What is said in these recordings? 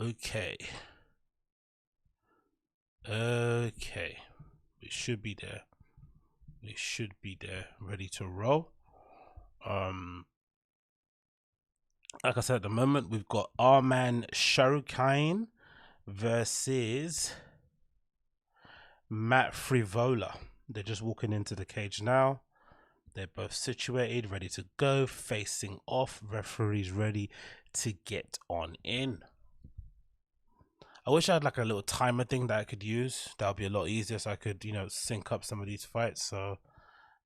Okay. Okay. We should be there. We should be there, ready to roll. Um, like I said, at the moment we've got our man Shahrukh versus Matt Frivola. They're just walking into the cage now. They're both situated, ready to go, facing off. Referees ready to get on in. I wish I had like a little timer thing that I could use. That would be a lot easier, so I could, sync up some of these fights. So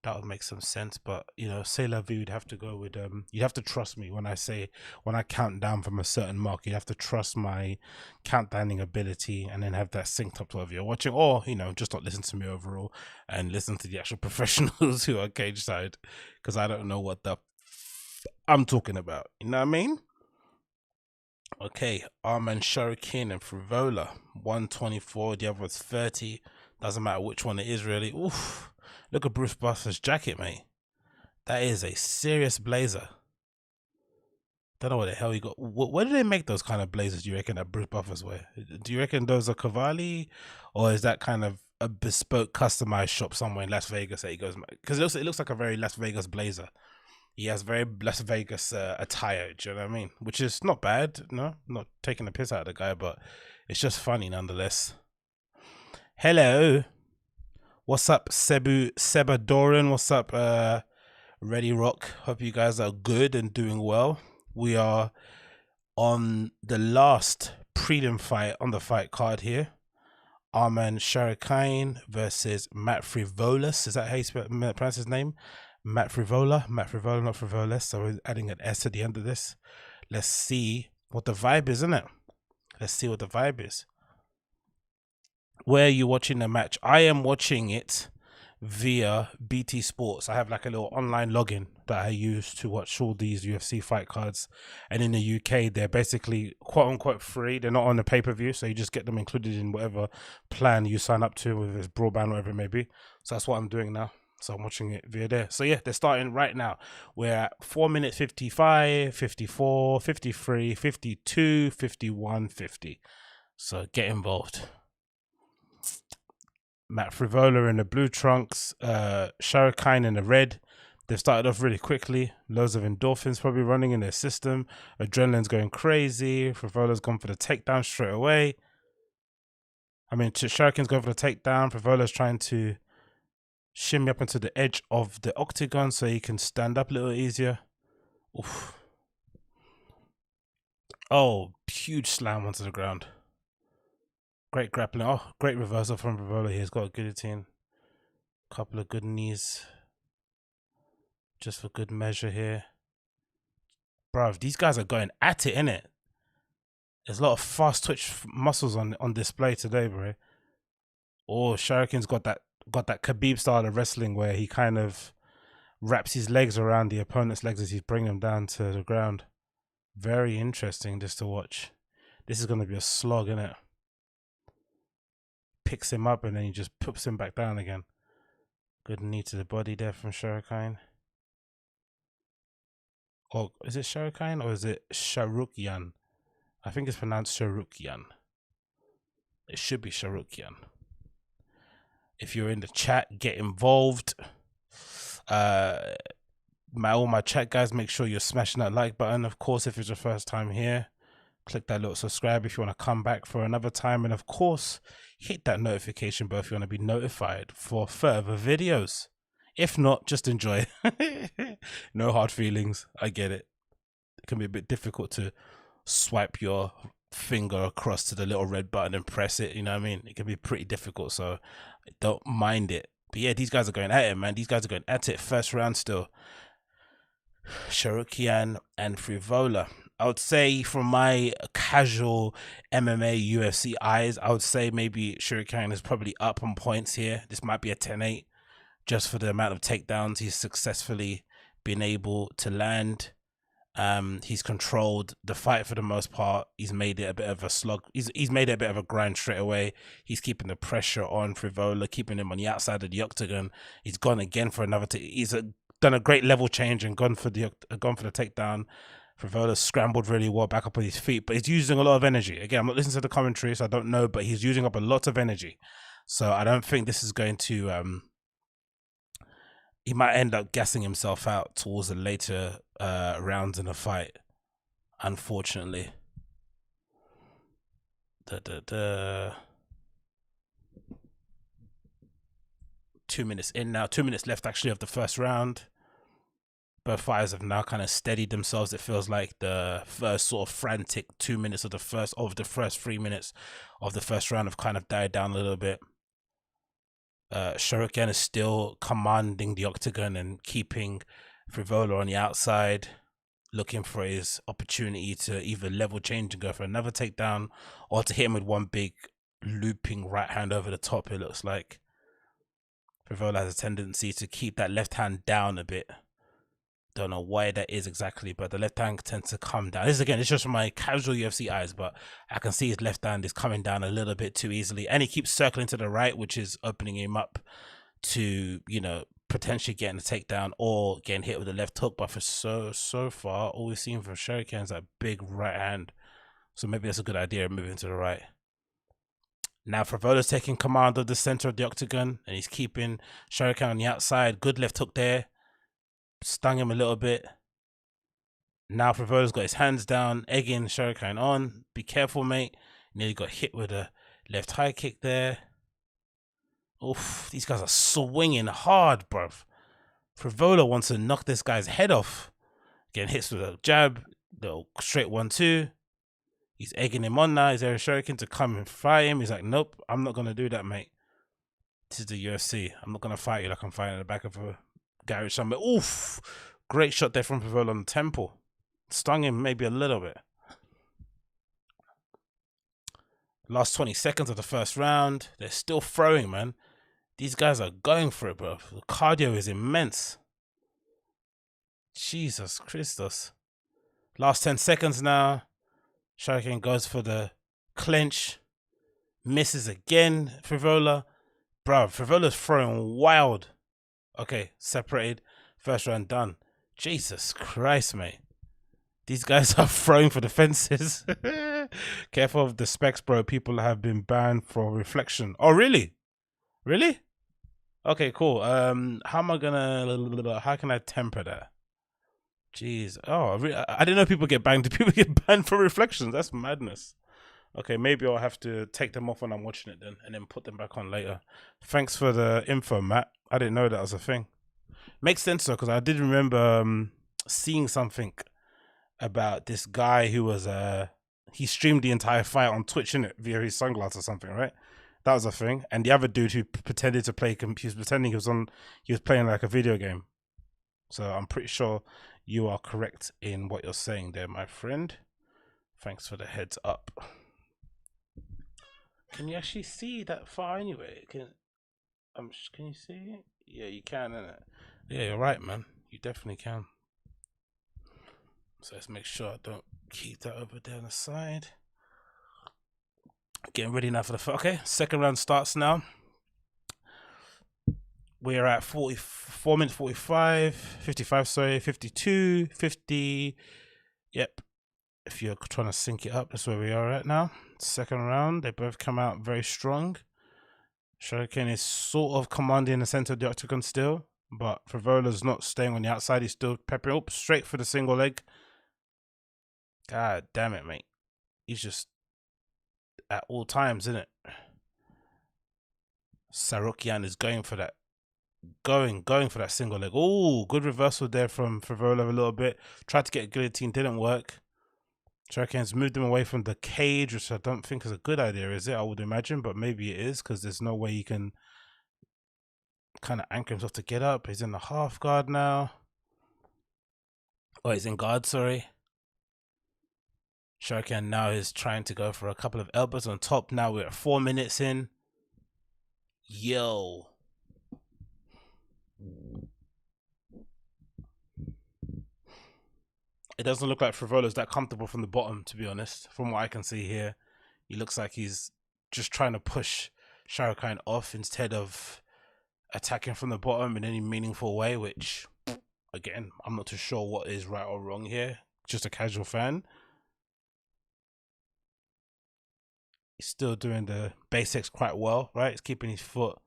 that would make some sense. But say la vie, would have to go with you'd have to trust me when I count down from a certain mark. You'd have to trust my countdowning ability and then have that synced up to whatever you're watching, or just not listen to me overall and listen to the actual professionals who are cage side, because I don't know what the I'm talking about. You know what I mean? Okay, Arman Shuriken and Frivola, 124, the other was 30. Doesn't matter which one it is, really. Oof. Look at Bruce Buffer's jacket, mate. That is a serious blazer. Don't know what the hell he got. Where do they make those kind of blazers, do you reckon, that Bruce Buffer's wear? Do you reckon those are Cavalli? Or is that kind of a bespoke, customized shop somewhere in Las Vegas that he goes? Because it looks like a very Las Vegas blazer. He has very Las Vegas attire, do you know what I mean? Which is not bad, no, not taking the piss out of the guy, but it's just funny nonetheless. Hello, what's up, Seba Doran? What's up, Ready Rock? Hope you guys are good and doing well. We are on the last prelim fight on the fight card here. Arman Shahrukh versus Matt Frivolis. Is that how you pronounce his name? Matt Frivola, not Frivolis. So we're adding an S at the end of this. Let's see what the vibe is, isn't it? Let's see what the vibe is. Where are you watching the match? I am watching it via BT Sports. I have like a little online login that I use to watch all these UFC fight cards. And in the UK, they're basically quote unquote free. They're not on the pay-per-view, so you just get them included in whatever plan you sign up to, whether it's broadband or whatever it may be. So that's what I'm doing now. So I'm watching it via there. So yeah, they're starting right now. We're at 4 minutes 55, 54, 53, 52, 51, 50. So get involved. Matt Frivola in the blue trunks, Shahrukh in the red. They've started off really quickly. Loads of endorphins probably running in their system. Adrenaline's going crazy. Frivola's gone for the takedown straight away. I mean, Shahrukhin's going for the takedown. Frivola's trying to shimmy up into the edge of the octagon so he can stand up a little easier. Oof. Oh, huge slam onto the ground. Great grappling. Oh, great reversal from Frivola here. He's got a guillotine. Couple of good knees. Just for good measure here. Bruv, these guys are going at it, innit? There's a lot of fast twitch muscles on display today, bro. Oh, Shahrukhin's got that Khabib style of wrestling where he kind of wraps his legs around the opponent's legs as he's bringing them down to the ground. Very interesting just to watch. This is going to be a slog, innit? Picks him up and then he just puts him back down again. Good knee to the body there from Shahrukh. Or is it Shahrukh or is it Shahrukh? I think it's pronounced Shahrukh. It should be Shahrukh. If you're in the chat, get involved. All my chat guys, make sure you're smashing that like button. Of course, if it's your first time here, click that little subscribe if you want to come back for another time. And of course, hit that notification bell if you want to be notified for further videos. If not, just enjoy. No hard feelings. I get it. It can be a bit difficult to swipe your finger across to the little red button and press it. You know what I mean? It can be pretty difficult, so don't mind it. But yeah, these guys are going at it, man. These guys are going at it. First round still. Shahrukh and Frivola. I would say from my casual MMA UFC eyes, I would say maybe Shahrukh is probably up on points here. This might be a 10-8 just for the amount of takedowns he's successfully been able to land. He's controlled the fight for the most part. He's made it a bit of a slog. He's made it a bit of a grind straight away. He's keeping the pressure on Frivola, keeping him on the outside of the octagon. He's gone again for another. He's done a great level change and gone for the takedown. Frivola scrambled really well back up on his feet, but he's using a lot of energy. Again, I'm not listening to the commentary, so I don't know, but he's using up a lot of energy. So I don't think this is going to... he might end up gassing himself out towards the later rounds in the fight, unfortunately. 2 minutes in now. 2 minutes left, actually, of the first round. Both fighters have now kind of steadied themselves. It feels like the first sort of frantic 2 minutes of the first 3 minutes of the first round have kind of died down a little bit. Shuriken is still commanding the octagon and keeping Frivola on the outside, looking for his opportunity to either level change and go for another takedown, or to hit him with one big looping right hand over the top. It looks like Frivola has a tendency to keep that left hand down a bit. Don't know why that is exactly, but the left hand tends to come down. This, again, it's just from my casual UFC eyes, but I can see his left hand is coming down a little bit too easily, and he keeps circling to the right, which is opening him up to, you know, potentially getting a takedown or getting hit with a left hook. But for so far, all we've seen from Shuriken is that big right hand, so maybe that's a good idea, moving to the right. Now Fivola's taking command of the center of the octagon, and he's keeping Shuriken on the outside. Good left hook there. Stung him a little bit. Now Fivola's got his hands down, egging Shuriken on. Be careful, mate. Nearly got hit with a left high kick there. Oof, these guys are swinging hard, bruv. Frivola wants to knock this guy's head off. Getting hits with a jab, little straight 1-2. He's egging him on now. He's there Shuriken to come and fight him. He's like, nope, I'm not going to do that, mate. This is the UFC. I'm not going to fight you like I'm fighting in the back of a garage somewhere. Oof. Great shot there from Frivola on the temple. Stung him maybe a little bit. Last 20 seconds of the first round. They're still throwing, man. These guys are going for it, bro. The cardio is immense. Jesus Christos. Last 10 seconds now. Shuriken goes for the clinch. Misses again, Frivola. Bro, Frivola's throwing wild. Okay, separated. First round done. Jesus Christ, mate. These guys are throwing for the fences. Careful of the specs, bro. People have been banned for reflection. Oh, really? Really? Okay, cool. How can I temper that? Jeez. Oh, I didn't know people get banned. Do people get banned for reflections? That's madness. Okay, maybe I'll have to take them off when I'm watching it then, and then put them back on later. Thanks for the info, Matt. I didn't know that was a thing. Makes sense though, because I did remember seeing something about this guy who was he streamed the entire fight on Twitch, innit, via his sunglasses or something, right? That was a thing. And the other dude who pretended to play, he was pretending he was playing like a video game. So I'm pretty sure you are correct in what you're saying there, my friend. Thanks for the heads up. Can you actually see that far anyway? Can you see it? Yeah, you can, innit? Yeah, you're right, man. You definitely can. So let's make sure I don't keep that over there on the side. Getting ready now for the fight. Okay, second round starts now. We're at 4 minutes 55, sorry, 52, 50. Yep. If you're trying to sync it up, that's where we are at now. Second round, they both come out very strong. Shuriken is sort of commanding the center of the octagon still, but Frivola's not staying on the outside. He's still peppering up straight for the single leg. God damn it, mate. He's just at all times, isn't it? Sarukian is going for that. Going for that single leg. Oh, good reversal there from Frivola a little bit. Tried to get a guillotine, didn't work. Shuriken's moved him away from the cage, which I don't think is a good idea, is it? I would imagine, but maybe it is, because there's no way he can kind of anchor himself to get up. He's in the half guard now. Oh, he's in guard, sorry. Shuriken now is trying to go for a couple of elbows on top. Now we're at 4 minutes in. Yo. It doesn't look like Frivola's that comfortable from the bottom, to be honest. From what I can see here, he looks like he's just trying to push Shuriken off instead of attacking from the bottom in any meaningful way, which, again, I'm not too sure what is right or wrong here. just a casual fan. He's still doing the basics quite well, right? He's keeping his foot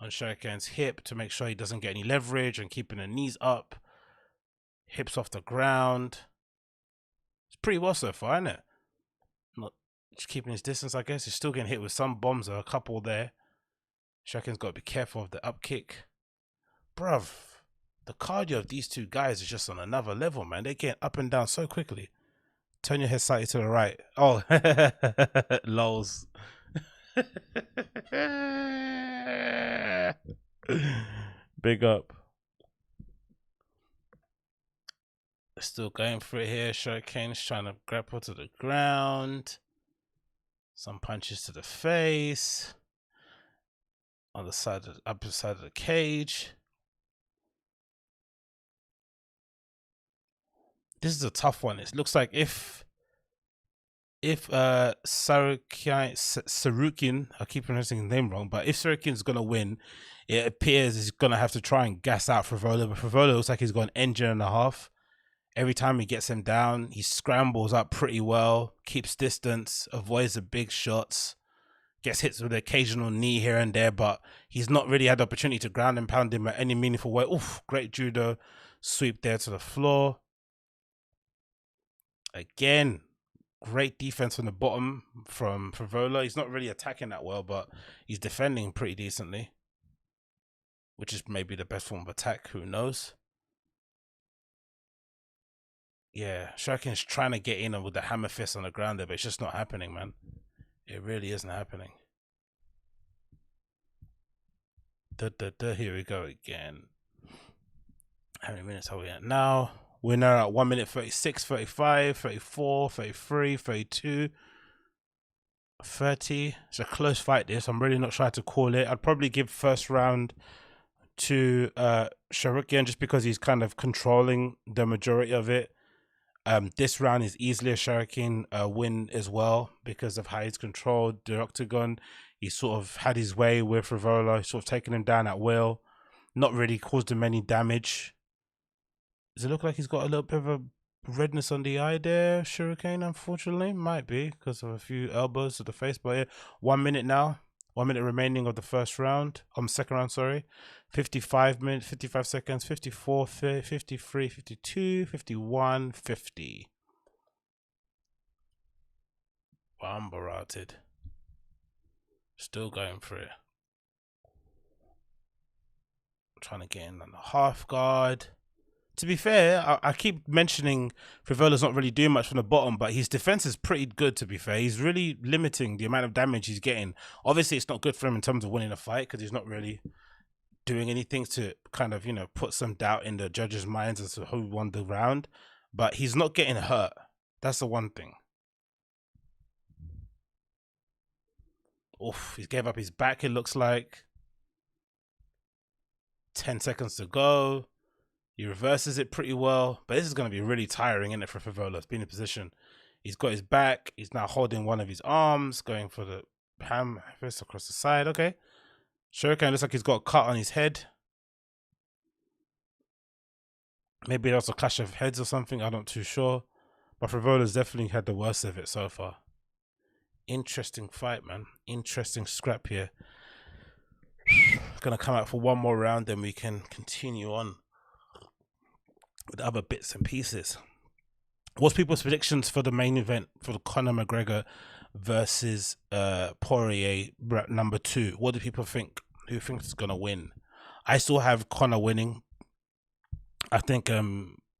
on Shuriken's hip to make sure he doesn't get any leverage and keeping the knees up, hips off the ground. It's pretty well so far, isn't it? Not just keeping his distance, I guess. He's still getting hit with some bombs, a couple there. Shuriken's got to be careful of the up kick. Bruv, the cardio of these two guys is just on another level, man. They're getting up and down so quickly. Turn your head slightly to the right. Oh, lols. Big up. Still going for it here. Shuriken's trying to grapple to the ground. Some punches to the face. On the side of the upper side of the cage. This is a tough one. It looks like if Sarukian, I keep pronouncing his name wrong, but if Sarukian's gonna win, it appears he's gonna have to try and gas out Frevola. But Frevola looks like he's got an engine and a half. Every time he gets him down, he scrambles up pretty well, keeps distance, avoids the big shots, gets hits with an occasional knee here and there, but he's not really had the opportunity to ground and pound him at any meaningful way. Oof, great judo sweep there to the floor. Again, great defense from the bottom from Frevola. He's not really attacking that well, but he's defending pretty decently, which is maybe the best form of attack. Who knows? Yeah, Shuriken's trying to get in with the hammer fist on the ground there, but it's just not happening, man. It really isn't happening. Here we go again. How many minutes are we at now? We're now at 1 minute 36, 35, 34, 33, 32, 30. It's a close fight this. I'm really not sure how to call it. I'd probably give first round to Shuriken just because he's kind of controlling the majority of it. This round is easily a Shuriken win as well because of how he's controlled the octagon. He sort of had his way with Frevola, sort of taking him down at will, not really caused him any damage. Does it look like he's got a little bit of a redness on the eye there, Shuriken? Unfortunately, might be because of a few elbows to the face. But yeah, 1 minute now. 1 minute remaining of the first round. Second round, sorry. 55 minutes, 55 seconds, 54, 53, 52, 51, 50. Bambarated. Still going for it. Trying to get in on the half guard. To be fair, I keep mentioning Frevola's not really doing much from the bottom, but his defense is pretty good, to be fair. He's really limiting the amount of damage he's getting. Obviously, it's not good for him in terms of winning a fight because he's not really doing anything to kind of, put some doubt in the judges' minds as to who won the round. But he's not getting hurt. That's the one thing. Oof, he gave up his back, it looks like. 10 seconds to go. He reverses it pretty well, but this is going to be really tiring, isn't it, for Frevola? It's been in position. He's got his back. He's now holding one of his arms, going for the ham fist across the side. Okay. Shuriken looks like he's got a cut on his head. Maybe that's a clash of heads or something. I'm not too sure. But Frevola's definitely had the worst of it so far. Interesting fight, man. Interesting scrap here. Going to come out for one more round, then we can continue on with other bits and pieces. What's people's predictions for the main event for the Conor McGregor versus Poirier number 2? What do people think? Who thinks is gonna win? I still have Conor winning. I think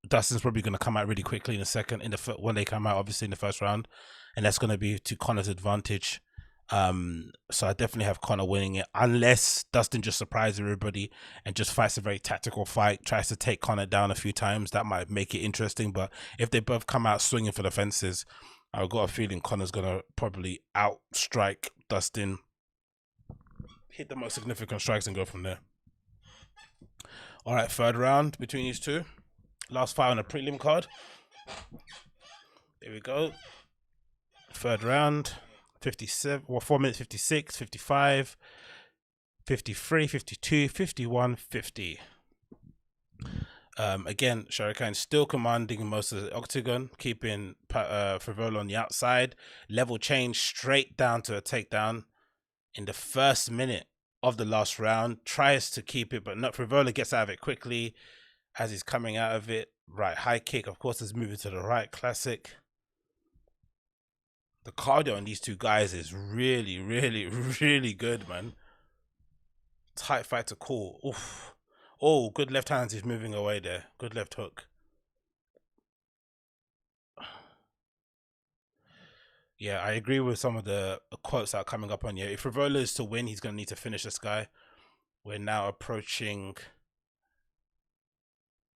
Dustin's probably gonna come out really quickly in a second when they come out, obviously in the first round, and that's gonna be to Conor's advantage. So I definitely have Conor winning it, unless Dustin just surprises everybody and just fights a very tactical fight, tries to take Conor down a few times. That might make it interesting, but if they both come out swinging for the fences, I've got a feeling Conor's gonna probably outstrike Dustin, hit the most significant strikes and go from there. All right, third round between these two. Last fight on a prelim card. There we go. Third round. 57, 4 minutes 56, 55, 53, 52, 51, 50. Again, Shuriken still commanding most of the octagon, keeping Frivola on the outside. Level change straight down to a takedown in the first minute of the last round. Tries to keep it, but not. Frivola gets out of it quickly as he's coming out of it. Right, high kick, of course, is moving to the right. Classic. The cardio on these two guys is really, really, really good, man. Tight fight to call. Oof. Oh, good left hand. He's moving away there. Good left hook. Yeah, I agree with some of the quotes that are coming up on here. If Rivola is to win, he's going to need to finish this guy. We're now approaching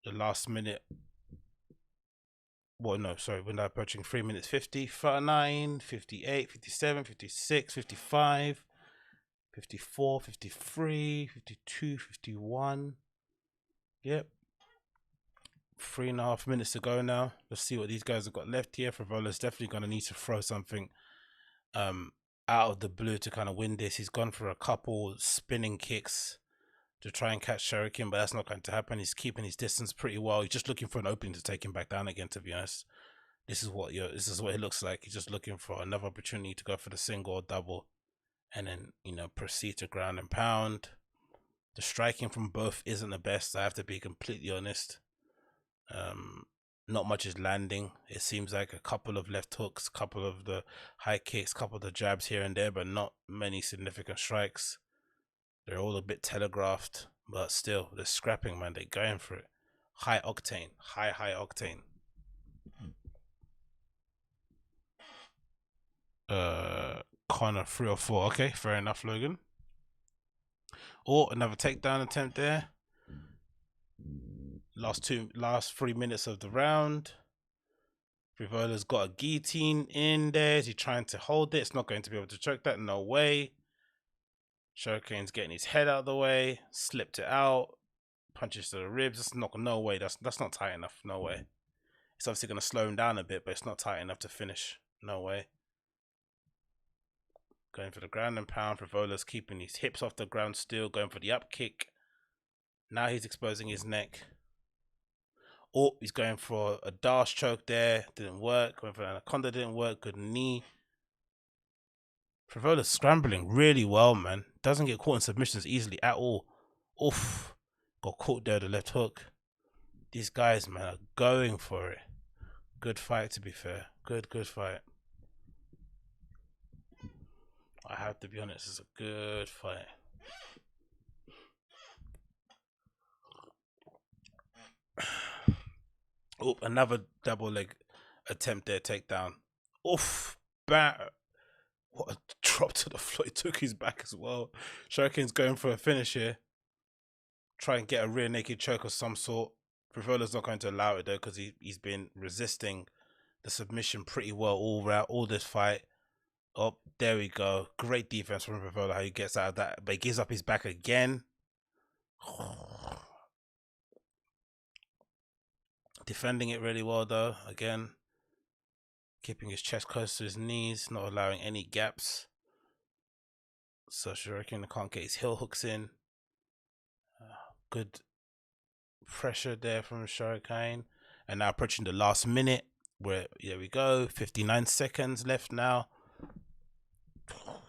the last minute. Well, no, sorry. We're now approaching 3 minutes 50, 59, 58, 57, 56, 55, 54, 53, 52, 51. Yep. 3.5 minutes to go now. Let's see what these guys have got left here. Frivola's definitely going to need to throw something out of the blue to kind of win this. He's gone for a couple spinning kicks to try and catch Shuriken, but that's not going to happen. He's keeping his distance pretty well. He's just looking for an opening to take him back down again, to be honest. This is what it looks like. He's just looking for another opportunity to go for the single or double and then, proceed to ground and pound. The striking from both isn't the best, I have to be completely honest. Not much is landing. It seems like a couple of left hooks, couple of the high kicks, couple of the jabs here and there, but not many significant strikes. They're all a bit telegraphed, but still, they're scrapping, man. They're going for it. High octane, high octane. Corner 3 or 4. Okay, fair enough, Logan. Oh, another takedown attempt there. Last 3 minutes of the round. Frivola's got a guillotine in there. Is he trying to hold it? It's not going to be able to choke that. No way. Shuriken's getting his head out of the way. Slipped it out. Punches to the ribs. That's not. No way. That's not tight enough. No way. It's obviously going to slow him down a bit, but it's not tight enough to finish. No way. Going for the ground and pound. Frivola's keeping his hips off the ground still. Going for the up kick. Now he's exposing his neck. Oh, he's going for a dash choke there. Didn't work. Going for an anaconda. Didn't work. Good knee. Frivola's scrambling really well, man. Doesn't get caught in submissions easily at all. Oof. Got caught there, the left hook. These guys, man, are going for it. Good fight, to be fair. Good fight. I have to be honest, it's a good fight. Oh, another double leg attempt there, takedown. Oof. What a drop to the floor. He took his back as well. Shuriken's going for a finish here. Try and get a rear naked choke of some sort. Frivola's not going to allow it though, because he's been resisting the submission pretty well all this fight. Oh, there we go. Great defense from Frivola, how he gets out of that. But he gives up his back again. Defending it really well though. Again, keeping his chest close to his knees, not allowing any gaps. So Shuriken can't get his heel hooks in. Good pressure there from Shuriken. And now approaching the last minute. Where there we go. 59 seconds left now.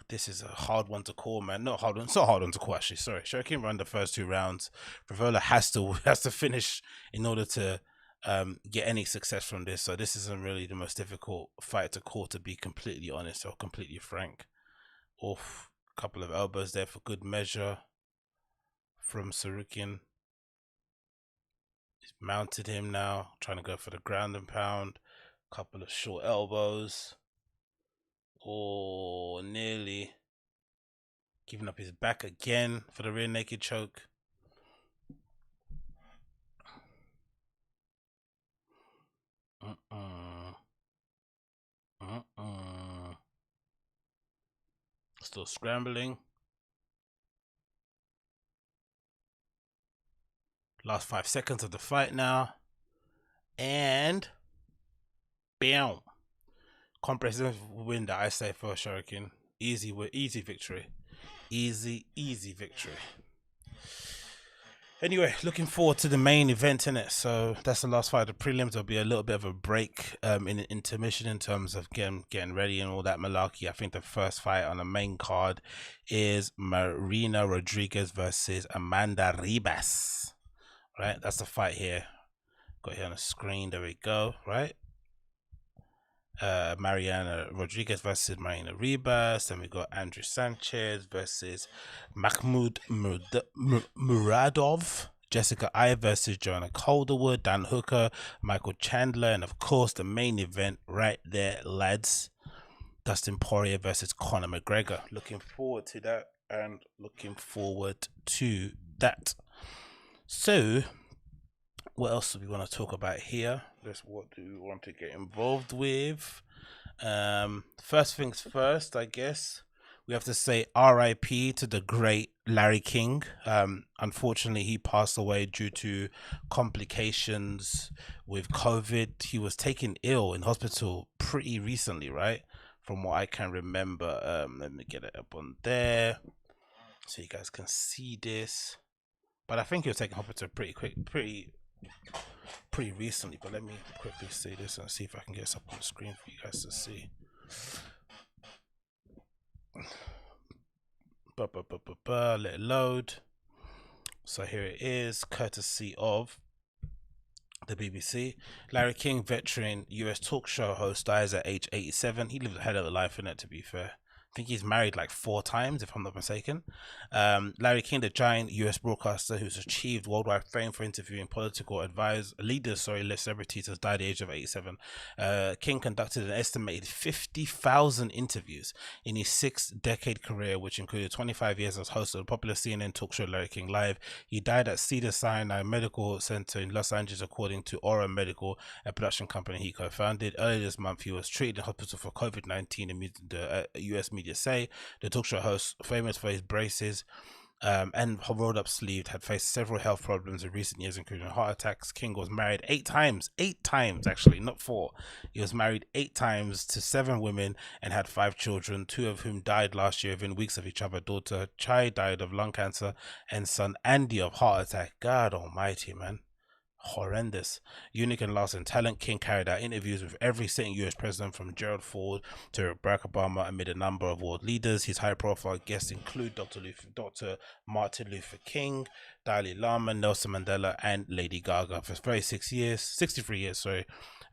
This is a hard one to call, man. Not hard one. It's not a hard one to call, actually. Sorry. Shuriken ran the first 2 rounds. Frivola has to finish in order to get any success from this. So this isn't really the most difficult fight to call, to be completely honest or completely frank. Off, couple of elbows there for good measure from Shuriken. He's mounted him now, trying to go for the ground and pound. Couple of short elbows. Oh, nearly giving up his back again for the rear naked choke. Still scrambling. Last 5 seconds of the fight now. And bam. Comprehensive win that I say for Shuriken. Easy victory. Easy victory. Anyway, looking forward to the main event in it. So that's the last fight of the prelims. There'll be a little bit of a break in the intermission in terms of getting ready and all that malarkey. I think the first fight on the main card is Marina Rodriguez versus Amanda Ribas. Right, that's the fight here. Got here on the screen. There we go. Right. Mariana Rodriguez versus Marina Ribas. Then we got Andrew Sanchez versus Mahmoud Muradov. Jessica Eye versus Joanna Calderwood. Dan Hooker, Michael Chandler, and of course the main event right there, lads. Dustin Poirier versus Conor McGregor. Looking forward to that, and looking forward to that. So, what else do we want to talk about here? What do we want to get involved with? First things first, I guess we have to say R.I.P. to the great Larry King. Unfortunately, he passed away due to complications with COVID. He was taken ill in hospital pretty recently, right? From what I can remember. Let me get it up on there so you guys can see this. But I think he was taken hospital pretty recently. But let me quickly say this and see if I can get this up on the screen for you guys to see. Let it load. So here it is, courtesy of the BBC. Larry King, veteran US talk show host, dies at age 87. He lived a hell of a life in it, to be fair. I think he's married like 4 times, if I'm not mistaken. Larry King, the giant US broadcaster who's achieved worldwide fame for interviewing political leaders, celebrities, has died at the age of 87. King conducted an estimated 50,000 interviews in his 6-decade career, which included 25 years as host of the popular CNN talk show Larry King Live. He died at Cedars-Sinai Medical Center in Los Angeles, according to Aura Medical, a production company he co-founded. Earlier this month, he was treated in hospital for COVID-19, the US media say. The talk show host, famous for his braces and rolled up sleeve, had faced several health problems in recent years, including heart attacks. King was married 8 times actually, not 4. He was married 8 times to 7 women and had 5 children, 2 of whom died last year within weeks of each other. Daughter Chai died of lung cancer and son Andy of heart attack. God almighty, man. Horrendous. Unique and lasting talent, King carried out interviews with every sitting US president from Gerald Ford to Barack Obama amid a number of world leaders. His high-profile guests include Dr. Martin Luther King, Dalai Lama, Nelson Mandela, and Lady Gaga for 63 years,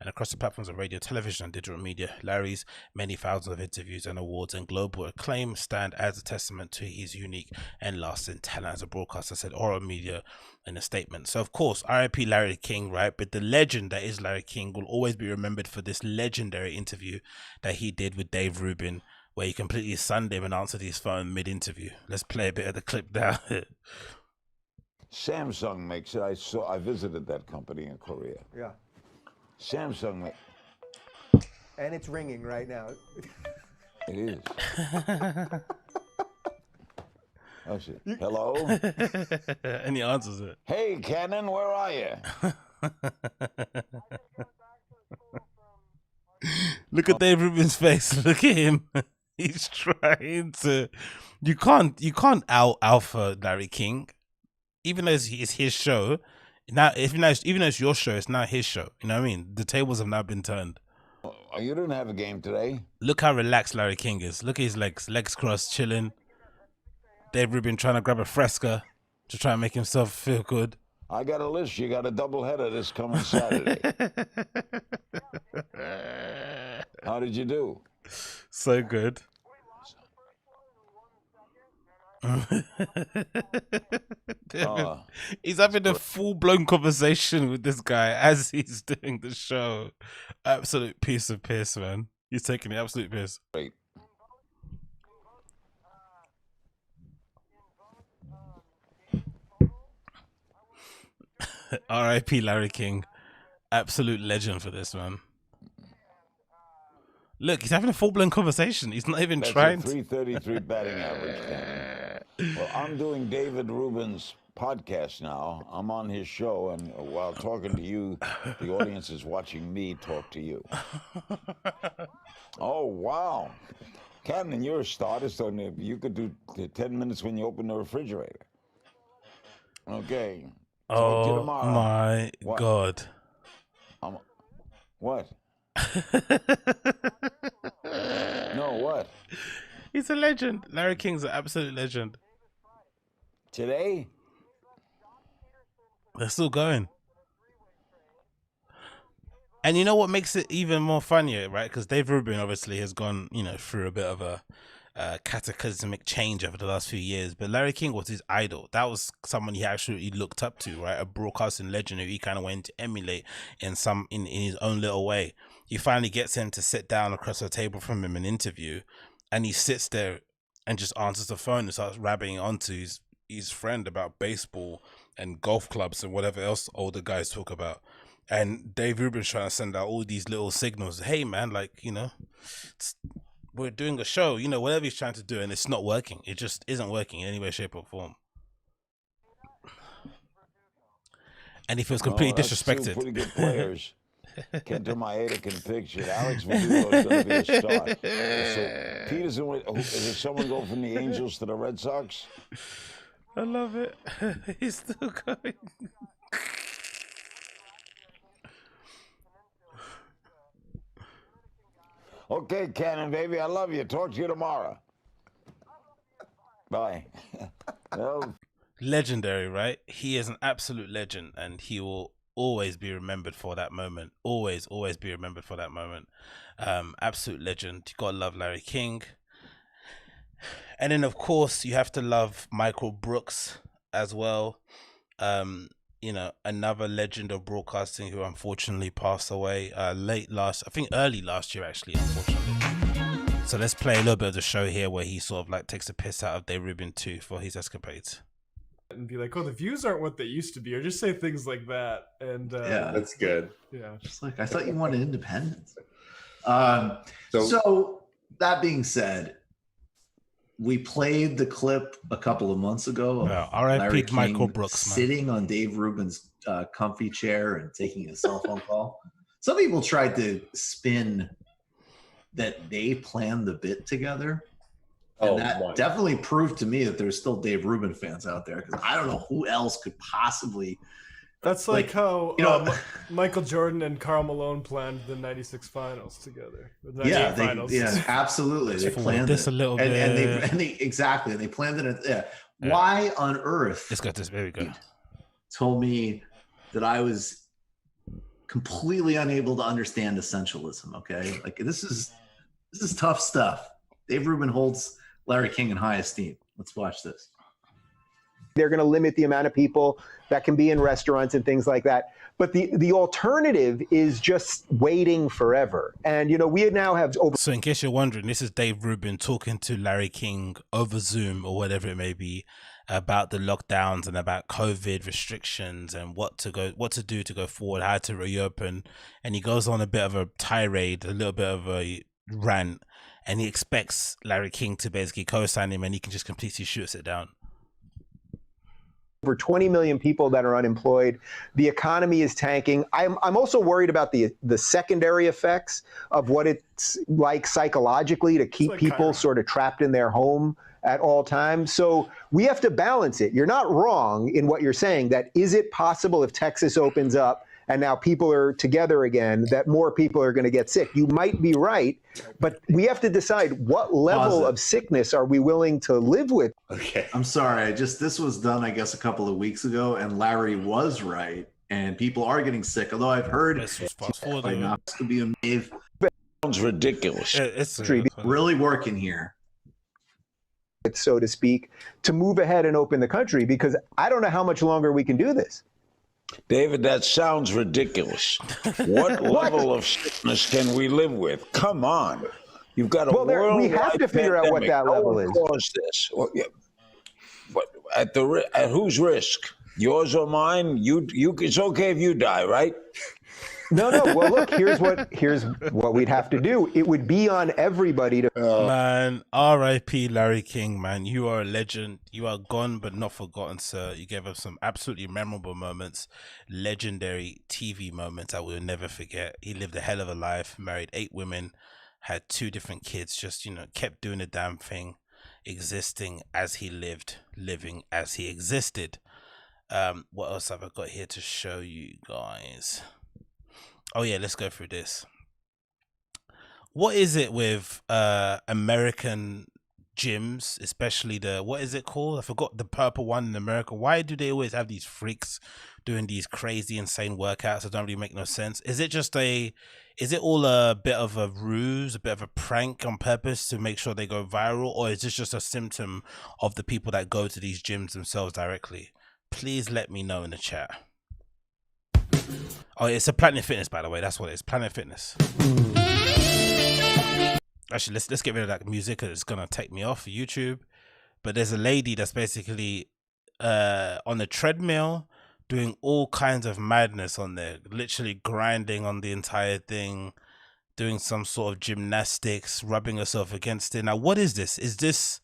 and across the platforms of radio, television, and digital media. Larry's many thousands of interviews and awards and global acclaim stand as a testament to his unique and lasting talent as a broadcaster, said Aura Media in a statement. So, of course, R.I.P. Larry King, right? But the legend that is Larry King will always be remembered for this legendary interview that he did with Dave Rubin, where he completely sunned him and answered his phone mid-interview. Let's play a bit of the clip now. Samsung makes it. I visited that company in Korea. Yeah. Samsung. And it's ringing right now. It is. Oh, shit. Hello? And he answers it. Hey, Cannon, where are you? Look at Dave Rubin's face. Look at him. He's trying to. You can't out alpha Larry King, even though it's his show. Now, even though it's your show, it's now his show. You know what I mean? The tables have now been turned. Oh, you didn't have a game today? Look how relaxed Larry King is. Look at his legs crossed, chilling. Dave Rubin trying to grab a fresca to try and make himself feel good. I got a list. You got a doubleheader this coming Saturday. How did you do? So good. He's having a full-blown conversation with this guy as he's doing the show. Absolute piece of piss, man. He's taking the absolute piss. Great. R.I.P. Larry King. Absolute legend for this, man. Look, he's having a full-blown conversation. He's not even trying. That's a 333 batting average, Cannon. Well, I'm doing David Rubin's podcast now. I'm on his show, and while talking to you, the audience is watching me talk to you. Oh, wow. Cannon, you're a starter, so you could do 10 minutes when you open the refrigerator. Okay. Talk to you Oh tomorrow. my What? God. What? No, what? He's a legend. Larry King's an absolute legend. Today? They're still going. And you know what makes it even more funnier, right? Because Dave Rubin obviously has gone, through a bit of a cataclysmic change over the last few years. But Larry King was his idol. That was someone he actually looked up to, right? A broadcasting legend who he kind of went to emulate in his own little way. He finally gets him to sit down across the table from him in an interview, and he sits there and just answers the phone and starts rabbiting onto his friend about baseball and golf clubs and whatever else older guys talk about. And Dave Rubin's trying to send out all these little signals. Hey, man, we're doing a show, whatever he's trying to do, and it's not working. It just isn't working in any way, shape, or form. And he feels completely disrespected. Two pretty good players. Kento Maeda can picture it. Alex Verdugo is going to be a star. So Peterson, is there someone going from the Angels to the Red Sox? I love it. He's still going. Okay, Cannon, baby, I love you. Talk to you tomorrow. Bye. Well, Legendary, right? He is an absolute legend, and he will always be remembered for that moment. Always be remembered for that moment. Absolute legend. You gotta love Larry King. And then, of course, you have to love Michael Brooks as well. Another legend of broadcasting who unfortunately passed away early last year, actually, unfortunately. So let's play a little bit of the show here where he sort of takes a piss out of Dave Rubin too for his escapades. And be like, oh, the views aren't what they used to be, or just say things like that. And yeah, that's good. Yeah, just like, I thought you wanted independence. So that being said, we played the clip a couple of months ago of R.I.P. Michael Brooks, man. Sitting on Dave Rubin's comfy chair and taking a cell phone call. Some people tried to spin that they planned the bit together. And that definitely proved to me that there's still Dave Rubin fans out there, because I don't know who else could possibly. That's like how Michael Jordan and Karl Malone planned the '96 finals together. Yeah, absolutely. They planned this a little bit, and they planned it. Yeah. Why on earth? It's got this very good. Told me that I was completely unable to understand essentialism. Okay, like this is tough stuff. Dave Rubin holds Larry King in high esteem. Let's watch this. They're going to limit the amount of people that can be in restaurants and things like that. But the alternative is just waiting forever. And, we now have over. So in case you're wondering, this is Dave Rubin talking to Larry King over Zoom or whatever it may be about the lockdowns and about COVID restrictions and what to do to go forward, how to reopen. And he goes on a bit of a tirade, a little bit of a rant, and he expects Larry King to basically co-sign him, and he can just completely shoots it down. Over 20 million people that are unemployed. The economy is tanking. I'm also worried about the secondary effects of what it's like psychologically to keep people sort of trapped in their home at all times. So we have to balance it. You're not wrong in what you're saying, that is it possible if Texas opens up and now people are together again, that more people are going to get sick? You might be right, but we have to decide what level of sickness are we willing to live with. Okay. I'm sorry. This was done, I guess, a couple of weeks ago, and Larry was right, and people are getting sick. Although I've heard it's to be a Dave. Sounds ridiculous. It's really working here, so to speak, to move ahead and open the country, because I don't know how much longer we can do this. David, that sounds ridiculous. What level of sickness can we live with? Come on. You've got a worldwide we have to figure out what that level is. This. Well, yeah. But at whose risk? Yours or mine? You. It's okay if you die, right? No. Well, look, here's what we'd have to do. It would be on everybody to. Man, R.I.P. Larry King, man. You are a legend. You are gone but not forgotten, sir. You gave us some absolutely memorable moments, legendary TV moments I will never forget. He lived a hell of a life, married 8 women, had 2 different kids, just, kept doing the damn thing, existing as he lived, living as he existed. What else have I got here to show you guys? Oh yeah, let's go through this. What is it with American gyms, especially the, what is it called? I forgot, the purple one in America. Why do they always have these freaks doing these crazy, insane workouts that don't really make no sense? Is it all a bit of a ruse, a bit of a prank on purpose to make sure they go viral, or is this just a symptom of the people that go to these gyms themselves directly? Please let me know in the chat. Oh, it's a Planet Fitness, by the way. That's what it is. Planet Fitness. Actually, let's get rid of that music because it's gonna take me off YouTube. But there's a lady that's basically on the treadmill doing all kinds of madness on there, literally grinding on the entire thing, doing some sort of gymnastics, rubbing herself against it. Now, what is this? Is this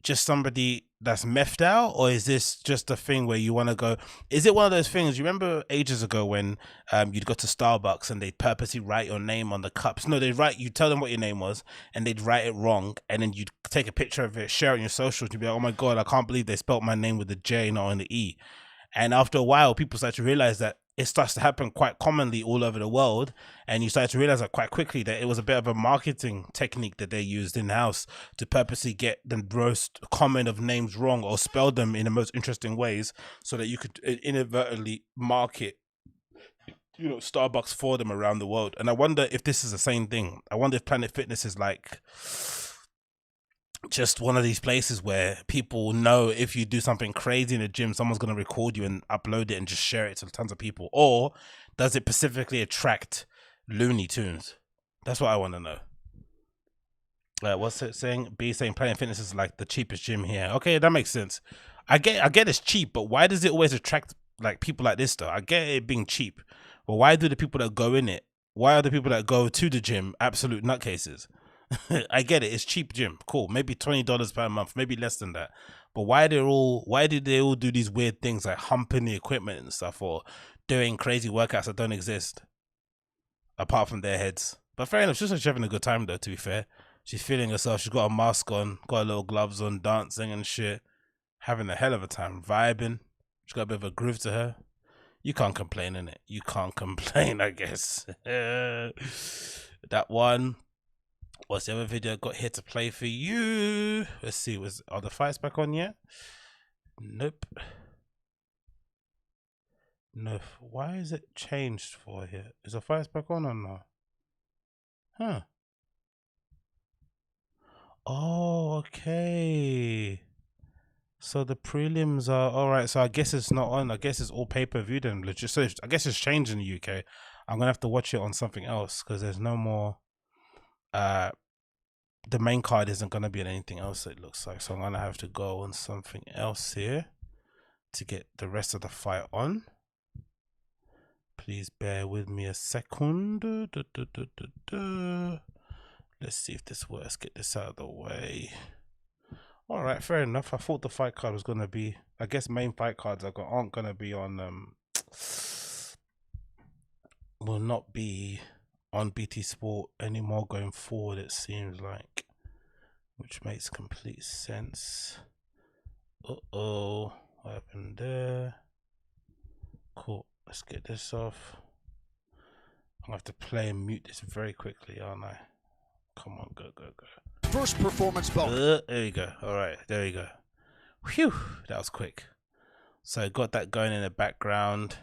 just somebody that's methed out, or is this just a thing where you want to go? Is it one of those things? You remember ages ago when you'd go to Starbucks and they'd purposely write your name on the cups? No, you tell them what your name was and they'd write it wrong, and then you'd take a picture of it, share it on your socials, you'd be like, oh my god, I can't believe they spelt my name with a J, not on the E. And after a while, people start to realize that it starts to happen quite commonly all over the world, and you start to realize that quite quickly that it was a bit of a marketing technique that they used in-house to purposely get the most common of names wrong or spell them in the most interesting ways so that you could inadvertently market, you know, Starbucks for them around the world. And I wonder if this is the same thing. I wonder if Planet Fitness is like just one of these places where people know if you do something crazy in the gym, someone's going to record you and upload it and just share it to tons of people. Or does it specifically attract Looney Tunes? That's what I want to know. What's it saying? B saying Planet Fitness is like the cheapest gym here. Okay, that makes sense. I get it's cheap, but why does it always attract like people like this though? I get it being cheap, but why do the people that go in it, why are the people that go to the gym absolute nutcases? I get it, it's cheap gym, cool, maybe $20 per month, maybe less than that, but why did they all do these weird things like humping the equipment and stuff, or doing crazy workouts that don't exist apart from their heads? But fair enough, she's just having a good time though, to be fair. She's feeling herself, she's got a mask on, got her little gloves on, dancing and shit, having a hell of a time, vibing. She's got a bit of a groove to her. You can't complain, innit? You can't complain, I guess. That one. What's the other video I got here to play for you? Let's see, are the fights back on yet? Nope. No. Why is it changed for here? Is the fights back on or no? Huh. Oh, okay. So the prelims are alright. So I guess it's not on. I guess it's all pay-per-view then. Legit. So I guess it's changed in the UK. I'm gonna have to watch it on something else because there's no more. The main card isn't gonna be on anything else, it looks like. So I'm gonna have to go on something else here to get the rest of the fight on. Please bear with me a second. Let's see if this works. Get this out of the way. All right, fair enough. I thought the fight card was gonna be. I guess main fight cards aren't gonna be on. Will not be on BT Sport anymore going forward, it seems like, which makes complete sense. What happened there? Cool, let's get this off. I'm gonna have to play and mute this very quickly, aren't I? Come on, go. First performance belt. There you go. All right, there you go. Whew, that was quick. So got that going in the background.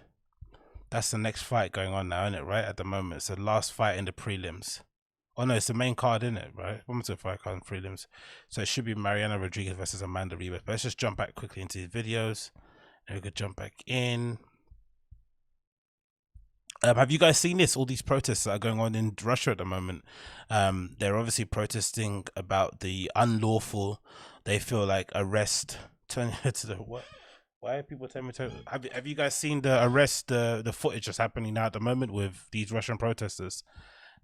That's the next fight going on now, isn't it? Right at the moment, it's the last fight in the prelims. Oh no, it's the main card, isn't it? Right, one more fight card in prelims. So it should be Mariana Rodriguez versus Amanda Ribas. But let's just jump back quickly into these videos, and we could jump back in. Have you guys seen this? All these protests that are going on in Russia at the moment. They're obviously protesting about the unlawful. They feel like arrest. Turn to the what? Why are people telling me to? Have you guys seen the arrest, the footage that's happening now at the moment with these Russian protesters?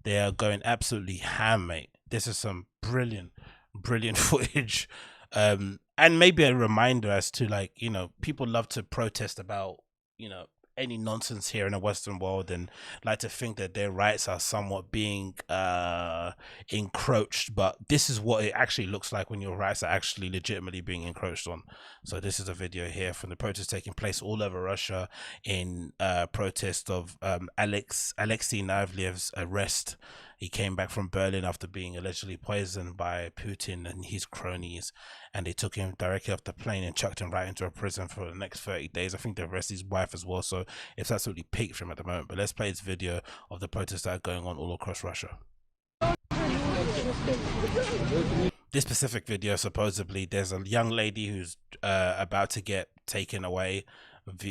They are going absolutely ham, mate. This is some brilliant footage. And maybe a reminder as to, like, you know, people love to protest about, you know, any nonsense here in the Western world and like to think that their rights are somewhat being encroached, but this is what it actually looks like when your rights are actually legitimately being encroached on. So this is a video here from the protests taking place all over Russia in protest of Alexei Navalny's arrest. He came back from Berlin after being allegedly poisoned by Putin and his cronies, and they took him directly off the plane and chucked him right into a prison for the next 30 days. I think they arrested his wife as well, so it's absolutely peaked for him at the moment. But let's play this video of the protests that are going on all across Russia. This specific video, supposedly, there's a young lady who's about to get taken away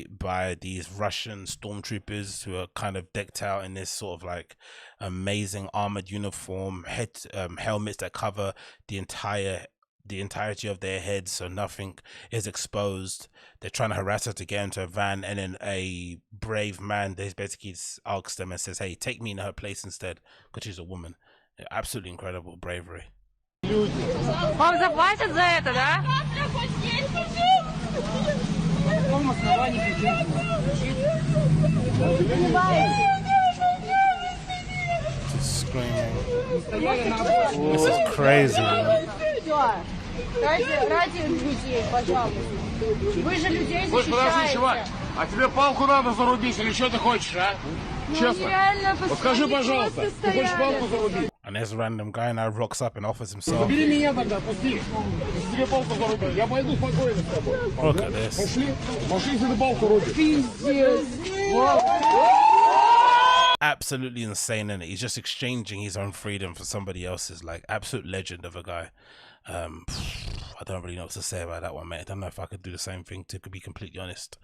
by these Russian stormtroopers who are kind of decked out in this sort of like amazing armored uniform, helmets that cover the entirety of their heads, so nothing is exposed. They're trying to harass her to get into a van, and then a brave man, they basically asks them and says, hey, take me in her place instead, because she's a woman. Absolutely incredible bravery. Вам заплатят за это, да? Just screaming. This is crazy, man. Ради людей, пожалуйста. Вы же людей защищаете. А тебе палку надо зарубить или что ты хочешь, а? Честно. Вот скажи, пожалуйста, ты хочешь палку зарубить? And there's a random guy now rocks up and offers himself. Забери меня тогда, пусти. Если тебе палку зарубить, я пойду спокойно с тобой. Look at this. Пошли, если ты палку рубишь. Absolutely insane, and he's just exchanging his own freedom for somebody else's. Like, absolute legend of a guy. I don't really know what to say about that one, mate. I don't know if I could do the same thing, to be completely honest.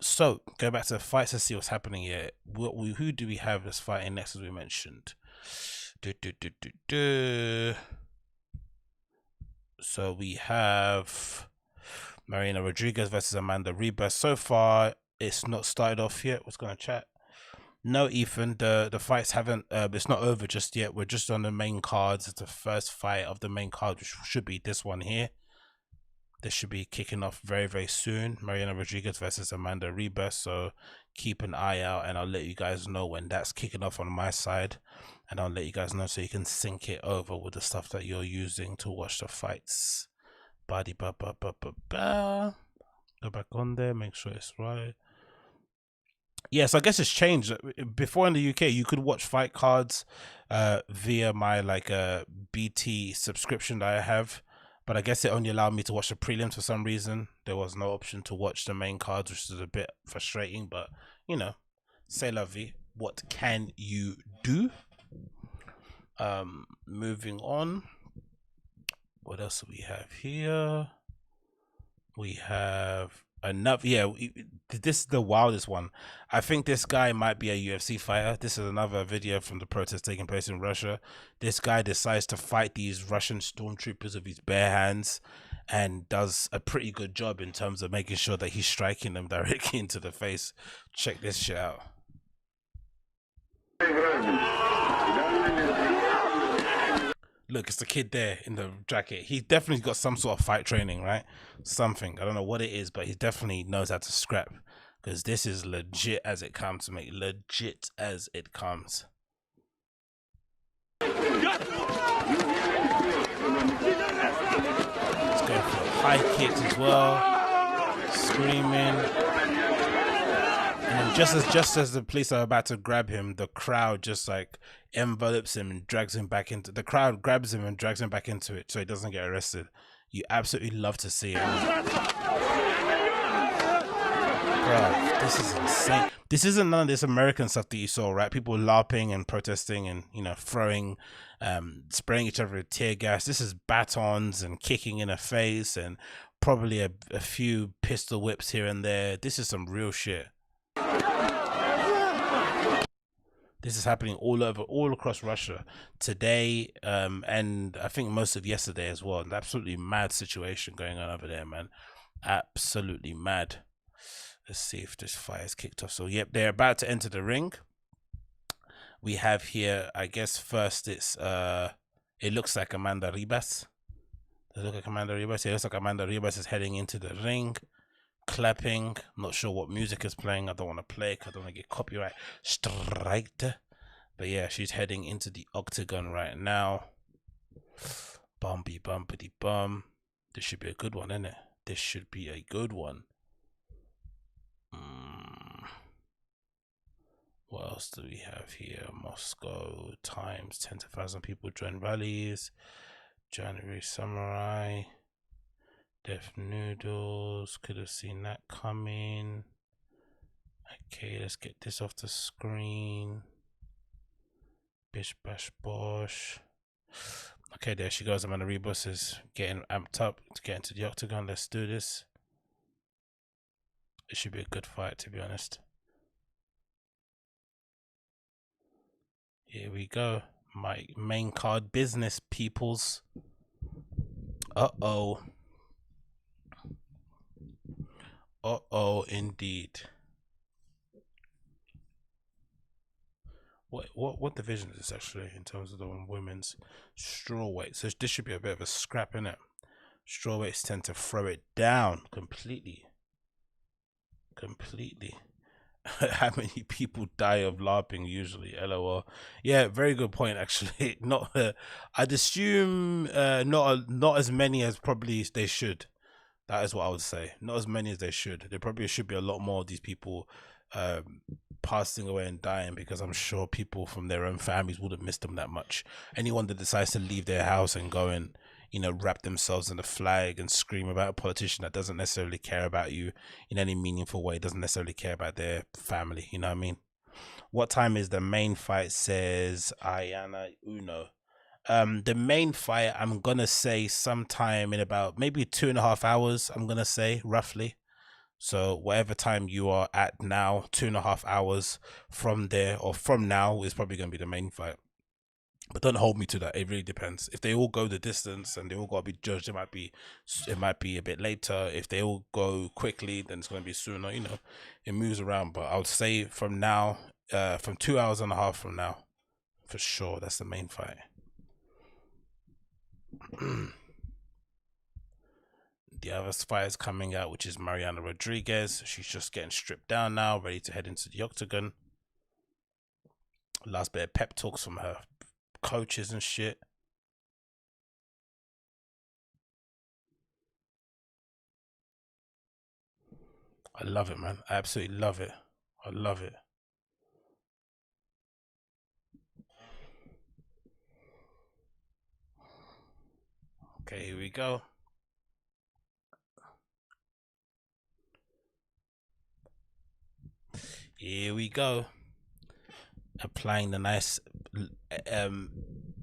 So go back to the fights to see what's happening here. Who do we have that's fighting next, as we mentioned? So we have Marina Rodriguez versus Amanda Ribas. So far, it's not started off yet. What's going to chat? No, Ethan, the fights haven't, it's not over just yet. We're just on the main cards. It's the first fight of the main card, which should be this one here. This should be kicking off very, very soon. Mariana Rodriguez versus Amanda Ribas. So keep an eye out, and I'll let you guys know when that's kicking off on my side. And I'll let you guys know so you can sync it over with the stuff that you're using to watch the fights. Go back on there, make sure it's right. Yeah, so I guess it's changed. Before in the UK, you could watch fight cards via my BT subscription that I have, but I guess it only allowed me to watch the prelims for some reason. There was no option to watch the main cards, which is a bit frustrating, but you know, c'est la vie. What can you do? Moving on. What else do we have here? We have another, this is the wildest one. I think this guy might be a UFC fighter. This is another video from the protest taking place in Russia. This guy decides to fight these Russian stormtroopers with his bare hands and does a pretty good job in terms of making sure that he's striking them directly into the face. Check this shit out. Look, it's the kid there in the jacket. He definitely got some sort of fight training, right? Something. I don't know what it is, but he definitely knows how to scrap. Because this is legit as it comes, mate. Legit as it comes. Let's go for high kicks as well. Screaming. And just as the police are about to grab him, the crowd just like envelops him and drags him back into the crowd, grabs him and drags him back into it so he doesn't get arrested. You absolutely love to see it. Bro, this is insane. This isn't none of this American stuff that you saw, right? People LARPing and protesting and, you know, throwing, spraying each other with tear gas. This is batons and kicking in the face and probably a few pistol whips here and there. This is some real shit. This is happening all across Russia today, and I think most of yesterday as well. An absolutely mad situation going on over there, man. Absolutely mad. Let's see if this fire is kicked off. So, yep, they're about to enter the ring. We have here, I guess, first it's it looks like Amanda Ribas. Does it look like Amanda Ribas? It looks like Amanda Ribas is heading into the ring. clapping. Not sure what music is playing. I don't want to play because I don't want to get copyright striked. But yeah, she's heading into the octagon right now. Bumpity bum. This should be a good one, isn't it? This should be a good one. What else do we have here? Moscow Times, 10,000 people join rallies. January Samurai. Deaf Noodles. Could have seen that coming. Okay, let's get this off the screen. Bish bash bosh. Okay, there she goes. Amanda Rebus is getting amped up to get into the octagon. Let's do this. It should be a good fight, to be honest. Here we go. My main card business, peoples. Uh-oh. Uh-oh, indeed. What division is this actually in terms of the women's strawweight? So this should be a bit of a scrap, innit? Strawweights tend to throw it down completely. How many people die of LARPing usually? LOL. Yeah, very good point actually. Not I'd assume not as many as probably they should. That is what I would say. Not as many as they should. There probably should be a lot more of these people passing away and dying, because I'm sure people from their own families wouldn't miss them that much. Anyone that decides to leave their house and go and, you know, wrap themselves in a flag and scream about a politician that doesn't necessarily care about you in any meaningful way, doesn't necessarily care about their family, you know what I mean? What time is the main fight, says Ayana Uno. The main fight, I'm gonna say sometime in about maybe 2.5 hours, I'm gonna say, roughly. So whatever time you are at now, 2.5 hours from there or from now is probably gonna be the main fight. But don't hold me to that. It really depends. If they all go the distance and they all gotta be judged, it might be a bit later. If they all go quickly, then it's gonna be sooner. You know, it moves around. But I would say from now, from 2.5 hours from now, for sure, that's the main fight. The other fight is coming out, which is Mariana Rodriguez. She's just getting stripped down now, ready to head into the octagon. Last bit of pep talks from her coaches and shit. I love it, man. I absolutely love it. I love it. Okay, here we go. Here we go. Applying the nice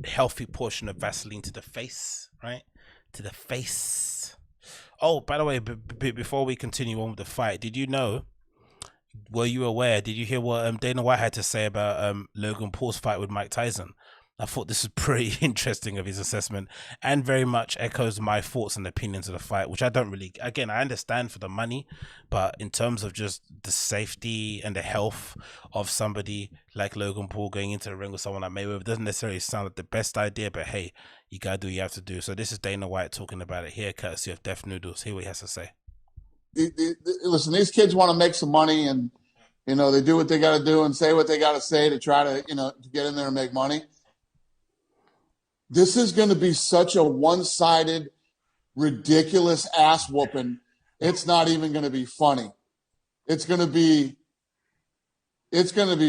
healthy portion of Vaseline to the face, right? To the face. Oh, by the way, before we continue on with the fight, did you know, were you aware, did you hear what Dana White had to say about Logan Paul's fight with Mike Tyson? I thought this was pretty interesting of his assessment, and very much echoes my thoughts and opinions of the fight, which I don't really, again, I understand for the money, but in terms of just the safety and the health of somebody like Logan Paul going into the ring with someone like Mayweather doesn't necessarily sound like the best idea, but hey, you gotta do what you have to do. So this is Dana White talking about it here, courtesy of Def Noodles. Hear what he has to say. Listen, these kids want to make some money, and, you know, they do what they got to do and say what they got to say to try to, you know, to get in there and make money. This is going to be such a one-sided, ridiculous ass whooping. It's not even going to be funny. It's going to be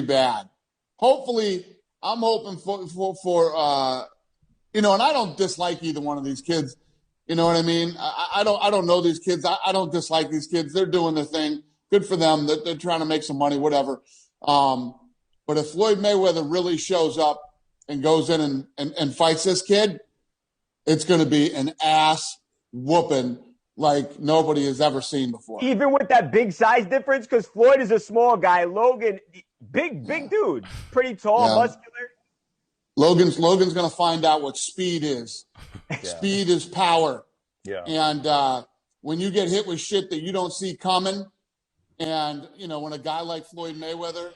bad. Hopefully, I'm hoping for you know, and I don't dislike either one of these kids. You know what I mean? I don't know these kids. I don't dislike these kids. They're doing their thing. Good for them. They're trying to make some money, whatever. But if Floyd Mayweather really shows up and goes in and fights this kid, it's going to be an ass whooping like nobody has ever seen before. Even with that big size difference, because Floyd is a small guy. Logan, big dude, pretty tall, muscular. Logan's going to find out what speed is. Yeah. Speed is power. Yeah. And when you get hit with shit that you don't see coming, and, you know, when a guy like Floyd Mayweather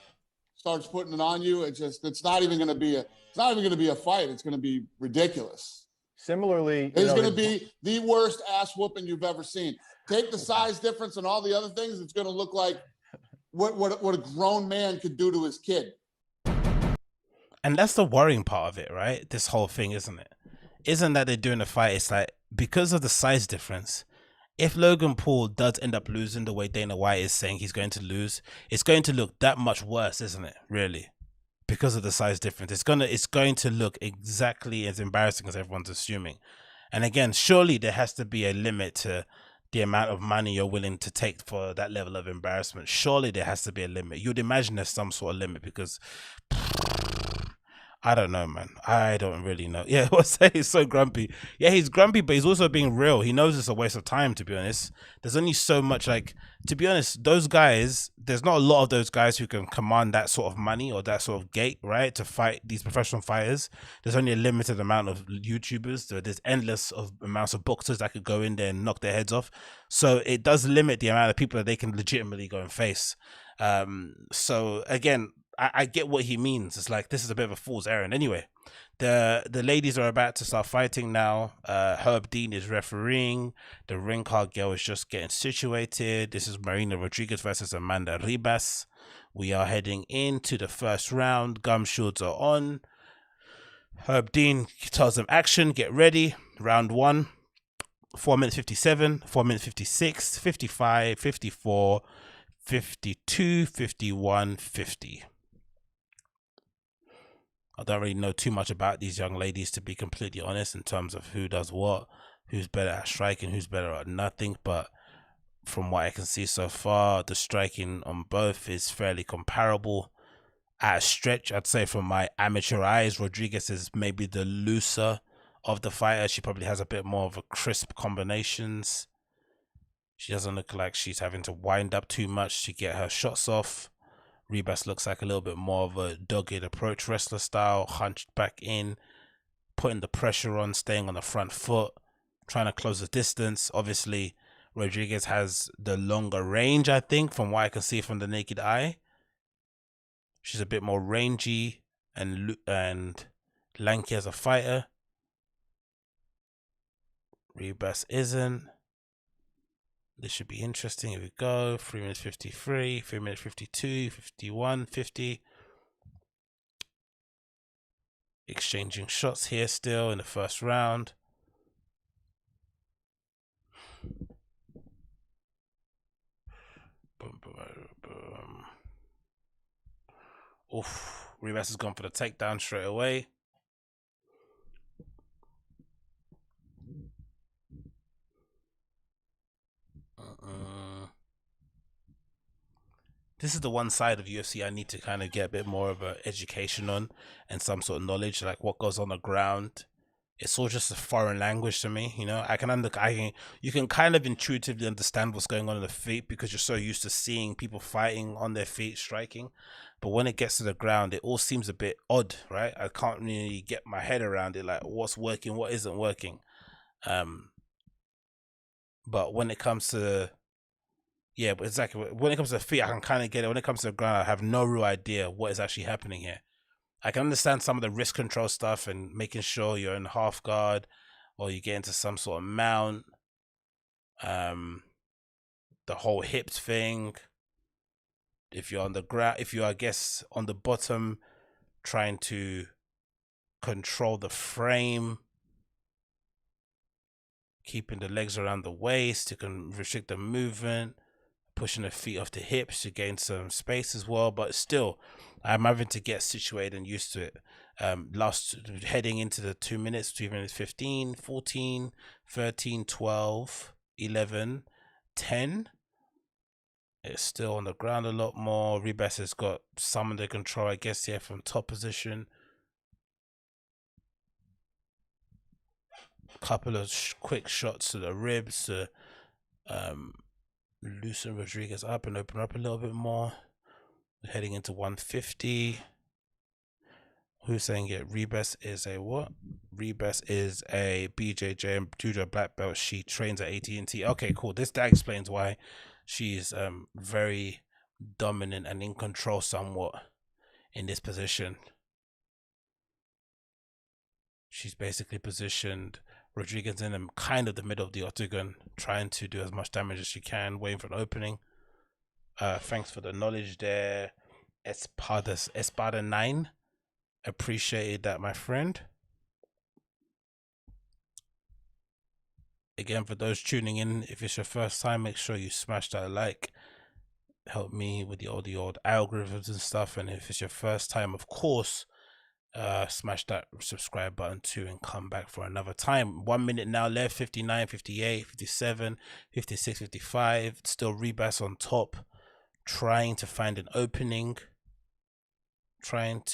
starts putting it on you, it's not even going to be a fight. It's going to be ridiculous. Similarly, it's going to be the worst ass whooping you've ever seen. Take the size difference and all the other things, it's going to look like what a grown man could do to his kid. And that's the worrying part of it, right? This whole thing, isn't it? Isn't that they're doing a fight? It's like, because of the size difference, if Logan Paul does end up losing the way Dana White is saying he's going to lose, it's going to look that much worse, isn't it? Really, because of the size difference, it's going to look exactly as embarrassing as everyone's assuming. And again, surely there has to be a limit to the amount of money you're willing to take for that level of embarrassment. Surely there has to be a limit. You'd imagine there's some sort of limit, because I don't know, man. I don't really know. Yeah, he's so grumpy. Yeah, he's grumpy, but he's also being real. He knows it's a waste of time, to be honest. There's only so much, like, to be honest, those guys, there's not a lot of those guys who can command that sort of money or that sort of gate, right, to fight these professional fighters. There's only a limited amount of YouTubers. There's endless of amounts of boxers that could go in there and knock their heads off. So it does limit the amount of people that they can legitimately go and face. So again, I get what he means. It's like, this is a bit of a fool's errand. Anyway, the ladies are about to start fighting now. Herb Dean is refereeing. The ring card girl is just getting situated. This is Marina Rodriguez versus Amanda Ribas. We are heading into the first round. Gum shields are on. Herb Dean tells them, action, get ready. Round 1. 4 minutes 57, 4 minutes 56, 55, 54, 52, 51, 50. I don't really know too much about these young ladies, to be completely honest, in terms of who does what, who's better at striking, who's better at nothing. But from what I can see so far, the striking on both is fairly comparable. At a stretch, I'd say from my amateur eyes, Rodriguez is maybe the looser of the fighter. She probably has a bit more of a crisp combinations. She doesn't look like she's having to wind up too much to get her shots off. Ribas looks like a little bit more of a dogged approach wrestler style, hunched back in, putting the pressure on, staying on the front foot, trying to close the distance. Obviously, Rodriguez has the longer range, I think, from what I can see from the naked eye. She's a bit more rangy and lanky as a fighter. Ribas isn't. This should be interesting. Here we go. 3 minutes 53, 3 minutes 52, 51, 50. Exchanging shots here still in the first round. Boom, boom, boom. Oof. Ribas has gone for the takedown straight away. This is the one side of UFC I need to kind of get a bit more of an education on, and some sort of knowledge, like what goes on the ground. It's all just a foreign language to me, you know. You can kind of intuitively understand what's going on in the feet because you're so used to seeing people fighting on their feet, striking. But when it gets to the ground, it all seems a bit odd, right? I can't really get my head around it, like what's working, what isn't working. But when it comes to, yeah, but exactly, when it comes to the feet, I can kind of get it. When it comes to the ground, I have no real idea what is actually happening here. I can understand some of the wrist control stuff and making sure you're in half guard or you get into some sort of mount. The whole hips thing. If you're on the ground, if you are, I guess, on the bottom, trying to control the frame, keeping the legs around the waist to restrict the movement, pushing the feet off the hips to gain some space as well. But still, I'm having to get situated and used to it. Heading into the 2 minutes, 2 minutes 15, 14, 13, 12, 11, 10. It's still on the ground a lot more. Ribas has got some under control, I guess, here from top position. Couple of quick shots to the ribs to loosen Rodriguez up and open up a little bit more. We're heading into 150. Who's saying it? Ribas is a what? Ribas is a BJJ and judo black belt. She trains at AT&T. Okay, cool. That explains why she's very dominant and in control somewhat in this position. She's basically positioned Rodriguez in kind of the middle of the octagon, trying to do as much damage as she can, waiting for an opening. Thanks for the knowledge there, Espada 9. Appreciated that, my friend. Again, for those tuning in, if it's your first time, make sure you smash that like. Help me with the old algorithms and stuff. And if it's your first time, of course, smash that subscribe button too and come back for another time. 1 minute now left. 59, 58, 57, 56, 55. Still Rebus on top, trying to find an opening.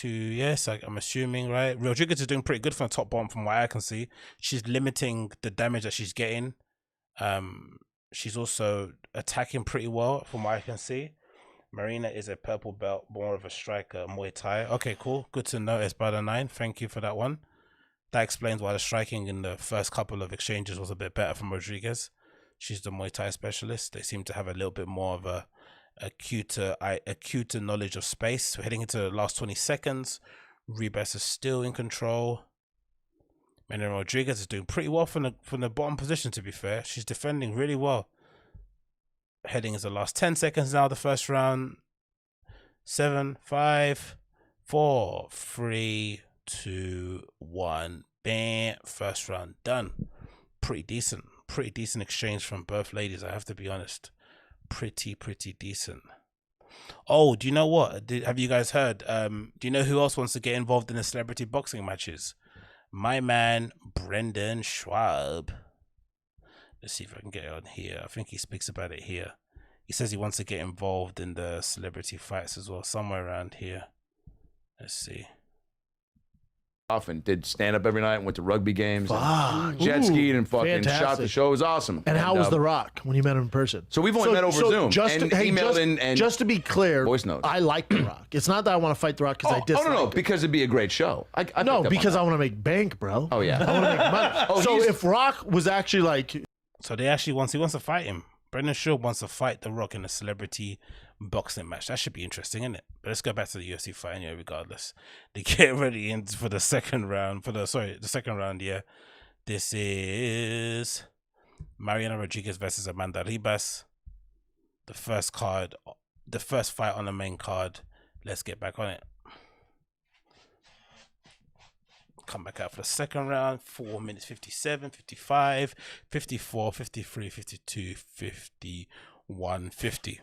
Yes, I'm assuming, right? Rodriguez is doing pretty good from the top bottom from what I can see. She's limiting the damage that she's getting. She's also attacking pretty well from what I can see. Marina is a purple belt, more of a striker, Muay Thai. Okay, cool. Good to know, Espada 9. Thank you for that one. That explains why the striking in the first couple of exchanges was a bit better from Rodriguez. She's the Muay Thai specialist. They seem to have a little bit more of a acuter knowledge of space. We're heading into the last 20 seconds. Rebus is still in control. And then Rodriguez is doing pretty well from the bottom position, to be fair. She's defending really well. Heading into the last 10 seconds now, the first round. 7, 5, 4, 3, 2, 1. Bam. First round done. Pretty decent exchange from both ladies, I have to be honest. Pretty decent. Oh, do you know what? Have you guys heard? Do you know who else wants to get involved in the celebrity boxing matches? My man, Brendan Schwab. Let's see if I can get it on here. I think he speaks about it here. He says he wants to get involved in the celebrity fights as well, somewhere around here. Let's see. And did stand up every night, went to rugby games, and jet skied and fucking fantastic. shot the show. It was awesome. And how was The Rock when you met him in person? So we've only met over Zoom. Just to be clear, voice notes. I like The Rock. It's not that I want to fight The Rock because I dislike no, him. because it'd be a great show. No, because I want to make bank, bro. Oh yeah, I want to make money. So if Rock was actually like, so he wants to fight him. Brendan Schaub wants to fight The Rock in a celebrity boxing match. That should be interesting, isn't it? But let's go back to the UFC fight anyway, regardless. They get ready for the second round. The second round, yeah. This is Mariana Rodriguez versus Amanda Ribas. The first fight on the main card. Let's get back on it. Come back out for the second round. 4 minutes 57, 55, 54, 53, 52, 51, 50.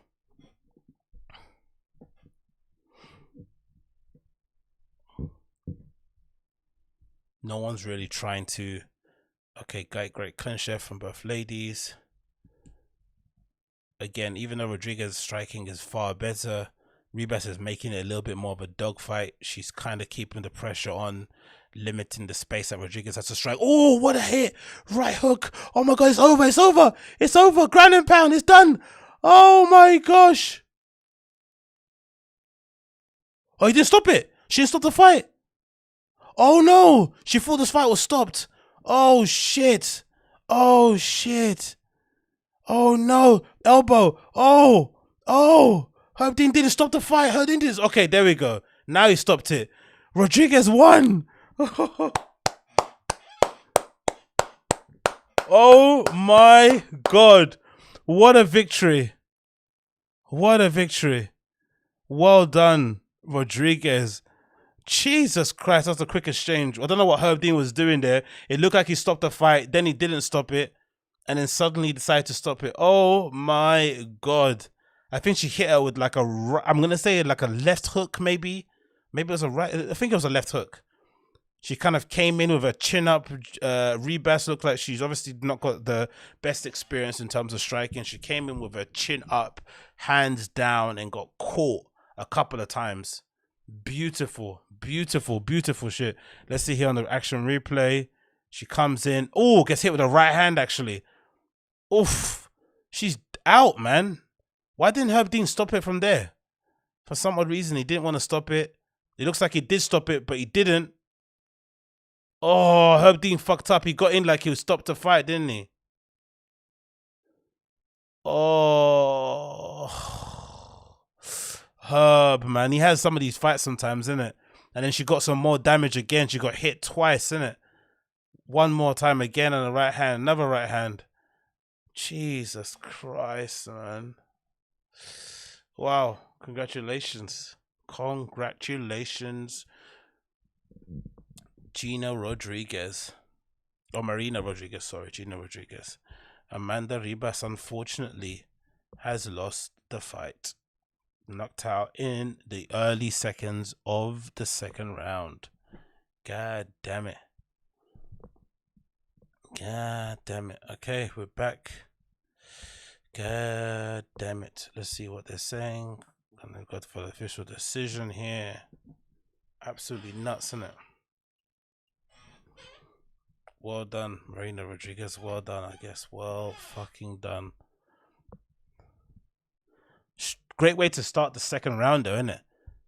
No one's really trying to. Okay, great clinch there from both ladies. Again, even though Rodriguez's striking is far better, Ribas is making it a little bit more of a dogfight. She's kind of keeping the pressure on, limiting the space that Rodriguez has to strike. Oh, what a hit! Right hook. Oh my God, it's over. Ground and pound, it's done. Oh my gosh. Oh, he didn't stop it. She didn't stop the fight. Oh no, she thought this fight was stopped. Oh shit. Oh no, elbow. Oh. Herb Dean didn't stop the fight. Okay, there we go. Now he stopped it. Rodriguez won. Oh my God. What a victory. Well done, Rodriguez. Jesus Christ, that's a quick exchange. I don't know what Herb Dean was doing there. It looked like he stopped the fight, then he didn't stop it, and then suddenly he decided to stop it. Oh my God. I think she hit her with like I'm going to say like a left hook maybe. Maybe it was a right. I think it was a left hook. She kind of came in with a chin up. Rebus looked like she's obviously not got the best experience in terms of striking. She came in with a chin up, hands down, and got caught a couple of times. Beautiful shit. Let's see here on the action replay. She comes in. Oh, gets hit with a right hand actually. Oof. She's out, man. Why didn't Herb Dean stop it from there? For some odd reason, he didn't want to stop it. It looks like he did stop it, but he didn't. Oh, Herb Dean fucked up. He got in like he would stop the fight, didn't he? Oh, Herb, man. He has some of these fights sometimes, innit? And then she got some more damage again. She got hit twice, innit? One more time again on the right hand. Another right hand. Jesus Christ, man. Wow. Congratulations. Congratulations, Gina Rodriguez. Or Marina Rodriguez, sorry. Gina Rodriguez. Amanda Ribas, unfortunately, has lost the fight. Knocked out in the early seconds of the second round. God damn it. God damn it. Okay, we're back. God damn it. Let's see what they're saying. And they've got for the official decision here. Absolutely nuts, isn't it? Well done, Marina Rodriguez. Well done, I guess. Well fucking done. Great way to start the second round, though, isn't it?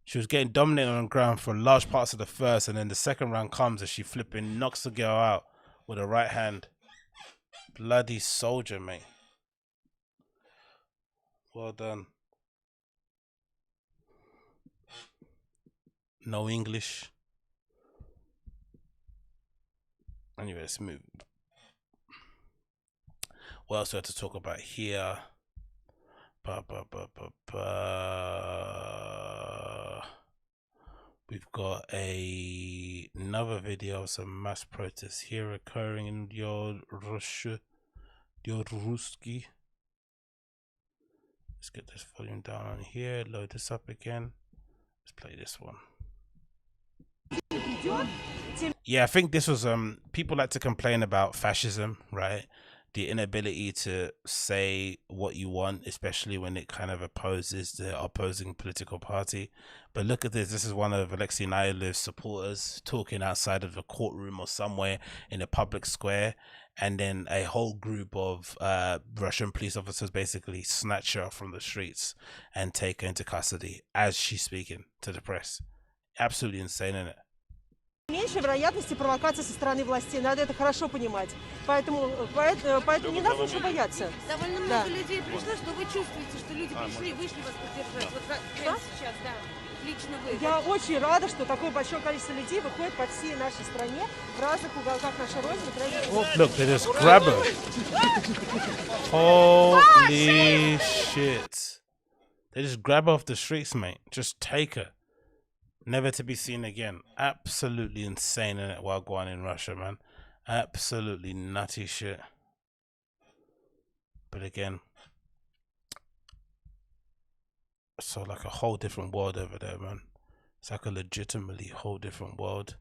She was getting dominated on the ground for large parts of the first, and then the second round comes and she flipping knocks the girl out with a right hand. Bloody soldier, mate. Well done. No English. Anyway, let's move. What else do I have to talk about here? We've got another video of some mass protests here occurring in Byeloruski. Let's get this volume down on here, load this up again. Let's play this one. Yeah, I think this was people like to complain about fascism, right? The inability to say what you want, especially when it kind of opposes the opposing political party. But look at this. This is one of Alexei Navalny's supporters talking outside of a courtroom or somewhere in a public square. And then a whole group of Russian police officers basically snatch her from the streets and take her into custody as she's speaking to the press. Absolutely insane, isn't it? Меньше вероятности провокации со стороны властей. Надо это хорошо понимать. Поэтому не надо ничего бояться. Довольно много людей пришло, что вы чувствуете, что люди пришли, вышли вас поддержать. Вот прямо сейчас, да. Лично вы. Я очень рада, что такое большое количество людей выходит по всей нашей стране, в разных уголках нашей Родины. Look, they just grab her. Holy shit. They just grab her off the streets, mate. Just take her. Never to be seen again. Absolutely insane in it while going in Russia, man. Absolutely nutty shit. But again, so like a whole different world over there, man. It's like a legitimately whole different world.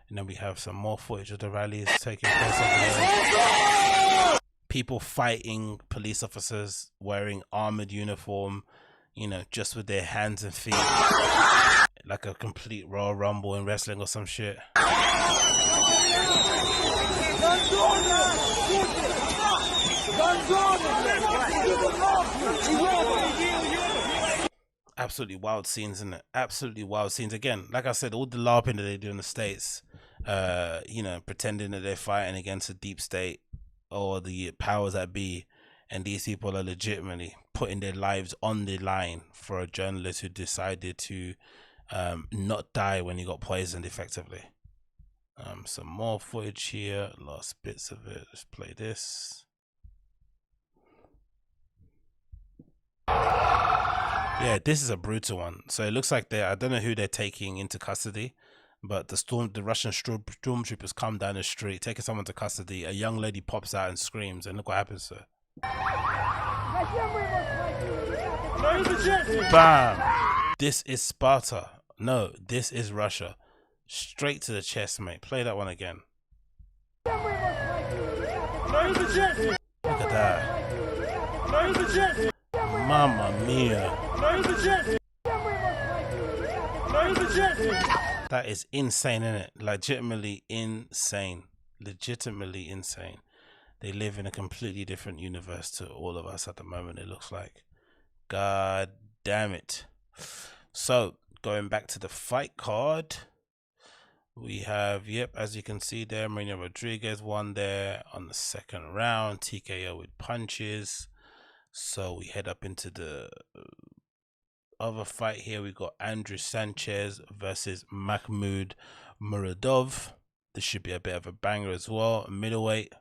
And then we have some more footage of the rallies taking place over there. People fighting police officers wearing armored uniform, you know, just with their hands and feet. Like a complete Royal Rumble in wrestling or some shit. Absolutely wild scenes, isn't it? Absolutely wild scenes. Again, like I said, all the LARPing that they do in the States, you know, pretending that they're fighting against a deep state or the powers that be, and these people are legitimately putting their lives on the line for a journalist who decided to not die when he got poisoned effectively. Some more footage here, last bits of it. Let's play this. Yeah, this is a brutal one. So it looks like I don't know who they're taking into custody, but the Russian stormtroopers come down the street taking someone to custody. A young lady pops out and screams, and look what happens to her. Bam! This is Sparta. No, this is Russia. Straight to the chest, mate. Play that one again. Look at that. Mamma mia. That is insane, isn't it? Legitimately insane. Legitimately insane. They live in a completely different universe to all of us at the moment, it looks like. God damn it. So, going back to the fight card, we have, yep, as you can see there, Marina Rodriguez won there on the second round, TKO with punches. So we head up into the other fight here. We got Andrew Sanchez versus Mahmoud Muradov. this should be a bit of a banger as well. Middleweight.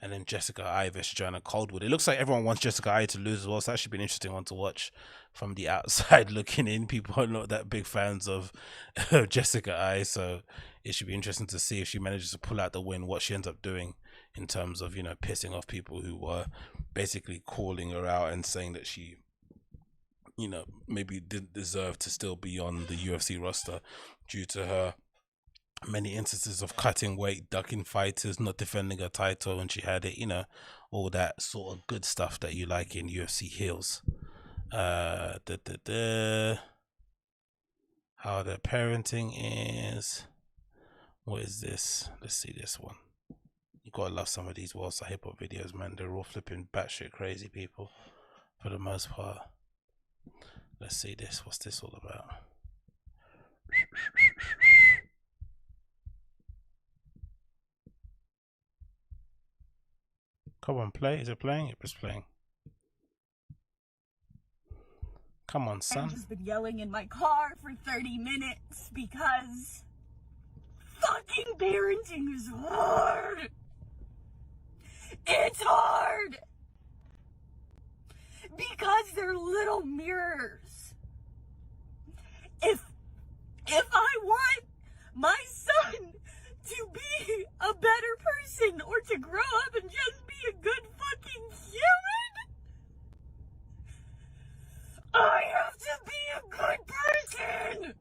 And then Jessica Eye versus Joanna Coldwood. It looks like everyone wants Jessica Eye to lose as well, so that should be an interesting one to watch from the outside looking in. People are not that big fans of Jessica Eye, so it should be interesting to see if she manages to pull out the win, what she ends up doing in terms of, you know, pissing off people who were basically calling her out and saying that she, you know, maybe didn't deserve to still be on the UFC roster due to her many instances of cutting weight, ducking fighters, not defending her title when she had it, you know, all that sort of good stuff that you like in UFC heels. How their parenting is. What is this? Let's see this one. You gotta love some of these Walsa hip hop videos, man. They're all flipping batshit crazy people for the most part. Let's see this. What's this all about? Come on, play. Is it playing? It's playing. Come on, son. I've just been yelling in my car for 30 minutes because fucking parenting is hard. It's hard. Because they're little mirrors. If I want my son to be a better person or to grow up and just be a good fucking human, I have to be a good person.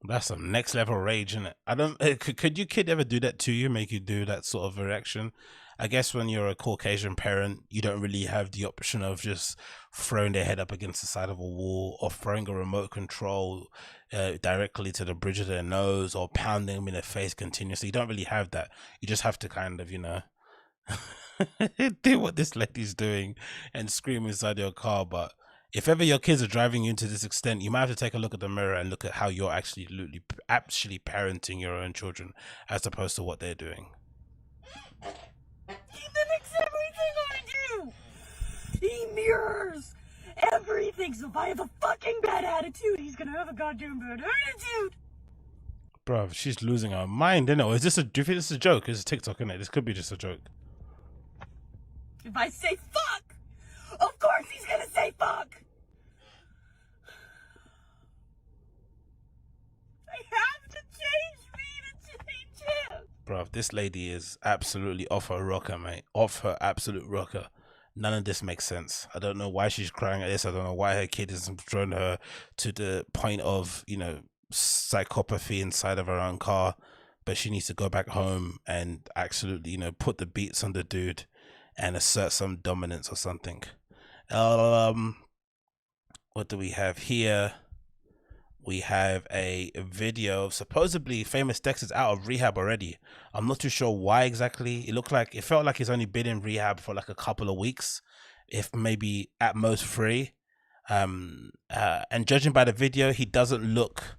That's some next level rage, isn't it? I don't. Could your kid ever do that to you? Make you do that sort of a reaction? I guess when you're a Caucasian parent, you don't really have the option of just throwing their head up against the side of a wall or throwing a remote control directly to the bridge of their nose or pounding them in their face continuously. You don't really have that. You just have to kind of, you know, do what this lady's doing and scream inside your car. But if ever your kids are driving you to this extent, you might have to take a look at the mirror and look at how you're actually parenting your own children as opposed to what they're doing. He mimics everything I do. He mirrors everything. So if I have a fucking bad attitude, he's gonna have a goddamn bad attitude. Bruv, she's losing her mind, isn't it? Or is this do you think this is a joke? It's a TikTok, isn't it? This could be just a joke. If I say fuck, of course he's gonna say fuck. I have to change me to change him. Bruv, this lady is absolutely off her rocker, mate. Off her absolute rocker. None of this makes sense. I don't know why she's crying at this. I don't know why her kid has thrown her to the point of, you know, psychopathy inside of her own car. But she needs to go back home and absolutely, you know, put the beats on the dude and assert some dominance or something. What do we have here? We have a video of supposedly Famous Dex is out of rehab already. I'm not too sure why exactly. It felt like he's only been in rehab for like a couple of weeks, if maybe at most 3. And judging by the video, he doesn't look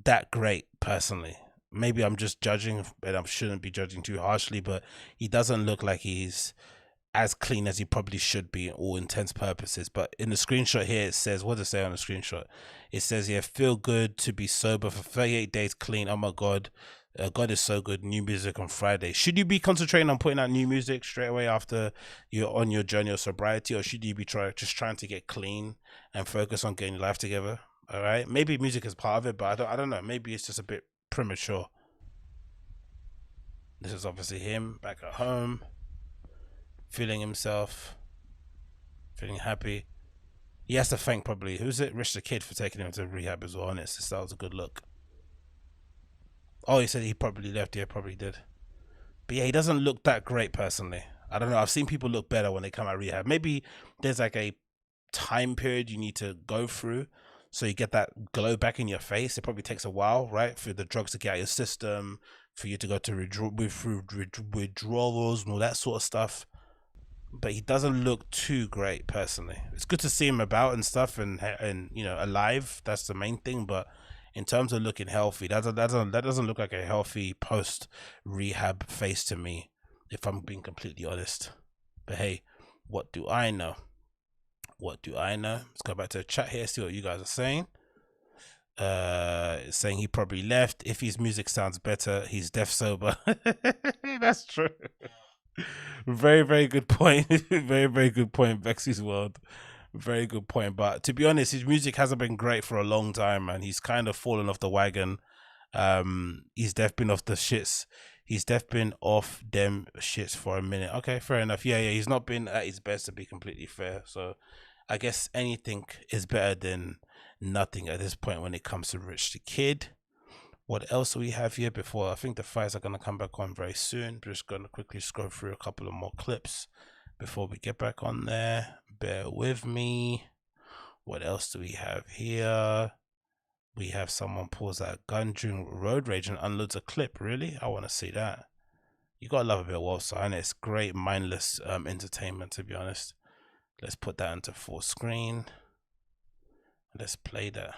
that great personally. Maybe I'm just judging, but I shouldn't be judging too harshly, but he doesn't look like he's as clean as he probably should be in all intents purposes. But in the screenshot here, it says, what does it say on the screenshot? It says, yeah, feel good to be sober for 38 days clean. Oh my God. God is so good. New music on Friday. Should you be concentrating on putting out new music straight away after you're on your journey of sobriety, or should you be just trying to get clean and focus on getting your life together? All right. Maybe music is part of it, but I don't know. Maybe it's just a bit premature. This is obviously him back at home, feeling himself, feeling happy. He has to thank probably, who's it? Rich the Kid for taking him to rehab as well, and that was a good look. Oh, he said he probably left. Yeah, probably did. But yeah, he doesn't look that great personally. I don't know. I've seen people look better when they come out of rehab. Maybe there's like a time period you need to go through so you get that glow back in your face. It probably takes a while, right, for the drugs to get out of your system, for you to go to withdrawals and all that sort of stuff. But he doesn't look too great personally. It's good to see him about and stuff, and you know, alive. That's the main thing. But in terms of looking healthy, that doesn't look like a healthy post rehab face to me, if I'm being completely honest. But hey, what do I know? What do I know? Let's go back to the chat here, see what you guys are saying. saying he probably left. If his music sounds better, he's deaf sober. That's true. Very, very good point. Very, very good point, Vexy's World. Very good point. But to be honest, his music hasn't been great for a long time, man. He's kind of fallen off the wagon. He's def been off the shits. He's def been off them shits for a minute. Okay, fair enough. Yeah, he's not been at his best, to be completely fair. So I guess anything is better than nothing at this point when it comes to Rich the Kid. What else do we have here before? I think the fights are going to come back on very soon. Just going to quickly scroll through a couple of more clips before we get back on there. Bear with me. What else do we have here? We have someone pulls out a gun during road rage and unloads a clip. Really? I want to see that. You got to love a bit of Wolfstar, and it's great mindless entertainment, to be honest. Let's put that into full screen. Let's play that.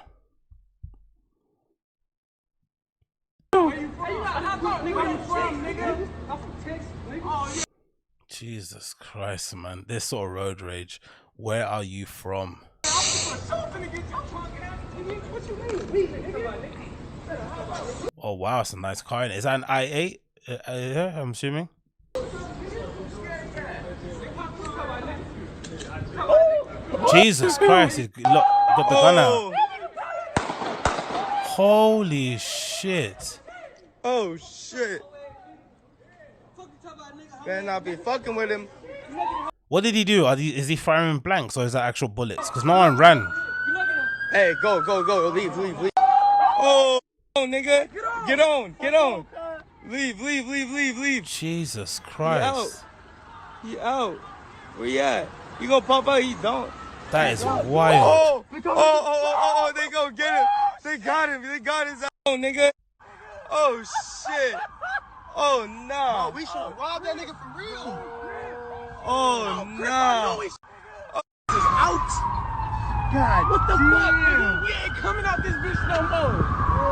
Jesus Christ, man. This sort of road rage. Where are you from? Oh wow, it's a nice car. Is that an i8? Yeah, I'm assuming. Jesus Christ, he got the gun out. Holy shit. Oh shit. Better not be fucking with him. What did he do? Is he firing blanks or is that actual bullets? Because no one ran. Hey, go. Leave. Oh, nigga. Get on. Leave. Jesus Christ. He out. Where you at? You gonna pop out? He don't. That is wild. Oh, they go get him. They got him. They got his nigga. Oh, shit. Oh, no. Oh, we should rob that nigga for real. Oh, no. Oh, is out. God, what the fuck, nigga? We ain't coming out this bitch no more.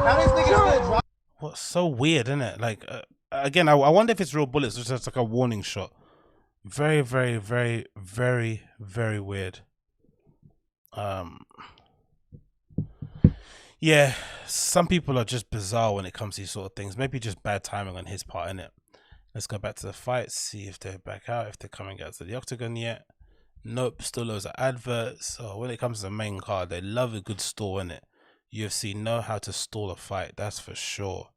How this nigga still drop? What's so weird, isn't it? Like, again, I wonder if it's real bullets or just like a warning shot. Very, very, very, very, very weird. Yeah, some people are just bizarre when it comes to these sort of things. Maybe just bad timing on his part, innit? Let's go back to the fight, see if they're back out, if they're coming out to the octagon yet. Nope, still loads of adverts. So when it comes to the main card, they love a good stall, innit? UFC know how to stall a fight, that's for sure.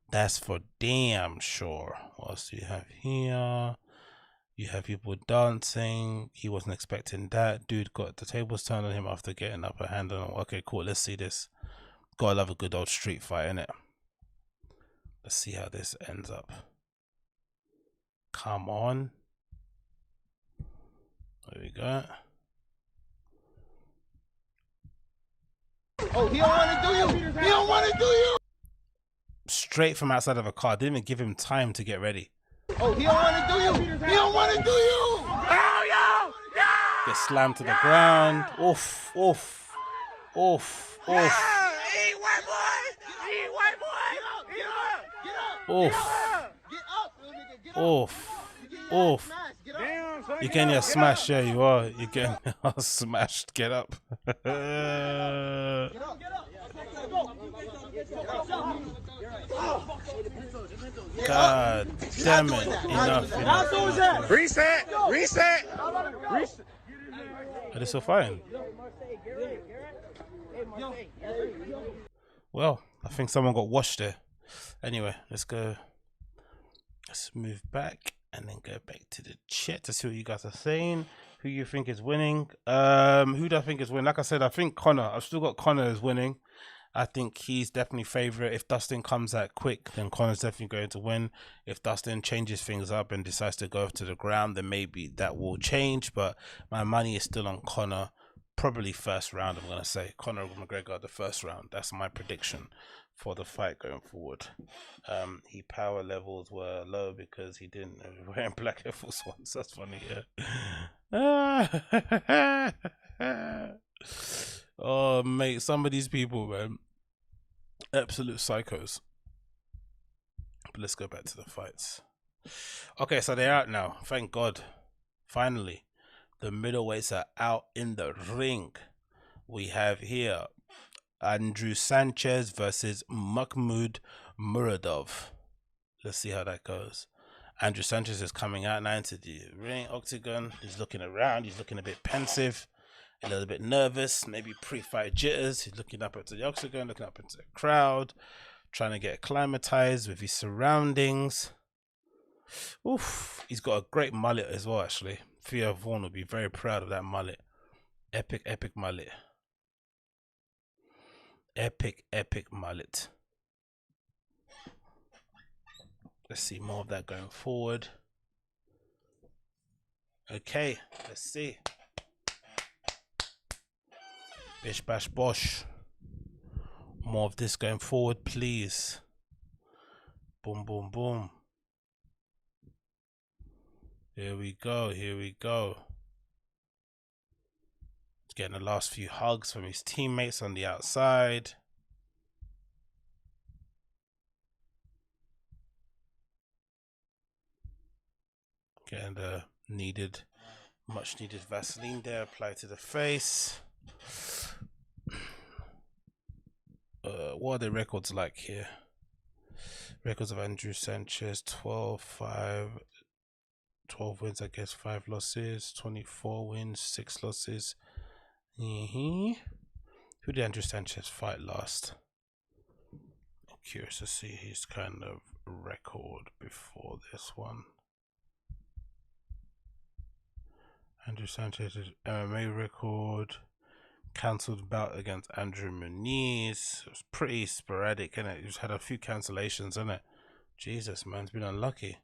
That's for damn sure. What else do you have here? You have people dancing. He wasn't expecting that. Dude got the tables turned on him after getting up a hand on him. Okay, cool. Let's see this. Gotta love a good old street fight, innit? Let's see how this ends up. Come on. There we go. Oh, he don't want to do you. He don't want to do you. Straight from outside of a car. Didn't even give him time to get ready. Oh, he don't want to do you. He don't want to do you. Oh, yo. Get slammed to the ground. Oof. Oof. You're getting your smash, yeah, you are. You're getting smashed. Get up. God damn it. Enough. Reset. Are they still fighting? Well, I think someone got washed there. Anyway, let's go. Let's move back and then go back to the chat to see what you guys are saying. Who you think is winning? Who do I think is winning? Like I said, I think Conor. I've still got Conor as winning. I think he's definitely favourite. If Dustin comes out quick, then Conor's definitely going to win. If Dustin changes things up and decides to go to the ground, then maybe that will change. But my money is still on Conor. Probably first round, I'm going to say. Conor McGregor, the first round. That's my prediction for the fight going forward. He power levels were low because he didn't wearing black Air Force Ones. That's funny, yeah. Oh, mate, some of these people, man, absolute psychos. But let's go back to the fights. Okay, so they're out now. Thank God. Finally, the middleweights are out in the ring. We have here Andrew Sanchez versus Mahmoud Muradov. Let's see how that goes. Andrew Sanchez is coming out now into the ring octagon. He's looking around. He's looking a bit pensive, a little bit nervous, maybe pre-fight jitters. He's looking up into the octagon, looking up into the crowd, trying to get acclimatized with his surroundings. Oof, he's got a great mullet as well, actually. Theo Vaughn will be very proud of that mullet. Epic, epic mullet. Epic, epic mullet. Let's see more of that going forward. Okay, let's see. Bish bash bosh. More of this going forward, please. Boom, boom, boom. Here we go, here we go. He's getting the last few hugs from his teammates on the outside. Getting the much needed Vaseline there applied to the face. What are the records like here? Records of Andrew Sanchez: 12 wins, I guess, 5 losses, 24 wins, 6 losses. Who did Andrew Sanchez fight last? I'm curious to see his kind of record before this one. Andrew Sanchez's MMA record. Cancelled bout against Andrew Muniz. It was pretty sporadic, innit? He's had a few cancellations, innit? Jesus, man's been unlucky.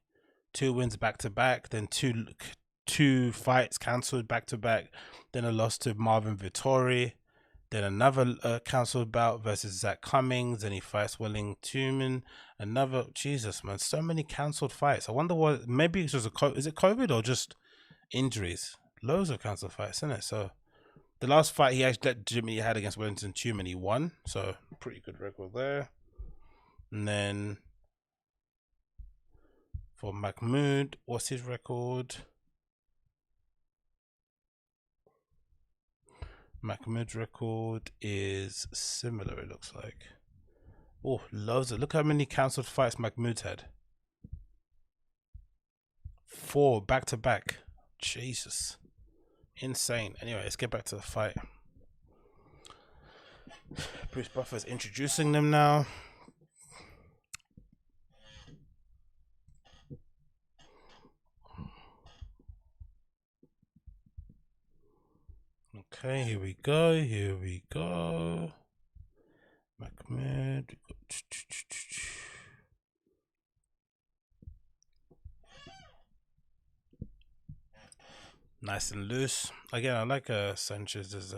2 wins back to back, then two fights cancelled back to back, then a loss to Marvin Vittori, then another cancelled bout versus Zach Cummings, then he fights Welling Tuman. Another, Jesus, man, so many cancelled fights. I wonder what, maybe it's just is it COVID or just injuries? Loads of cancelled fights, isn't it? So the last fight he actually let Jimmy had against Wellington Tuman, he won. So pretty good record there. And then for Mahmoud, what's his record? Mahmoud's record is similar, it looks like. Oh, loads of, look how many cancelled fights Mahmoud's had. 4 back to back. Jesus. Insane. Anyway, let's get back to the fight. Bruce Buffer's introducing them now. Okay, here we go. Here we go. Mahmoud. Nice and loose. Again, I like Sanchez's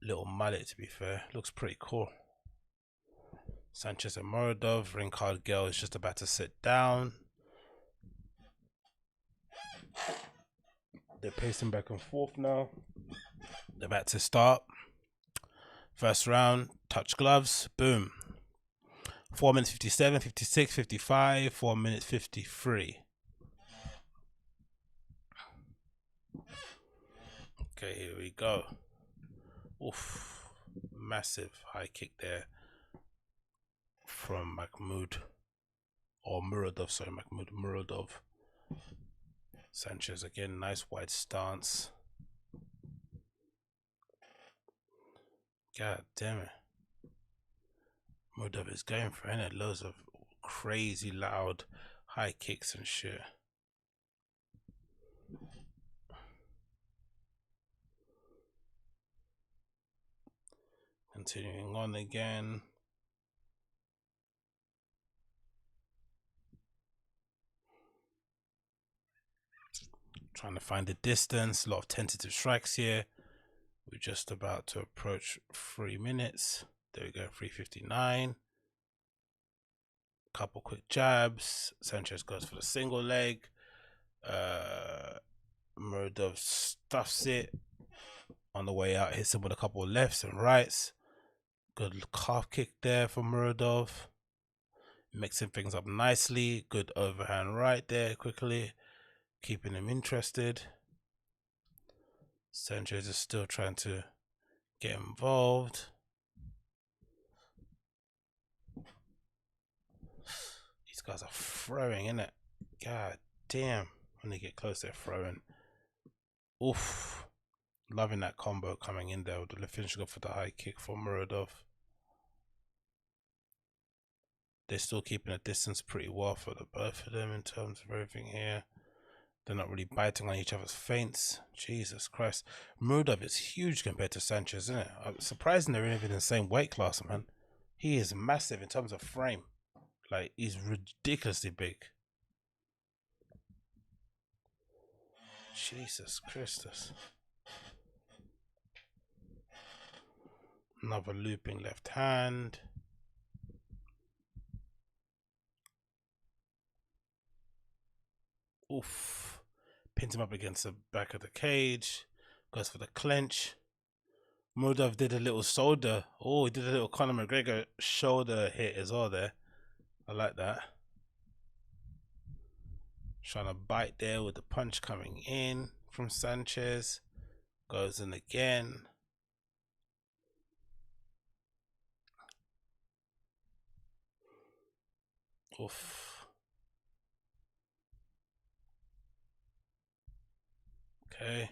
little mullet, to be fair. Looks pretty cool. Sanchez and Muradov. Ring card girl is just about to sit down. They're pacing back and forth now. They're about to start. First round, touch gloves, boom. 4 minutes 57, 56, 55, 4 minutes 53. Okay, here we go. Oof, massive high kick there from Mahmoud. Or Muradov, sorry, Mahmoud Muradov. Sanchez again, nice wide stance. God damn it. Muradov is going for it. Loads of crazy loud high kicks and shit. Continuing on again. Trying to find the distance. A lot of tentative strikes here. We're just about to approach 3 minutes. There we go, 3:59. Couple quick jabs. Sanchez goes for the single leg. Muradov stuffs it. On the way out, hits him with a couple of lefts and rights. Good calf kick there for Muradov. Mixing things up nicely. Good overhand right there quickly. Keeping him interested. Sanchez is still trying to get involved. These guys are throwing, innit? God damn. When they get close, they're throwing. Oof. Loving that combo coming in there with the finish go for the high kick for Muradov. They're still keeping a distance pretty well for the both of them in terms of everything here. They're not really biting on each other's feints. Jesus Christ. Muradov is huge compared to Sanchez, isn't it? I'm surprised they're even in the same weight class, man. He is massive in terms of frame. Like, he's ridiculously big. Jesus Christus. Another looping left hand. Oof. Pins him up against the back of the cage. Goes for the clinch. Muradov did a little shoulder. Oh, he did a little Conor McGregor shoulder hit as well there. I like that. Trying to bite there with the punch coming in from Sanchez. Goes in again. Oof. Okay.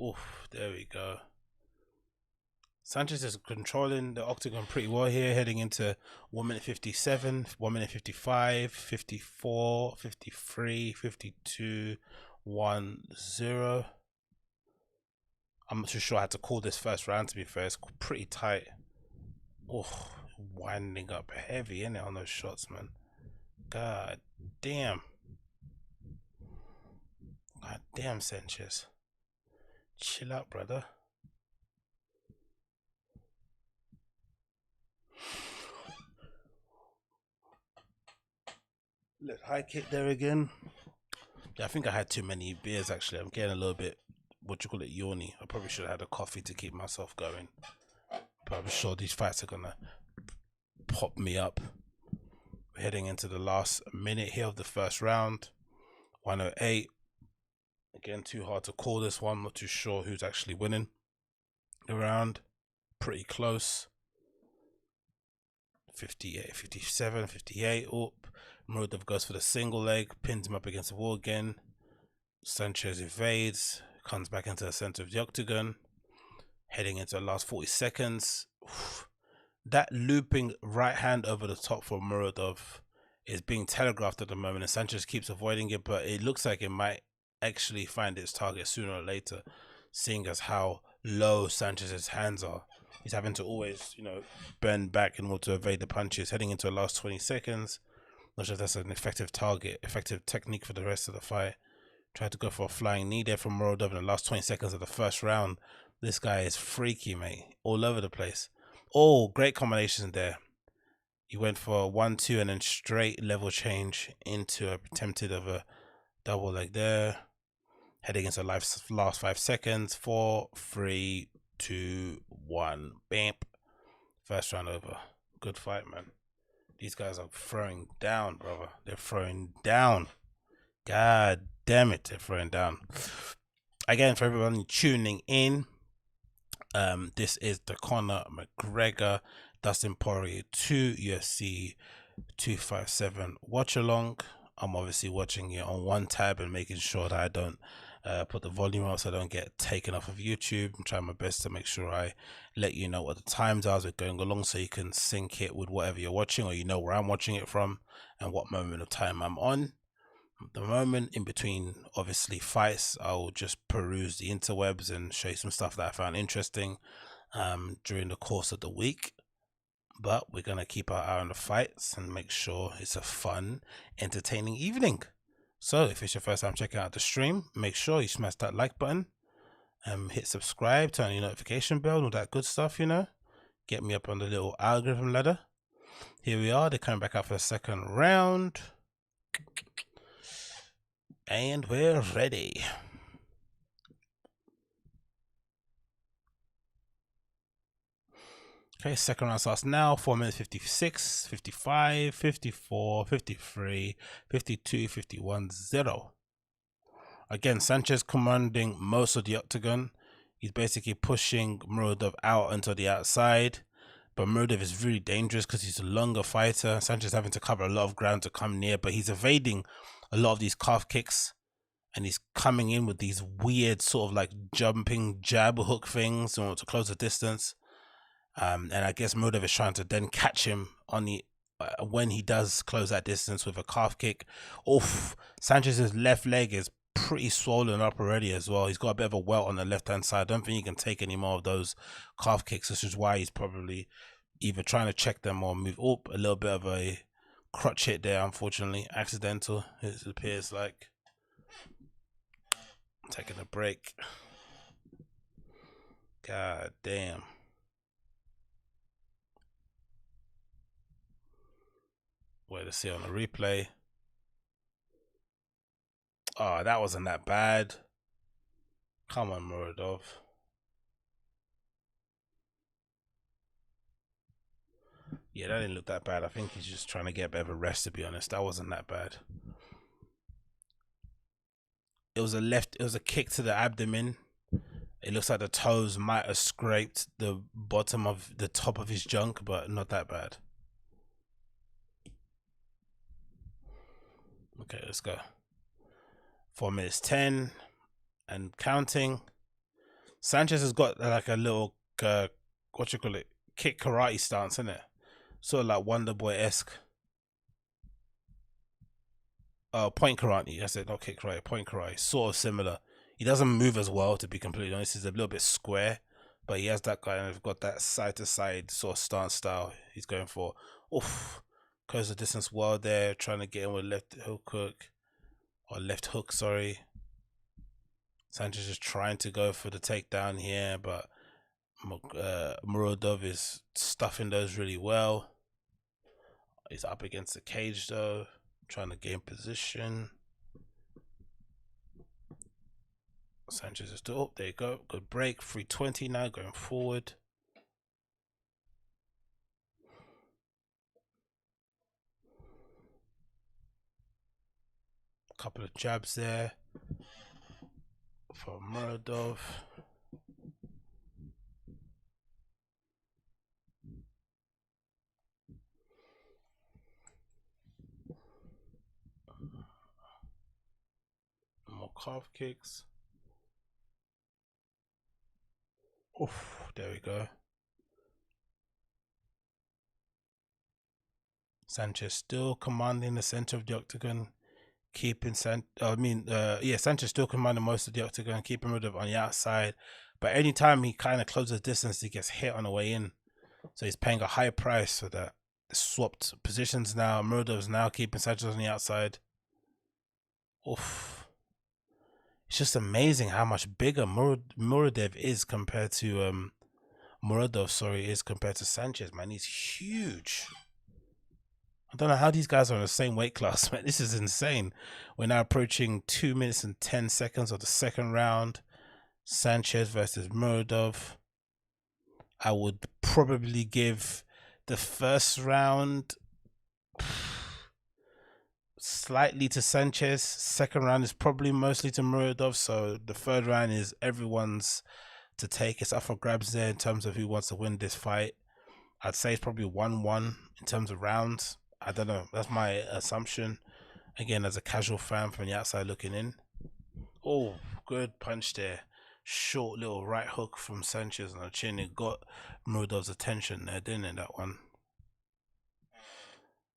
Oof, there we go. Sanchez is controlling the octagon pretty well here, heading into 1 minute 57, 1 minute 55, 54, 53, 52, 1-0. I'm not too sure I had to call this first round, to be fair. It's pretty tight. Oh, winding up heavy, innit, on those shots, man. God damn. God damn, Sanchez. Chill out, brother. Let high kick there again. Yeah, I think I had too many beers, actually. I'm getting a little bit, yawny. I probably should have had a coffee to keep myself going. But I'm sure these fights are gonna pop me up. We're heading into the last minute here of the first round. 108. Again, too hard to call this one. Not too sure who's actually winning the round. Pretty close. 58, 57, 58. Oh, Muradov goes for the single leg, pins him up against the wall again. Sanchez evades, comes back into the center of the octagon, heading into the last 40 seconds. Oof. That looping right hand over the top for Muradov is being telegraphed at the moment, and Sanchez keeps avoiding it, but it looks like it might actually find its target sooner or later, seeing as how low Sanchez's hands are. He's having to always, bend back in order to evade the punches. Heading into the last 20 seconds. Not sure if that's an effective target, effective technique for the rest of the fight. Tried to go for a flying knee there from Muradov in the last 20 seconds of the first round. This guy is freaky, mate. All over the place. Oh, great combinations there. He went for a 1-2 and then straight level change into a attempted of a double leg there. Heading into the last 5 seconds. 4, 3, 2, 1. Bam. First round over. Good fight, man. These guys are throwing down, brother. They're throwing down. God damn it, they're throwing down. Again, for everyone tuning in, this is the Conor McGregor Dustin Poirier 2 UFC 257 watch along. I'm obviously watching it on one tab and making sure that I don't put the volume up so I don't get taken off of YouTube. I'm trying my best to make sure I let you know what the times are as we're going along, so you can sync it with whatever you're watching, or you know where I'm watching it from and what moment of time I'm on. At the moment, in between obviously fights, I'll just peruse the interwebs and show you some stuff that I found interesting during the course of the week. But we're going to keep our eye on the fights and make sure it's a fun, entertaining evening. So if it's your first time checking out the stream, make sure you smash that like button, hit subscribe, turn on your notification bell, all that good stuff, Get me up on the little algorithm ladder. Here we are. They're coming back out for the second round. And we're ready. Okay, second round starts now. 4 minutes 56, 55, 54, 53, 52, 51, 0. Again, Sanchez commanding most of the octagon. He's basically pushing Muradov out onto the outside. But Muradov is really dangerous because he's a longer fighter. Sanchez having to cover a lot of ground to come near, but he's evading a lot of these calf kicks, and he's coming in with these weird sort of like jumping jab hook things to close the distance. And I guess Muradov is trying to then catch him on the when he does close that distance with a calf kick. Oof, Sanchez's left leg is pretty swollen up already as well. He's got a bit of a welt on the left hand side. I don't think he can take any more of those calf kicks. This is why he's probably either trying to check them or move up. A little bit of a crutch hit there, unfortunately. Accidental, it appears like. Taking a break. God damn. Wait to see on the replay. Oh, that wasn't that bad. Come on, Muradov. Yeah, that didn't look that bad. I think he's just trying to get a bit of a rest, to be honest. That wasn't that bad. It was a kick to the abdomen. It looks like the toes might have scraped the bottom of the top of his junk, but not that bad. Okay, let's go. 4 minutes 10 and counting. Sanchez has got like a little what you call it, kick karate stance, isn't it? Sort of like Wonder Boy-esque. Point karate. I said not kick karate, point karate. Sort of similar. He doesn't move as well, to be completely honest. He's a little bit square, but he has that kind of got that side to side sort of stance style he's going for. Oof. Close the distance well there, trying to get in with left hook, sorry. Sanchez is trying to go for the takedown here, but Muradov is stuffing those really well. He's up against the cage though, trying to gain position. Sanchez is still up. There you go. Good break. 320 now going forward. Couple of jabs there for Muradov. More calf kicks. Oof, there we go. Sanchez still commanding the center of the octagon, keeping Sanchez still commanding most of the octagon, keeping Muradov on the outside. But anytime he kind of closes distance, he gets hit on the way in. So he's paying a high price for that. Swapped positions now. Muradov's now keeping Sanchez on the outside. Oof. It's just amazing how much bigger Muradov is compared to is compared to Sanchez, man. He's huge. I don't know how these guys are in the same weight class, man. This is insane. We're now approaching 2 minutes and 10 seconds of the second round. Sanchez versus Muradov. I would probably give the first round slightly to Sanchez. Second round is probably mostly to Muradov. So the third round is everyone's to take. It's up for grabs there in terms of who wants to win this fight. I'd say it's probably 1-1 in terms of rounds. I don't know. That's my assumption. Again, as a casual fan from the outside looking in. Oh, good punch there. Short little right hook from Sanchez on the chin. It got Muradov's attention there, didn't it, that one?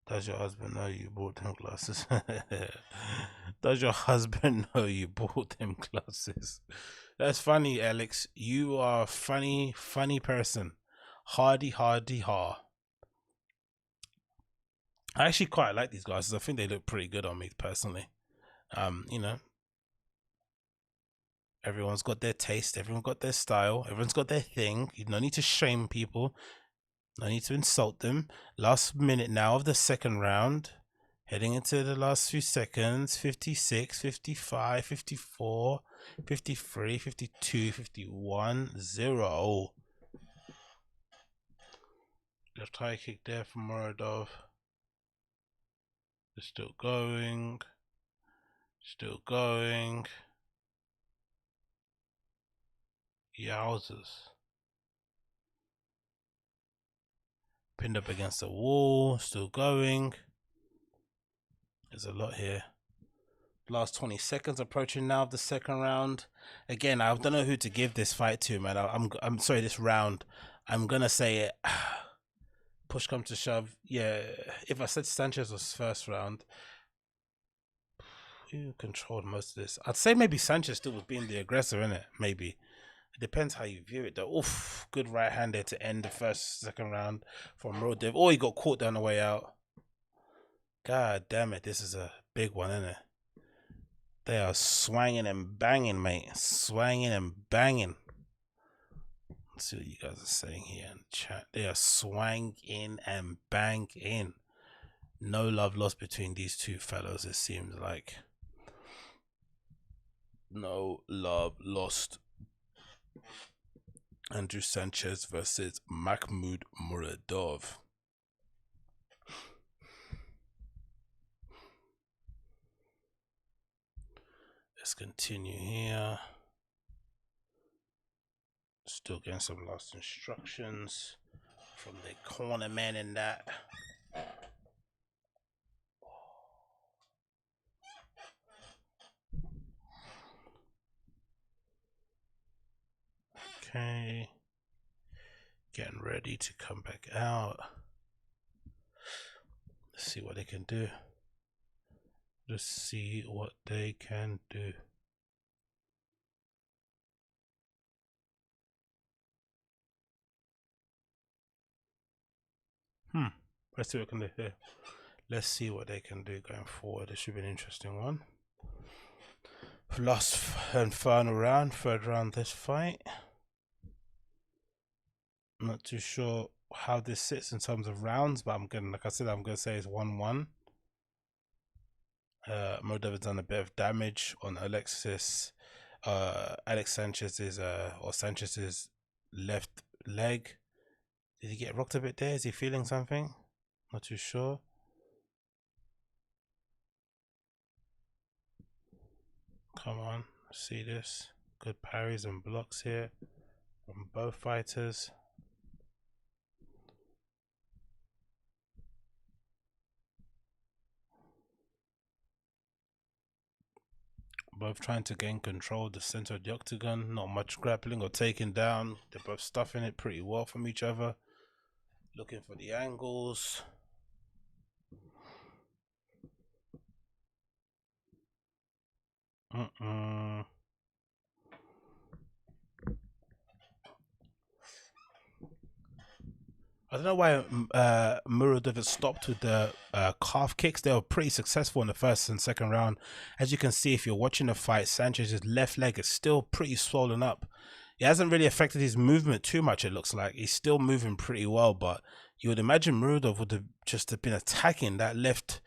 Does your husband know you bought him glasses? Does your husband know you bought him glasses? That's funny, Alex. You are a funny person. Hardy ha. I actually quite like these glasses. I think they look pretty good on me personally. You know, everyone's got their taste, everyone's got their style, everyone's got their thing. You don't need to shame people. No need to insult them. Last minute now of the second round. Heading into the last few seconds. 56, 55, 54, 53, 52, 51, 0. Left high kick there from Muradov. They're still going. Still going. Yowzers. Pinned up against the wall, still going. There's a lot here. Last 20 seconds approaching now of the second round. Again, I don't know who to give this fight to, man. I'm sorry, this round. I'm gonna say it. Push come to shove. Yeah, if I said Sanchez was first round, who controlled most of this? I'd say maybe Sanchez still was being the aggressor, innit? Maybe. It depends how you view it though. Oof, good right hand there to end the second round from Rodev. Oh, he got caught down the way out. God damn it, this is a big one, isn't it? They are swanging and banging, mate. Swanging and banging. Let's see what you guys are saying here in the chat. They are swanging and banging. No love lost between these two fellows, it seems like. No love lost. Andrew Sanchez versus Mahmoud Muradov. Let's continue here. Still getting some last instructions from the corner man in that. Okay. Getting ready to come back out. Let's see what they can do. Let's see what they can do. Let's see what can do here. Let's see what they can do going forward. This should be an interesting one. Last and final round, third round this fight. I'm not too sure how this sits in terms of rounds, but I'm gonna, like I said, I'm gonna say it's 1-1. Muradov has done a bit of damage on Alex Sanchez's Sanchez's left leg. Did he get rocked a bit there? Is he feeling something? Not too sure. Come on, see this. Good parries and blocks here from both fighters. Both trying to gain control of the center of the octagon. Not much grappling or taking down. They're both stuffing it pretty well from each other. Looking for the angles. I don't know why Muradov has stopped with the calf kicks. They were pretty successful in the first and second round. As you can see, if you're watching the fight, Sanchez's left leg is still pretty swollen up. It hasn't really affected his movement too much, it looks like. He's still moving pretty well, but you would imagine Muradov would have just been attacking that left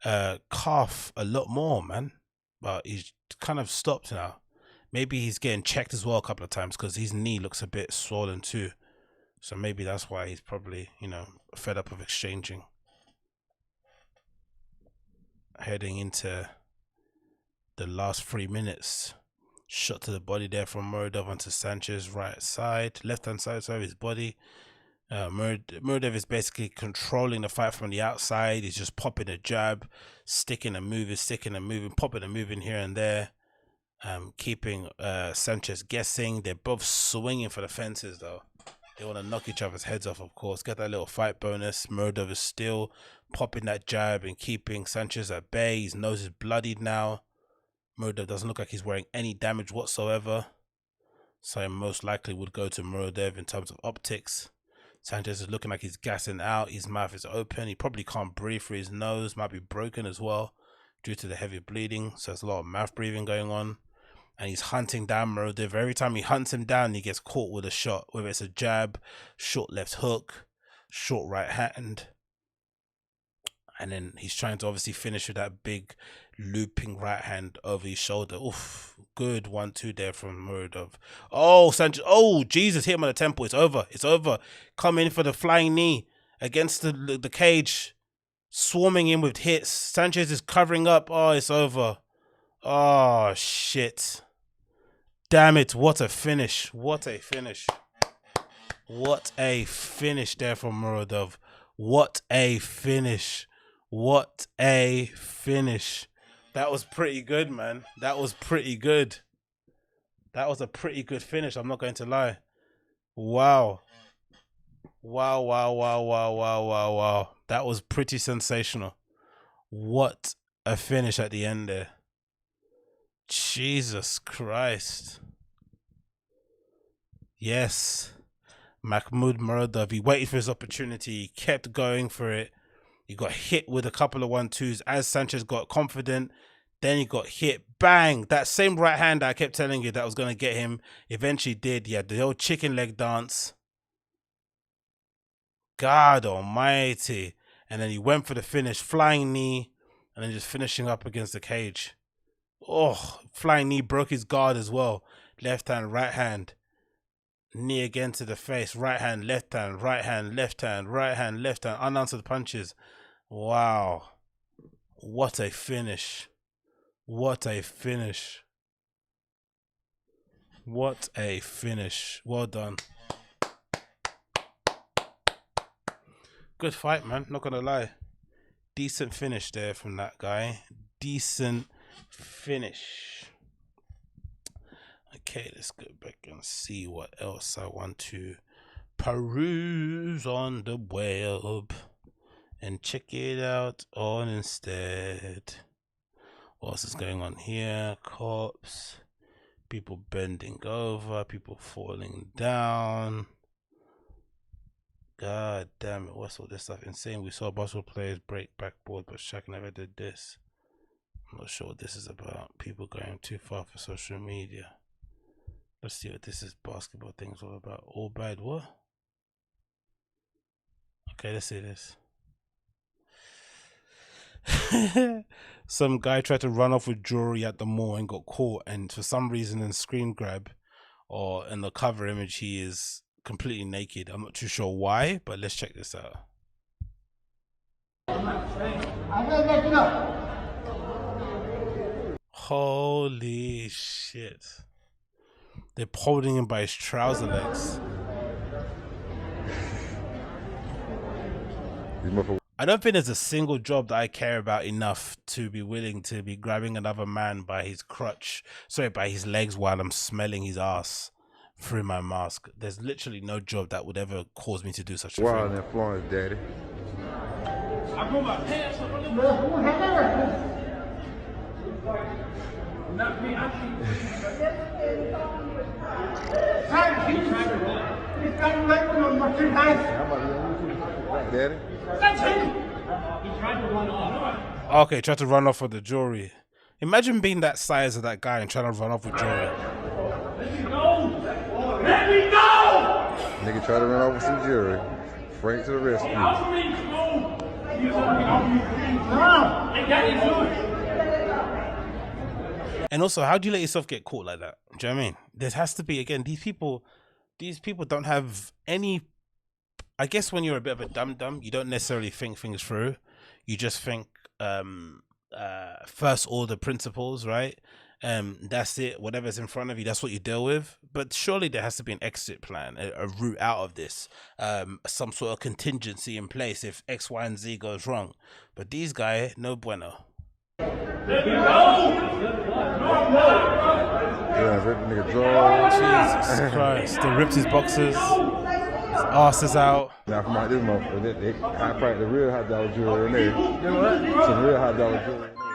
calf a lot more, man. But he's kind of stopped now. Maybe he's getting checked as well a couple of times because his knee looks a bit swollen too. So maybe that's why he's probably, you know, fed up of exchanging. Heading into the last 3 minutes. Shot to the body there from Muradov onto Sanchez right side. Left-hand side, sorry, his body. Muradov is basically controlling the fight from the outside. He's just popping a jab, sticking and moving, popping and moving here and there. Keeping Sanchez guessing. They're both swinging for the fences though. They want to knock each other's heads off, of course. Get that little fight bonus. Muradov is still popping that jab and keeping Sanchez at bay. His nose is bloodied now. Muradov doesn't look like he's wearing any damage whatsoever. So I most likely would go to Muradov in terms of optics. Sanchez is looking like he's gassing out. His mouth is open. He probably can't breathe through his nose. Might be broken as well due to the heavy bleeding. So there's a lot of mouth breathing going on. And he's hunting down Muradov. Every time he hunts him down, he gets caught with a shot. Whether it's a jab, short left hook, short right hand. And then he's trying to obviously finish with that big looping right hand over his shoulder. Oof. Good 1-2 there from Muradov. Oh, Sanchez. Oh, Jesus. Hit him on the temple. It's over. It's over. Coming for the flying knee against the cage. Swarming in with hits. Sanchez is covering up. Oh, it's over. Oh, shit. Damn it. What a finish. What a finish. What a finish there from Muradov. What a finish. What a finish. That was pretty good, man. That was pretty good. That was a pretty good finish. I'm not going to lie. Wow. Wow, wow, wow, wow, wow, wow, wow. That was pretty sensational. What a finish at the end there. Jesus Christ. Yes. Mahmoud Muradov, he waited for his opportunity. He kept going for it. He got hit with a couple of 1-2s as Sanchez got confident. Then he got hit. Bang! That same right hand that I kept telling you that was going to get him eventually did. He had the old chicken leg dance. God almighty. And then he went for the finish. Flying knee. And then just finishing up against the cage. Oh, flying knee broke his guard as well. Left hand, right hand. Knee again to the face. Right hand, left hand, right hand, left hand, right hand, left hand. Unanswered punches. Wow. What a finish. What a finish. What a finish. Well done. Good fight, man. Not gonna lie. Decent finish there from that guy. Decent finish. Okay, let's go back and see what else I want to peruse on the web and check it out on instead. What else is going on here? Cops, people bending over, people falling down. God damn it, what's all this stuff? Insane. We saw basketball players break backboard, but Shaq never did this. I'm not sure what this is about. People going too far for social media. Let's see what this is basketball thing's all about. All bad what? Okay, let's see this. Some guy tried to run off with jewelry at the mall and got caught, and for some reason in screen grab or in the cover image he is completely naked. I'm not too sure why, but let's check this out. Holy shit. They're holding him by his trouser legs. I don't think there's a single job that I care about enough to be willing to be grabbing another man by his by his legs while I'm smelling his ass through my mask. There's literally no job that would ever cause me to do such a thing. Wild in Florence, daddy. I put my pants up on the Not me, Daddy? Okay, try to run off with the jewelry. Imagine being that size of that guy and trying to run off with jewelry. Let me go! Nigga try to run off with some jewelry. Frank to the rescue. And also, how do you let yourself get caught like that? Do you know what I mean? There has to be, again, these people don't have any. I guess when you're a bit of a dum-dum, you don't necessarily think things through. You just think first order principles, right? That's it. Whatever's in front of you, that's what you deal with. But surely there has to be an exit plan, a route out of this, some sort of contingency in place if X, Y, and Z goes wrong. But these guys, no bueno. Yeah, rip the nigga draw. Jesus Christ. They ripped his boxers. His ass is out. Now from out this motherfucker, I probably the real hot dog jewelry in there. Some real hot dog jewelry in there.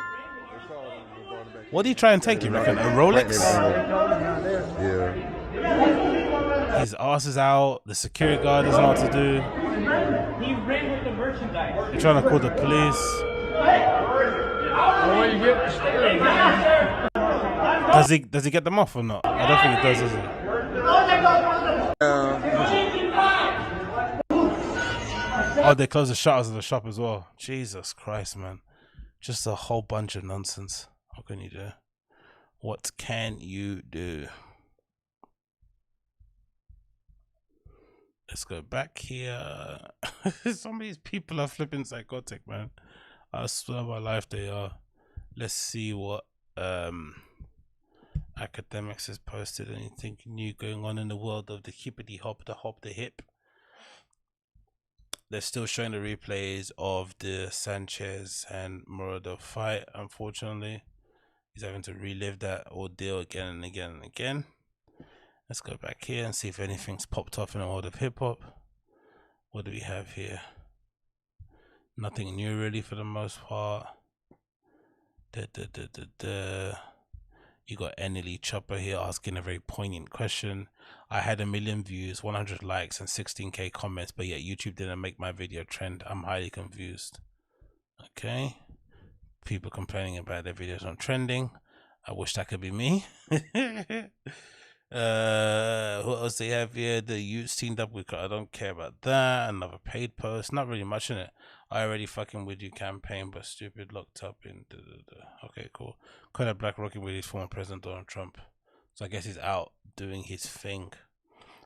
What do you try and take, you reckon? A Rolex? Yeah. His ass is out. The security guard doesn't know what to do. He ran with the merchandise. They're trying to call the police. Does he get them off or not? I don't think he does he? Oh, they closed the shutters of the shop as well. Jesus Christ, man. Just a whole bunch of nonsense. What can you do? What can you do? Let's go back here. Some of these people are flipping psychotic, man. I swear my life they are. Let's see what academics has posted. Anything new going on in the world of the hippity hop, the hop, the hip. they're still showing the replays of the Sanchez and Murado fight. Unfortunately, he's having to relive that ordeal again and again and again. Let's go back here and see if anything's popped off in the world of hip hop. What do we have here? Nothing new really for the most part. You got Enely Chopper here asking a very poignant question. I had 1 million views, 100 likes, and 16k comments, but yet YouTube didn't make my video trend. I'm highly confused. Okay. People complaining about their videos not trending. I wish that could be me. What else they have here? The youth teamed up with. I don't care about that. Another paid post. Not really much in it. I already fucking with you campaign, but stupid locked up in. Okay, cool. Kodak Black rocking with his former president Donald Trump. So I guess he's out doing his thing.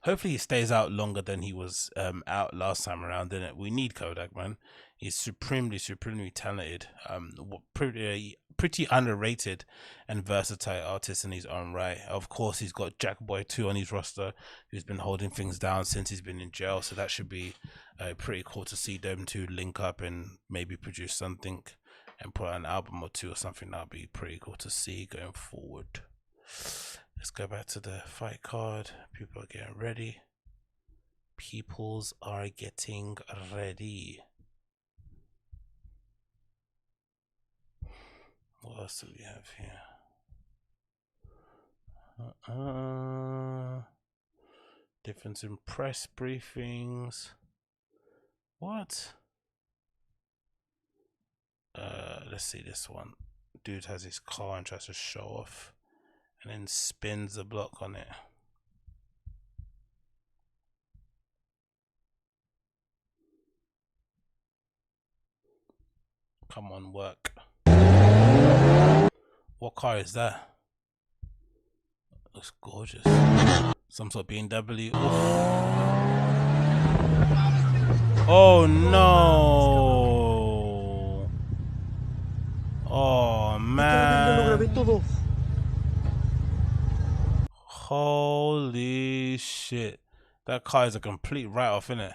Hopefully he stays out longer than he was out last time around, didn't it? We need Kodak, man. He's supremely talented. Pretty underrated and versatile artist in his own right. Of course, he's got Jackboy 2 on his roster, who's been holding things down since he's been in jail. So that should be pretty cool to see them two link up and maybe produce something and put out an album or two or something. That'd be pretty cool to see going forward. Let's go back to the fight card. People are getting ready. Peoples are getting ready. What else do we have here? Difference in press briefings. What? Let's see this one. Dude has his car and tries to show off, and then spins the block on it. Come on, work. What car is that? Looks gorgeous. Some sort of BMW. Oof. Oh no! Oh man! Holy shit! That car is a complete write-off, isn't it?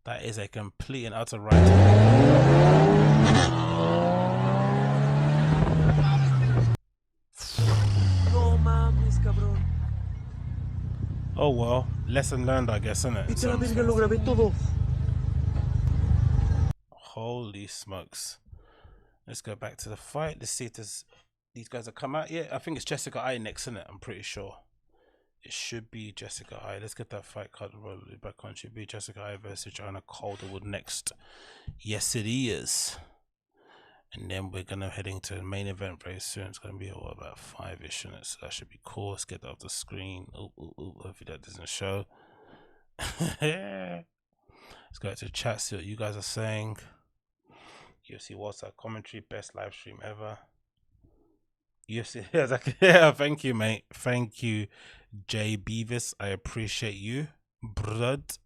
That is a complete and utter write-off. Oh well, lesson learned, I guess, isn't it? Holy smokes. Let's go back to the fight. Let's see if these guys have come out yet. I think it's Jessica I next, isn't it? I'm pretty sure. It should be Jessica I. Let's get that fight card rolling back on. It should be Jessica I versus Joanna Calderwood next. Yes, it is. And then we're gonna heading to the main event very soon. It's gonna be about 5-ish in it, so that should be cool. Let's get that off the screen. Hopefully that doesn't show. Let's go to the chat, see what you guys are saying. UFC WhatsApp commentary, best live stream ever. UFC, yeah, thank you, mate. Thank you, Jay Beavis. I appreciate you, brud.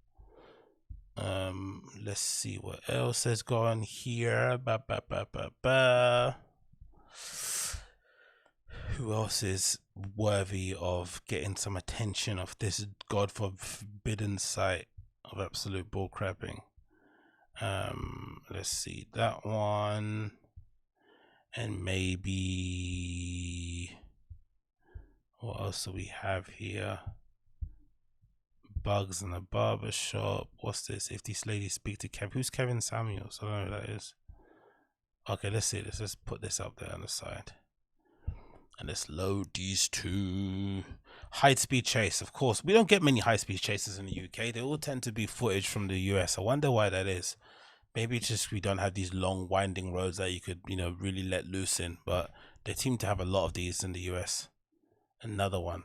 Let's see what else has gone here. Who else is worthy of getting some attention of this God forbidden site of absolute bullcrapping? Let's see that one, and maybe what else do we have here? Bugs in the barber shop. What's this? If these ladies speak to Kevin, who's Kevin Samuels? I don't know who that is. Okay, let's see this. Let's put this up there on the side, and let's load these two. High-speed chase. Of course, we don't get many high-speed chases in the UK. They all tend to be footage from the US. I wonder why that is. Maybe it's just we don't have these long winding roads that you could, really let loose in. But they seem to have a lot of these in the US. Another one.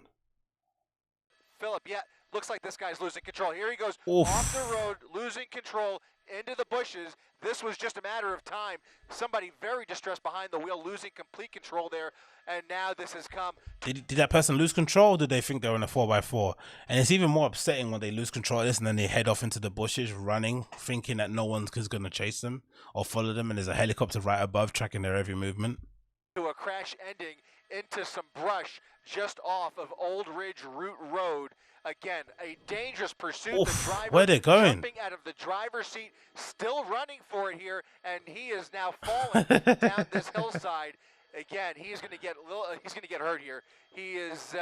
Philip, yeah. Looks like this guy's losing control. Here he goes Oof. off the road, losing control into the bushes. This was just a matter of time. Somebody very distressed behind the wheel, losing complete control there. And now this has come. Did that person lose control, or did they think they were in a 4x4? And it's even more upsetting when they lose control of this and then they head off into the bushes running, thinking that no one's going to chase them or follow them. And there's a helicopter right above tracking their every movement. To a crash ending into some brush just off of Old Ridge Route Road. Again, a dangerous pursuit. Oof, the driver where they going? jumping out of the driver's seat, still running for it here, and he is now falling down this hillside. Again, he's going to get hurt here. He is.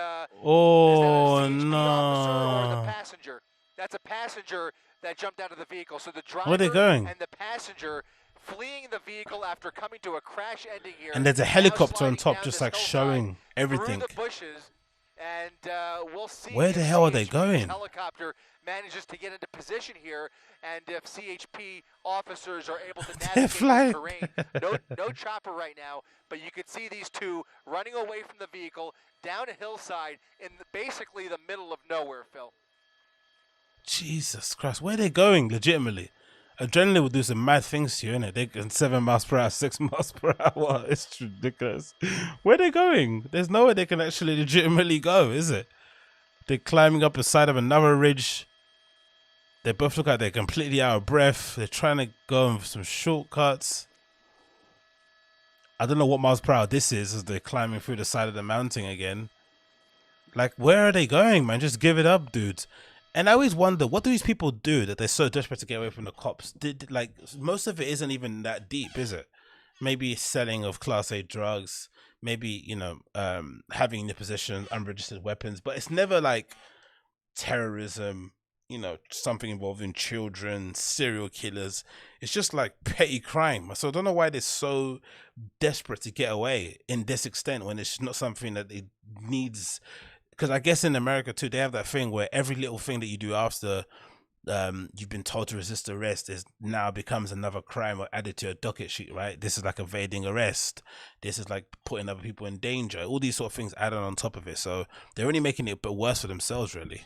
Oh is that a CHP no! officer or the passenger? That's a passenger that jumped out of the vehicle. So the driver Where they going? and the passenger fleeing the vehicle after coming to a crash ending here. And there's a now helicopter on sliding top, down just this like hillside showing everything. through the bushes, and we'll see. Where the if hell are they CHP's going? Helicopter manages to get into position here, and if CHP officers are able to They're navigate flying. the terrain. No chopper right now, but you could see these two running away from the vehicle down a hillside in basically the middle of nowhere, Phil. Jesus Christ, where are they going? Legitimately, adrenaline will do some mad things to you, innit? They can 7 miles per hour, 6 miles per hour. It's ridiculous. Where are they going? There's nowhere they can actually legitimately go, is it? They're climbing up the side of another ridge. They both look like they're completely out of breath. They're trying to go on some shortcuts. I don't know what miles per hour this is as they're climbing through the side of the mountain again. Like, where are they going, man? Just give it up, dudes. And I always wonder, what do these people do that they're so desperate to get away from the cops? Like, most of it isn't even that deep, is it? Maybe selling of Class A drugs. Maybe, you know, having in the possession unregistered weapons. But it's never like terrorism, you know, something involving children, serial killers. It's just like petty crime. So I don't know why they're so desperate to get away in this extent when it's not something that it needs. Because I guess in America too, they have that thing where every little thing that you do after you've been told to resist arrest is now becomes another crime or added to a docket sheet, right? This is like evading arrest. This is like putting other people in danger. All these sort of things added on top of it. So they're only making it a bit worse for themselves, really.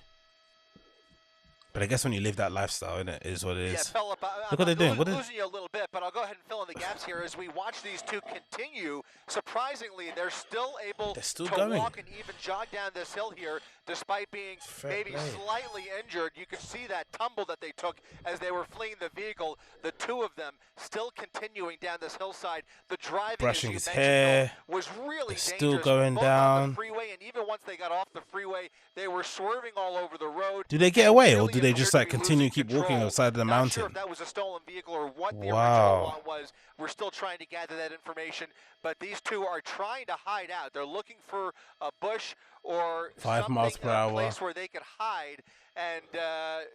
But I guess when you live that lifestyle, innit, is what it is. Yeah, Philip, Look what they're doing. I'm losing you a little bit, but I'll go ahead and fill in the gaps here as we watch these two continue. Surprisingly, they're still able to walk and even jog down this hill here, despite being maybe slightly injured. You could see that tumble that they took as they were fleeing the vehicle. The two of them still continuing down this hillside. The driving, brushing as his you hair, mentioned, was really dangerous. still going both down. on the freeway, and even once they got off the freeway, they were swerving all over the road. Do they get away, or do they just like continue to keep walking outside of the Not mountain? sure if that was a stolen vehicle or what the original Wow. want was. We're still trying to gather that information, but these two are trying to hide out. They're looking for a bush or 5 miles per hour. a place where they could hide and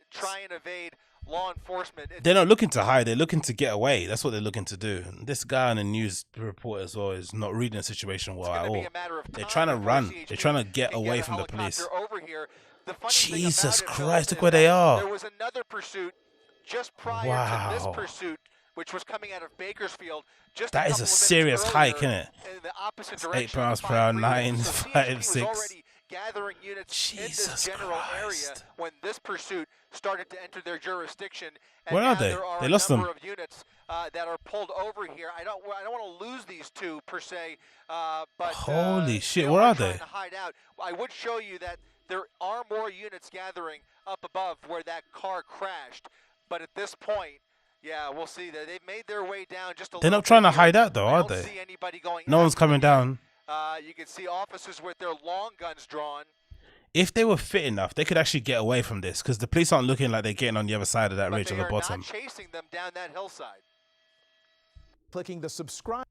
try and evade law enforcement. They're not looking to hide. They're looking to get away. That's what they're looking to do. This guy on the news report as well is not reading the situation well at all. They're trying to run. They're trying to get away from the police. Over here. The funny Jesus thing about Christ, it, look where they are. There was another pursuit just prior to this pursuit, which was coming out of Bakersfield. Just That is a serious hike, isn't it? In the opposite It's direction. 8 miles per hour, 9, So 5, 6. was already gathering units in this general area when this pursuit started to enter their jurisdiction. And Where now are they? There are They lost a number them. of units that are pulled over here. I don't want to lose these two per se, but Holy shit, they where are trying they? to hide out. I would show you that there are more units gathering up above where that car crashed, but at this point, yeah, we'll see that they've made their way down just a They're little not trying to bit hide here. out though, I are don't they? see anybody going No one's coming down. You can see officers with their long guns drawn. If they were fit enough, they could actually get away from this because the police aren't looking like they're getting on the other side of that ridge on the bottom. Not chasing them down that hillside. Clicking the subscribe.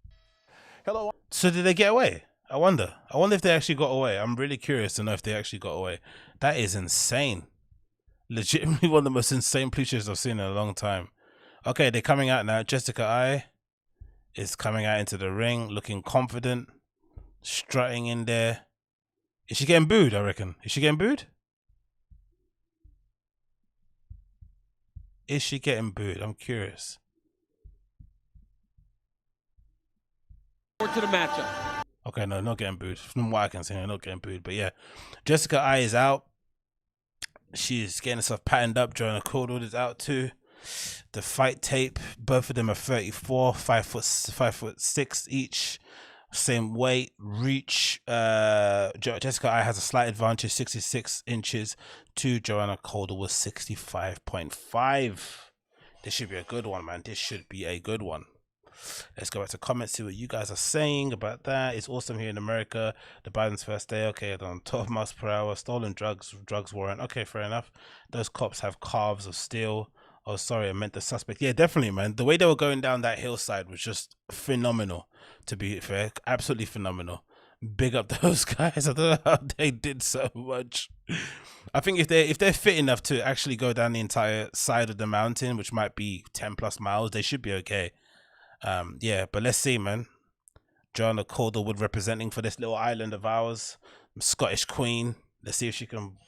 Hello. So did they get away? I wonder. I wonder if they actually got away. I'm really curious to know if they actually got away. That is insane. Legitimately one of the most insane police chases I've seen in a long time. Okay, they're coming out now. Jessica I is coming out into the ring, looking confident, strutting in there. Is she getting booed, I reckon? Is she getting booed? Is she getting booed? I'm curious. Forward to the matchup. Okay, no, not getting booed. From what I can see, no, not getting booed. But yeah, Jessica I is out. She's getting herself patterned up. Joanna Caldwell is out too. The fight tape, both of them are 34, 5'6" each. Same weight, reach. Jessica I has a slight advantage, 66 inches to Joanna Caldwell was 65.5. This should be a good one, man. This should be a good one. Let's go back to comments, see what you guys are saying about that. It's awesome here in America. The Biden's first day. Okay, on 12 miles per hour. Stolen drugs warrant. Okay, fair enough. Those cops have calves of steel. Oh, sorry, I meant the suspect. Yeah, definitely, man. The way they were going down that hillside was just phenomenal, to be fair. Absolutely phenomenal. Big up those guys. I don't know how they did so much. I think if they're fit enough to actually go down the entire side of the mountain, which might be 10 plus miles, they should be okay. Yeah, but let's see, man. Joanna Calderwood representing for this little island of ours, Scottish Queen. Let's see if she can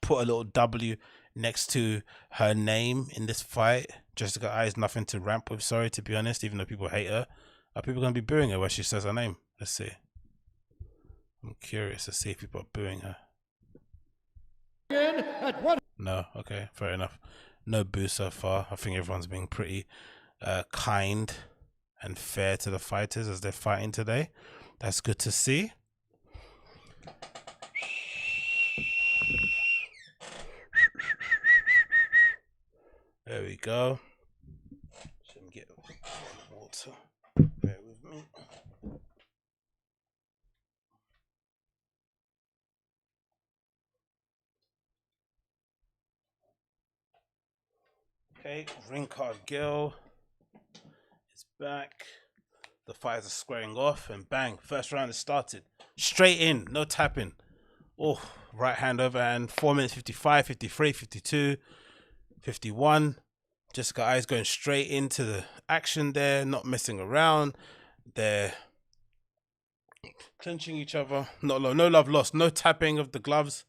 put a little W next to her name in this fight. Jessica Ai is nothing to ramp with, sorry, to be honest, even though people hate her. Are people going to be booing her when she says her name? Let's see. I'm curious to see if people are booing her. No, okay, fair enough. No boo so far. I think everyone's being pretty kind and fair to the fighters as they're fighting today. That's good to see. There we go. Let me get water. Bear with me. Okay, ring card Gill is back. The fighters are squaring off, and bang, first round is started. Straight in, no tapping. Oh, right hand overhand, 4 minutes 55, 53, 52, 51. Jessica Ai is going straight into the action there, not messing around. They're clinching each other. No love lost, no tapping of the gloves.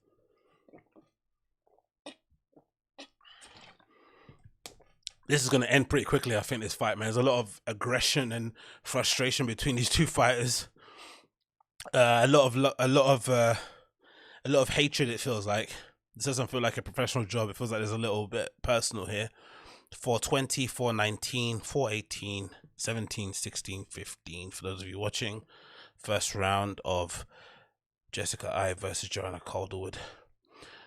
This is going to end pretty quickly, I think, this fight, man. There's a lot of aggression and frustration between these two fighters. A lot of hatred, it feels like. This doesn't feel like a professional job. It feels like there's a little bit personal here. 420, 419, 418, 17, 16, 15 for those of you watching. First round of Jessica Ai versus Joanna Calderwood.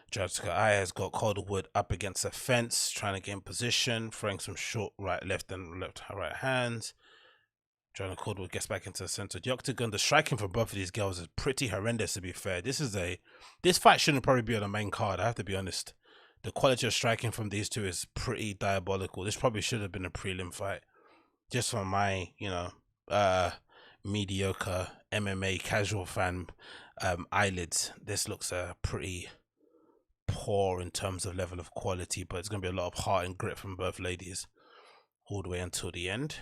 Jessica Ai has got Calderwood up against the fence, trying to gain position, throwing some short right, left, and right hands. Joanna Calderwood gets back into the center of the octagon. The striking for both of these girls is pretty horrendous, to be fair. This fight shouldn't probably be on the main card, I have to be honest. The quality of striking from these two is pretty diabolical. This probably should have been a prelim fight. Just from my, mediocre MMA casual fan eyelids, this looks pretty poor in terms of level of quality, but it's going to be a lot of heart and grit from both ladies all the way until the end.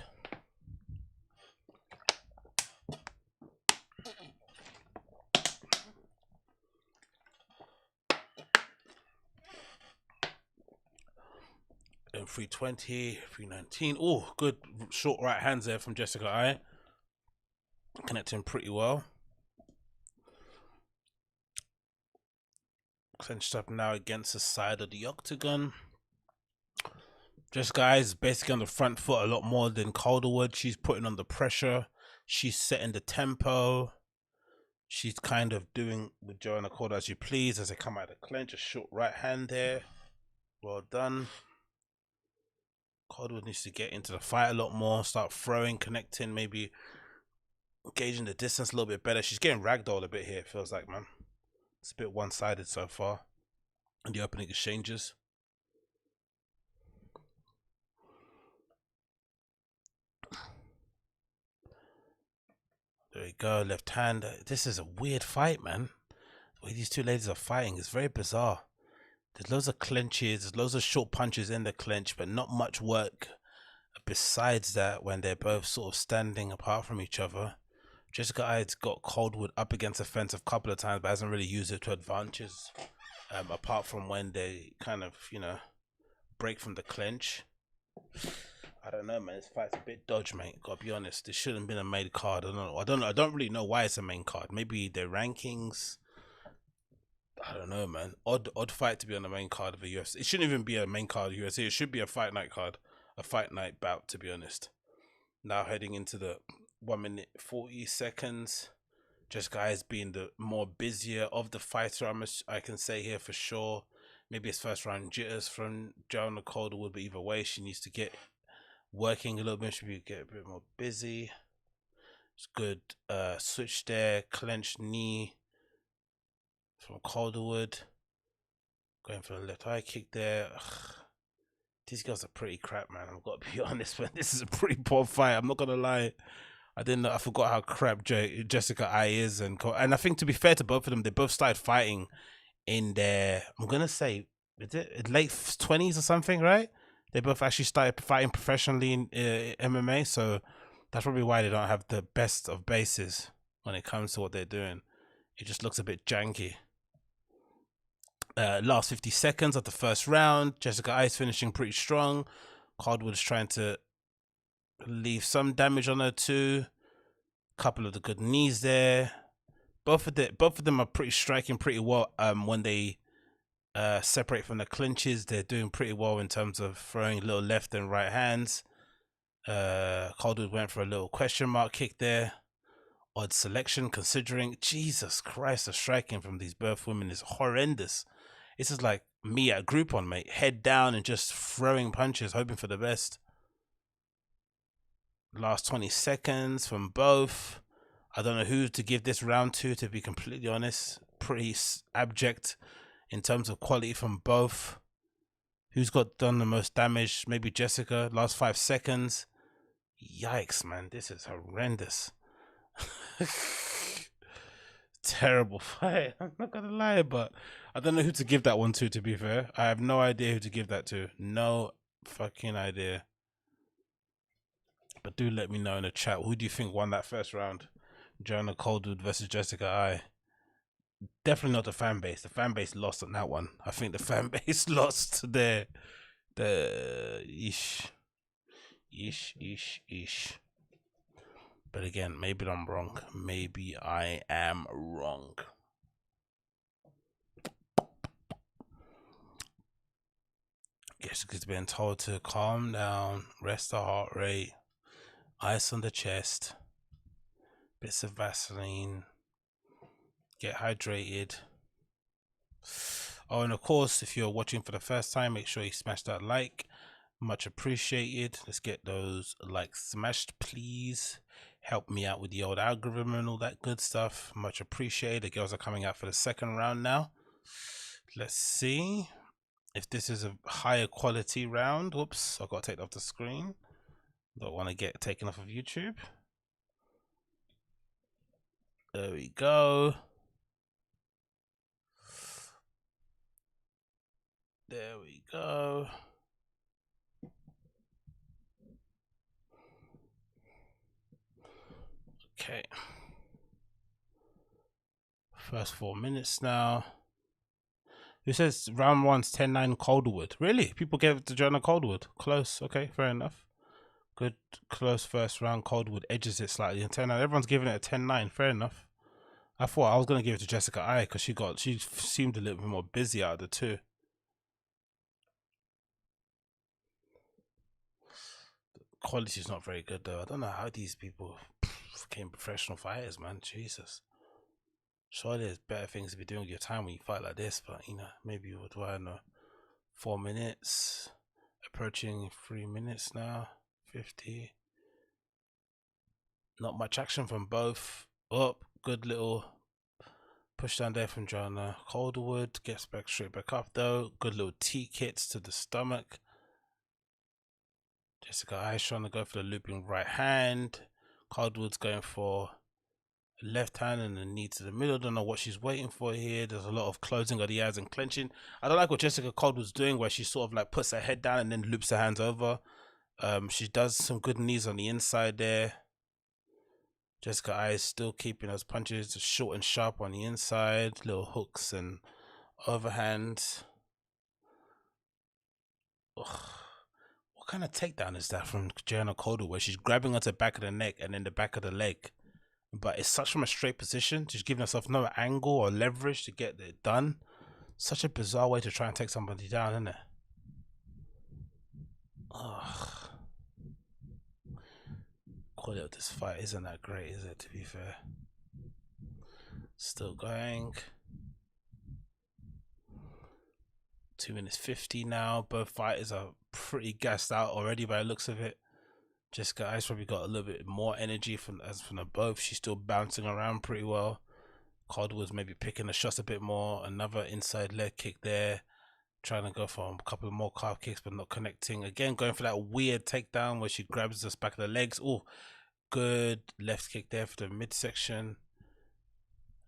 And 320, 319. Oh, good short right hands there from Jessica Ai. Connecting pretty well. Clenched up now against the side of the octagon. Jessica Ai is basically on the front foot a lot more than Calderwood. She's putting on the pressure. She's setting the tempo. She's kind of doing with Joanna Calderwood as you please as they come out of the clinch. A short right hand there. Well done. Calderwood needs to get into the fight a lot more. Start throwing, connecting, maybe gauging the distance a little bit better. She's getting ragdolled a bit here, it feels like, man. It's a bit one-sided so far in the opening exchanges. There we go, left hand. This is a weird fight, man. The way these two ladies are fighting is very bizarre. There's loads of clinches, there's loads of short punches in the clinch, but not much work besides that when they're both sort of standing apart from each other. Jessica Ai's got Calderwood up against the fence a couple of times, but hasn't really used it to advantages. Apart from when they kind of, break from the clinch. I don't know, man. This fight's a bit dodge, mate. Gotta be honest. This shouldn't have been a main card. I don't know. I don't really know why it's a main card. Maybe their rankings. I don't know, man. Odd fight to be on the main card of a UFC. It shouldn't even be a main card of UFC. It should be a fight night card, a fight night bout, to be honest. Now heading into the 1 minute 40 seconds. Jessica Ai has been the more busier of the fighter, I can say here for sure. Maybe it's first round jitters from Joanna Calderwood, but either way, she needs to get working a little bit. Should be get a bit more busy. It's good. Switch there, clenched knee from Calderwood. Going for the left high kick there. Ugh. These guys are pretty crap, man. I've got to be honest, man. This is a pretty poor fight. I'm not gonna lie. I forgot how crap Jessica Ai is, and I think, to be fair to both of them, they both started fighting in their, I'm gonna say, is it late 20s or something, right? They both actually started fighting professionally in MMA, so that's probably why they don't have the best of bases when it comes to what they're doing. It just looks a bit janky. Last 50 seconds of the first round. Jessica Ai is finishing pretty strong. Caldwood's trying to leave some damage on her too. Couple of the good knees there. Both of them are striking pretty well. When they separate from the clinches, they're doing pretty well in terms of throwing little left and right hands. Caldwood went for a little question mark kick there. Odd selection considering. Jesus Christ, the striking from these both women is horrendous. This is like me at Groupon, mate. Head down and just throwing punches, hoping for the best. Last 20 seconds from both. I don't know who to give this round to be completely honest. Pretty abject in terms of quality from both. Who's done the most damage? Maybe Jessica. Last 5 seconds. Yikes, man. This is horrendous. Terrible fight. I'm not gonna lie, but I don't know who to give that one to be fair. I have no idea who to give that to. No fucking idea. But do let me know in the chat. Who do you think won that first round? Joanna Caldwood versus Jessica Ai. Definitely not the fan base. The fan base lost on that one. I think the fan base lost the ish. But again, maybe I'm wrong. Maybe I am wrong. Jessica's been told to calm down, rest the heart rate, ice on the chest, bits of Vaseline, get hydrated. Oh, and of course, if you're watching for the first time, make sure you smash that like. Much appreciated. Let's get those likes smashed, please. Help me out with the old algorithm and all that good stuff. Much appreciated. The girls are coming out for the second round now. Let's see if this is a higher quality round. Whoops, I've got to take it off the screen. Don't want to get taken off of YouTube. There we go. There we go. Okay. First 4 minutes now. Who says round one's 10-9 Calderwood? Really? People gave it to Joanna Calderwood. Close. Okay, fair enough. Good, close first round. Calderwood edges it slightly in 10-9. Everyone's giving it a 10-9. Fair enough. I thought I was going to give it to Jessica Ai because she seemed a little bit more busy out of the two. Quality is not very good though. I don't know how these people became professional fighters, man. Jesus. Surely there's better things to be doing with your time when you fight like this, but you know, maybe what do I know? 4 minutes, approaching 3 minutes now. 50. Not much action from both. Up, good little push down there from Joanna Calderwood. Gets back straight back up though. Good little T-kits to the stomach. Jessica Ai trying to go for the looping right hand. Calderwood's going for left hand and the knee to the middle. Don't know what she's waiting for here. There's a lot of closing of the eyes and clenching. I don't like what Jessica Calderwood's doing, where she sort of like puts her head down and then loops her hands over. She does some good knees on the inside there. Jessica Ai is still keeping those punches short and sharp on the inside. Little hooks and overhands. Ugh. What kind of takedown is that from Joanna Calderwood, where she's grabbing onto the back of the neck and then the back of the leg? But it's such from a straight position, just giving herself no angle or leverage to get it done. Such a bizarre way to try and take somebody down, isn't it? Ugh. Quality of this fight isn't that great, is it, to be fair? Still going. 2 minutes 50 now. Both fighters are pretty gassed out already by the looks of it. Jessica Ice probably got a little bit more energy from them both. She's still bouncing around pretty well. Calderwood's maybe picking the shots a bit more. Another inside leg kick there. Trying to go for a couple of more calf kicks, but not connecting. Again, going for that weird takedown where she grabs the back of the legs. Oh, good left kick there for the midsection.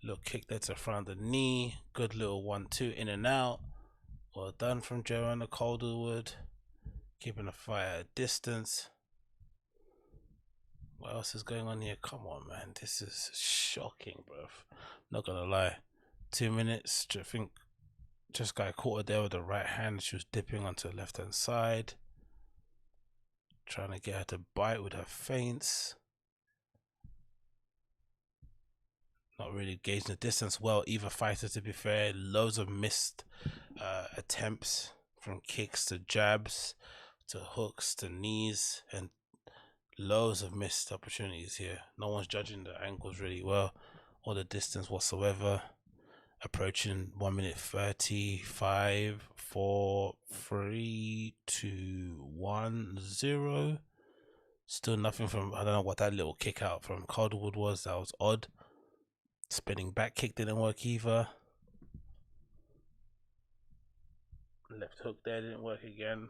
Little kick there to the front of the knee. Good little 1-2 in and out. Well done from Joanna Calderwood. Keeping the fight at a distance. What else is going on here? Come on, man. This is shocking, bro. Not gonna lie. 2 minutes. I think Jessica caught her there with the right hand. She was dipping onto the left hand side. Trying to get her to bite with her feints. Not really gauging the distance well. Either fighter, to be fair. Loads of missed attempts. From kicks to jabs to hooks to knees. And loads of missed opportunities here. No one's judging the angles really well. Or the distance whatsoever. Approaching 1 minute 35, 4, 3, 2, 1, 0. Still nothing from, I don't know what that little kick out from Calderwood was. That was odd. Spinning back kick didn't work either. Left hook there didn't work again.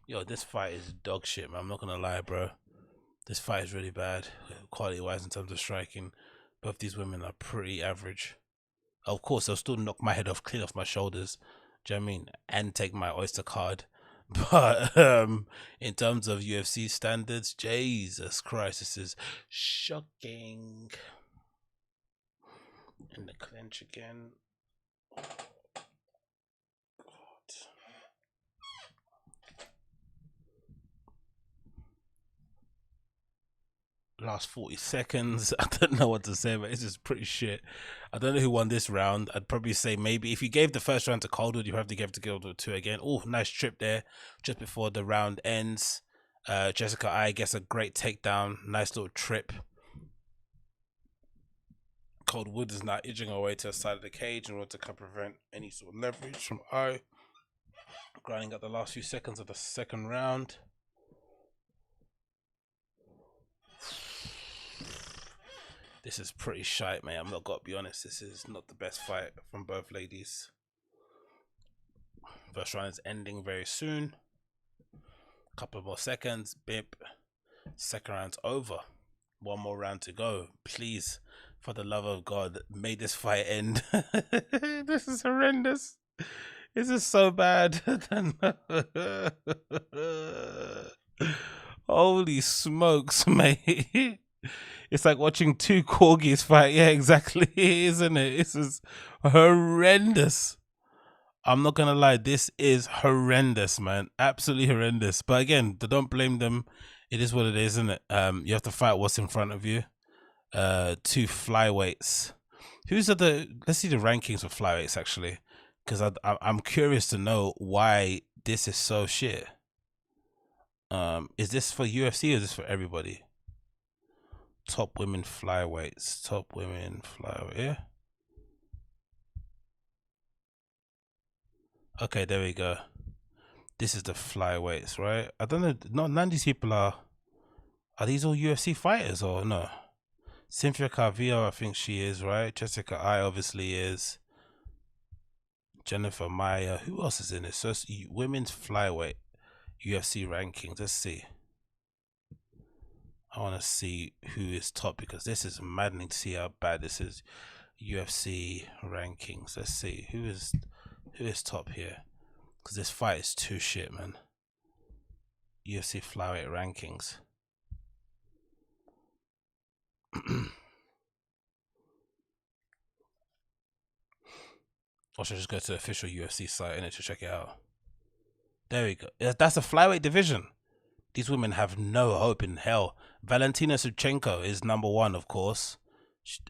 Yo, this fight is dog shit, man. I'm not gonna lie, bro. This fight is really bad, quality wise in terms of striking. Both these women are pretty average. Of course, they'll still knock my head off, clean off my shoulders. Do you know what I mean? And take my Oyster card. But in terms of UFC standards, Jesus Christ, this is shocking. In the clinch again. Last 40 seconds. I don't know what to say, but it's just pretty shit. I don't know who won this round. I'd probably say maybe if you gave the first round to Calderwood, you have to give it to Calderwood 2 again. Oh, nice trip there just before the round ends. Jessica I gets a great takedown. Nice little trip. Calderwood is now edging away to the side of the cage in order to prevent any sort of leverage from I. Grinding up the last few seconds of the second round. This is pretty shite, mate. I'm not gonna be honest. This is not the best fight from both ladies. First round is ending very soon. Couple more seconds. Bip. Second round's over. One more round to go. Please, for the love of God, may this fight end. This is horrendous. This is so bad. Holy smokes, mate. It's like watching two corgis fight. Yeah, exactly, isn't it? This is horrendous. I'm not gonna lie, this is horrendous, man. Absolutely horrendous. But again, don't blame them. It is what it is, isn't it? You have to fight what's in front of you. Two flyweights. Let's see the rankings of flyweights actually, because I'm curious to know why this is so shit. Is this for UFC or is this for everybody? Top women flyweights. Top women flyweight. Yeah. Okay, there we go. This is the flyweights, right? I don't know. None of these people are these all UFC fighters or no? Cynthia Calvillo, I think she is, right? Jessica I obviously is. Jennifer Maia. Who else is in it? So it's women's flyweight UFC rankings. Let's see. I want to see who is top because this is maddening to see how bad this is. UFC rankings. Let's see who is top here, because this fight is too shit, man. UFC flyweight rankings. Or should I just go to the official UFC site and to check it out? There we go. That's a flyweight division. These women have no hope in hell. Valentina Shevchenko is number 1, of course.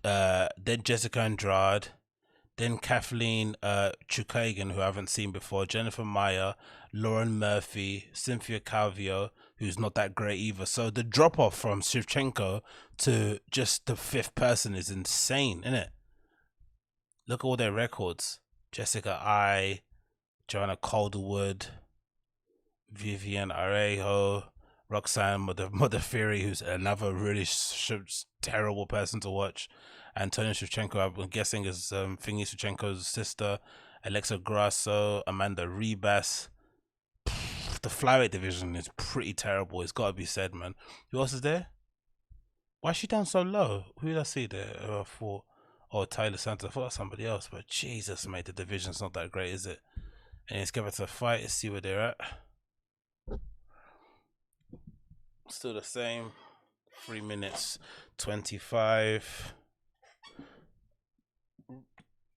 Then Jessica Andrade. Then Kathleen Chukagan, who I haven't seen before. Jennifer Maia. Lauren Murphy. Cynthia Calvillo, who's not that great either. So the drop-off from Shevchenko to just the 5th person is insane, isn't it? Look at all their records. Jessica I. Joanna Calderwood. Vivian Arejo, Roxanne Modafferi, who's another really terrible person to watch. Antonia Shevchenko, I'm guessing is Thingy Shevchenko's sister. Alexa Grasso, Amanda Ribas. The flyweight division is pretty terrible. It's got to be said, man. Who else is there? Why is she down so low? Who did I see there? Tyler Santos. I thought that was somebody else, but Jesus, mate, the division's not that great, is it? And let's get back to the fight. Let's see where they're at. Still the same. 3 minutes 25.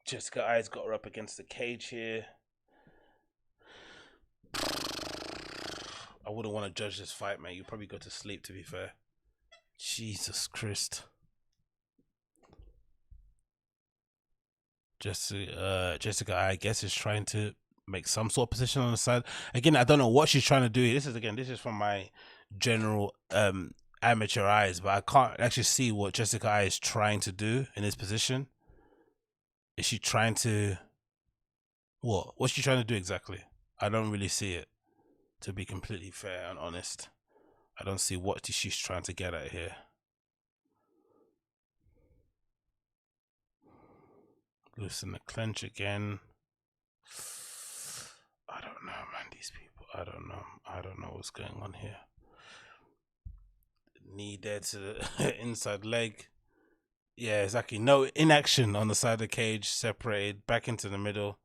Jessica I's got her up against the cage here. I wouldn't want to judge this fight, mate. You'll probably go to sleep, to be fair. Jesus Christ. Jessica, I guess, is trying to make some sort of position on the side. Again, I don't know what she's trying to do. This is from my general amateur eyes, but I can't actually see what Jessica I is trying to do in this position. Is she trying to... What? What's she trying to do exactly? I don't really see it, to be completely fair and honest. I don't see what she's trying to get at here. Loosen the clench again. I don't know, man. These people, I don't know. I don't know what's going on here. Knee there to the inside leg. Yeah, exactly. No inaction on the side of the cage. Separated back into the middle.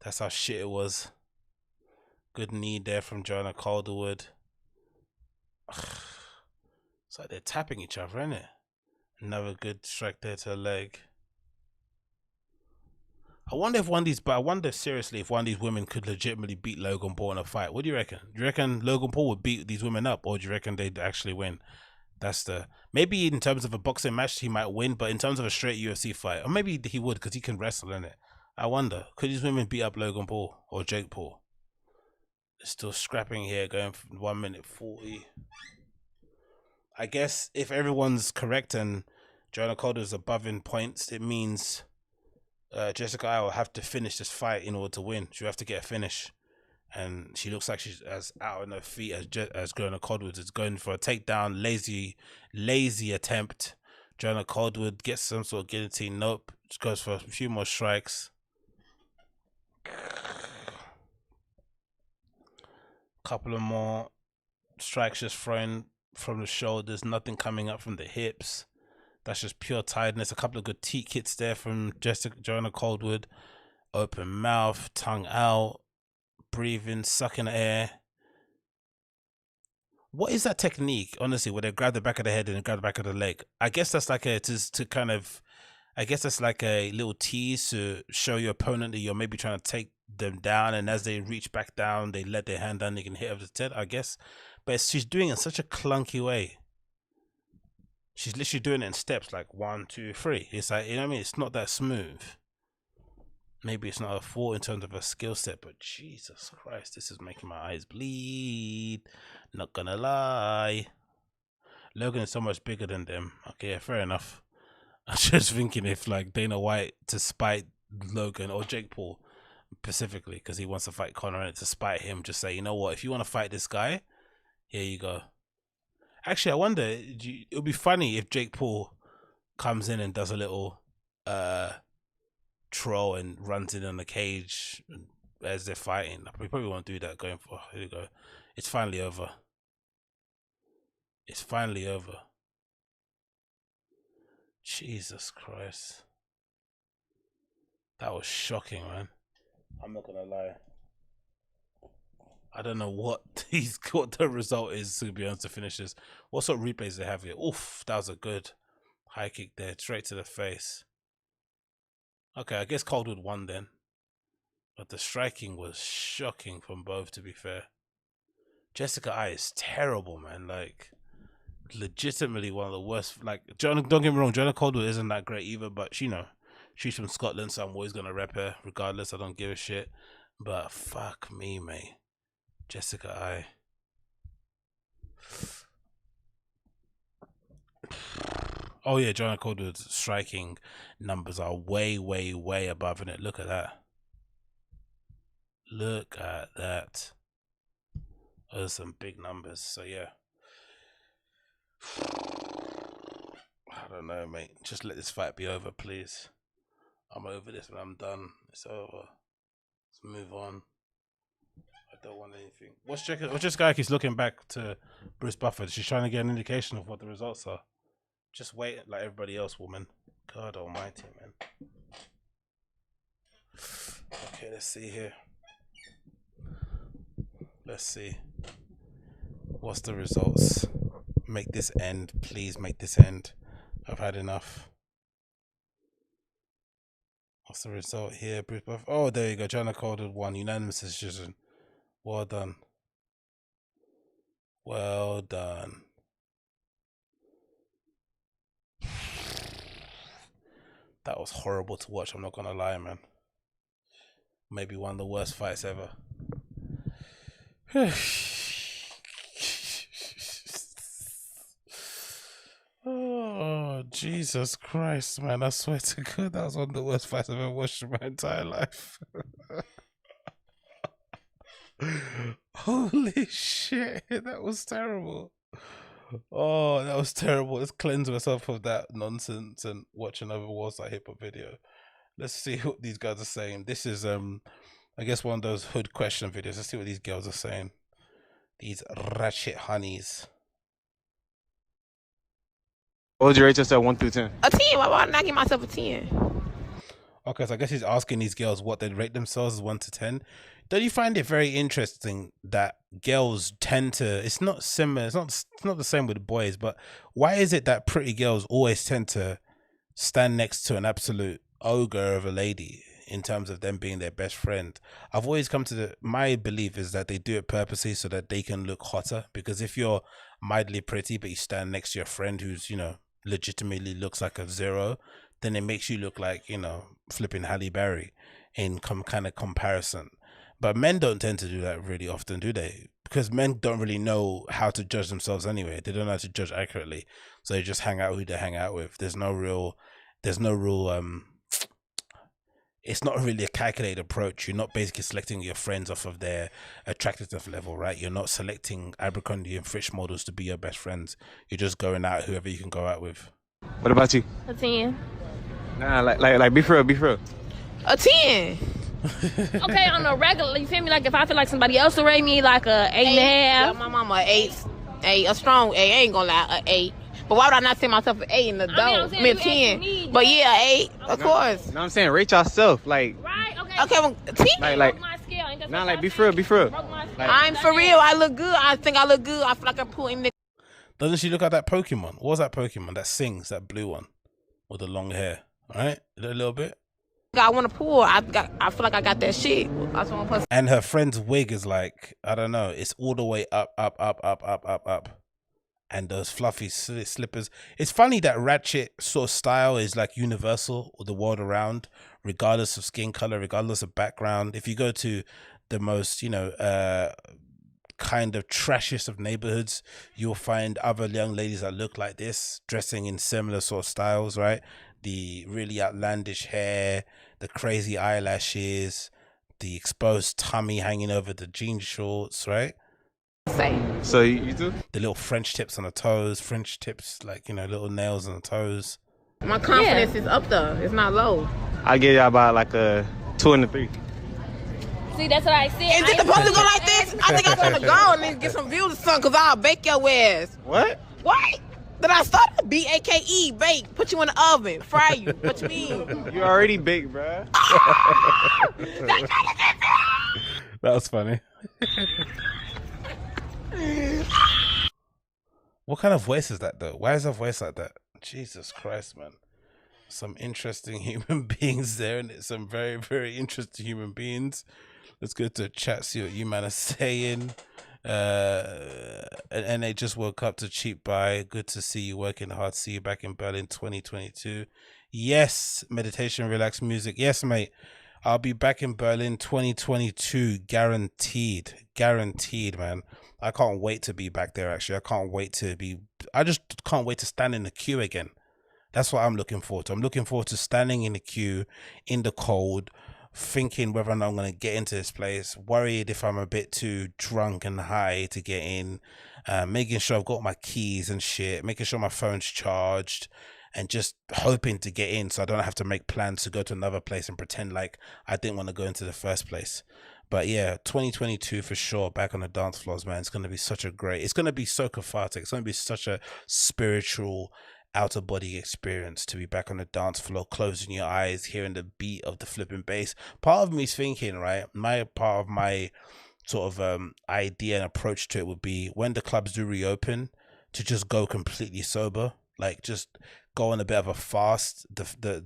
That's how shit it was. Good knee there from Joanna Calderwood. It's like they're tapping each other, isn't it? Another good strike there to the leg. I wonder seriously if one of these women could legitimately beat Logan Paul in a fight. What do you reckon? Do you reckon Logan Paul would beat these women up, or do you reckon they'd actually win? That's the... Maybe in terms of a boxing match he might win, but in terms of a straight UFC fight, or maybe he would because he can wrestle in it. I wonder, could these women beat up Logan Paul or Jake Paul? They're still scrapping here, going for 1 minute 40. I guess if everyone's correct and Joanna Calder's above in points, it means Jessica I will have to finish this fight in order to win. She'll have to get a finish. And she looks like she's as out on her feet as Joanna Calderwood is going for a takedown, lazy attempt. Joanna Calderwood gets some sort of guillotine. Nope. Just goes for a few more strikes. Couple of more strikes just thrown from the shoulders. Nothing coming up from the hips. That's just pure tiredness. A couple of good teak hits there from Joanna Calderwood. Open mouth, tongue out, breathing, sucking air. What is that technique, honestly, where they grab the back of the head and grab the back of the leg? I guess that's like a little tease to show your opponent that you're maybe trying to take them down, and as they reach back down, they let their hand down, they can hit over the head, I guess. But she's doing it in such a clunky way. She's literally doing it in steps, like 1, 2, 3. It's like, you know what I mean? It's not that smooth. Maybe it's not a fault in terms of her skill set, but Jesus Christ, this is making my eyes bleed. Not gonna lie. Logan is so much bigger than them. Okay, yeah, fair enough. I'm just thinking if like Dana White to spite Logan or Jake Paul specifically, because he wants to fight Conor, and to spite him, just say, you know what, if you want to fight this guy, here you go. Actually, I wonder, it would be funny if Jake Paul comes in and does a little troll and runs in on the cage as they're fighting. We probably won't do that going for... Here we go. It's finally over. It's finally over. Jesus Christ. That was shocking, man. I'm not gonna lie. I don't know what the result is, to be honest, to finish this. What sort of replays they have here? Oof, that was a good high kick there, straight to the face. Okay, I guess Calderwood won then. But the striking was shocking from both, to be fair. Jessica I is terrible, man. Like, legitimately one of the worst. Like, don't get me wrong, Joanna Calderwood isn't that great either, but you know, she's from Scotland, so I'm always gonna rep her regardless. I don't give a shit. But fuck me, mate. Jessica I. Oh yeah, Joanna Calderwood's striking numbers are way, way, way above it. Look at that. Look at that. Those are some big numbers. So yeah. I don't know, mate. Just let this fight be over, please. I'm over this when I'm done. It's over. Let's move on. I don't want anything. What's this guy keeps looking back to Bruce Buffer? She's trying to get an indication of what the results are. Just wait like everybody else, woman. God almighty, man. Okay, let's see here. Let's see. What's the results? Make this end. Please make this end. I've had enough. What's the result here? Bruce Buff. Oh, there you go. Joanna Calder won. Unanimous decision. Well done. Well done. That was horrible to watch. I'm not going to lie, man. Maybe one of the worst fights ever. Oh, Jesus Christ, man. I swear to God, that was one of the worst fights I've ever watched in my entire life. Holy shit, that was terrible. Oh, that was terrible. Let's cleanse myself of that nonsense and watch another Warside hip hop video. Let's see what these guys are saying. This is, I guess, one of those hood question videos. Let's see what these girls are saying. These ratchet honeys. What would you rate yourself 1 through 10? A 10. Why would I not give myself a 10? Okay, so I guess he's asking these girls what they'd rate themselves as 1 to 10. Don't you find it very interesting that girls tend to? It's not similar. It's not the same with boys. But why is it that pretty girls always tend to stand next to an absolute ogre of a lady in terms of them being their best friend? I've always come to my belief is that they do it purposely so that they can look hotter. Because if you're mildly pretty but you stand next to your friend who's, you know, legitimately looks like a zero, then it makes you look like, you know, flipping Halle Berry in kind of comparison. But men don't tend to do that really often, do they? Because men don't really know how to judge themselves anyway. They don't know how to judge accurately, so they just hang out who they hang out with. There's no real it's not really a calculated approach. You're not basically selecting your friends off of their attractiveness level, right? You're not selecting Abercrombie and Fitch models to be your best friends. You're just going out whoever you can go out with. What about you? A 10. Nah, like be for real. A 10. Okay, on a regular, you feel me? Like if I feel like somebody else will rate me like a 8.5. Yeah, my mama a 8, a strong 8. I ain't gonna lie, a 8. But why would I not say myself an 8 in the dough? I mean, 10. But yeah, 8, of course. You know what I'm saying? Rate yourself, like. Right. Okay. Well, 10. Like my scale. Nah, like be for real. Like, I'm for real. I look good. I think I look good. I feel like I'm putting. Doesn't she look like that Pokemon? What was that Pokemon that sings? That blue one with the long hair. All right, a little bit. I want to pull. I feel like I got that shit. And her friend's wig is like, I don't know. It's all the way up. And those fluffy slippers. It's funny that ratchet sort of style is like universal the world around, regardless of skin color, regardless of background. If you go to the most, you know, kind of trashiest of neighborhoods, you'll find other young ladies that look like this, dressing in similar sort of styles, right? The really outlandish hair, the crazy eyelashes, the exposed tummy hanging over the jean shorts, right? Same. So you do? The little French tips on the toes, French tips, like, you know, little nails on the toes. My confidence is up there. It's not low. I give y'all about like a 2 and a 3. See, that's what I said. Is it supposed to go like this? I think I'm gonna go and then get some views or something, because I'll bake your ass. What? What? Did I start? B-A-K-E, bake. Put you in the oven. Fry you. What you mean? You already baked, bruh. That was funny. What kind of voice is that, though? Why is her voice like that? Jesus Christ, man. Some interesting human beings there, and it's some very, very interesting human beings. Let's go to chat, see what you man are saying. And they just woke up to cheap buy. Good to see you working hard. See you back in Berlin 2022. Yes, meditation, relax music. Yes, mate. I'll be back in Berlin 2022. Guaranteed. Guaranteed, man. I can't wait to be back there, actually. I just can't wait to stand in the queue again. That's what I'm looking forward to. I'm looking forward to standing in the queue in the cold thinking whether or not I'm going to get into this place, worried if I'm a bit too drunk and high to get in, making sure I've got my keys and shit, making sure my phone's charged, and just hoping to get in so I don't have to make plans to go to another place and pretend like I didn't want to go into the first place. But yeah, 2022 for sure, back on the dance floors, man. It's going to be it's going to be so cathartic. It's going to be such a spiritual out of body experience to be back on the dance floor, closing your eyes, hearing the beat of the flipping bass. Part of me's thinking, right, part of my sort of idea and approach to it would be when the clubs do reopen to just go completely sober, like just go on a bit of a fast the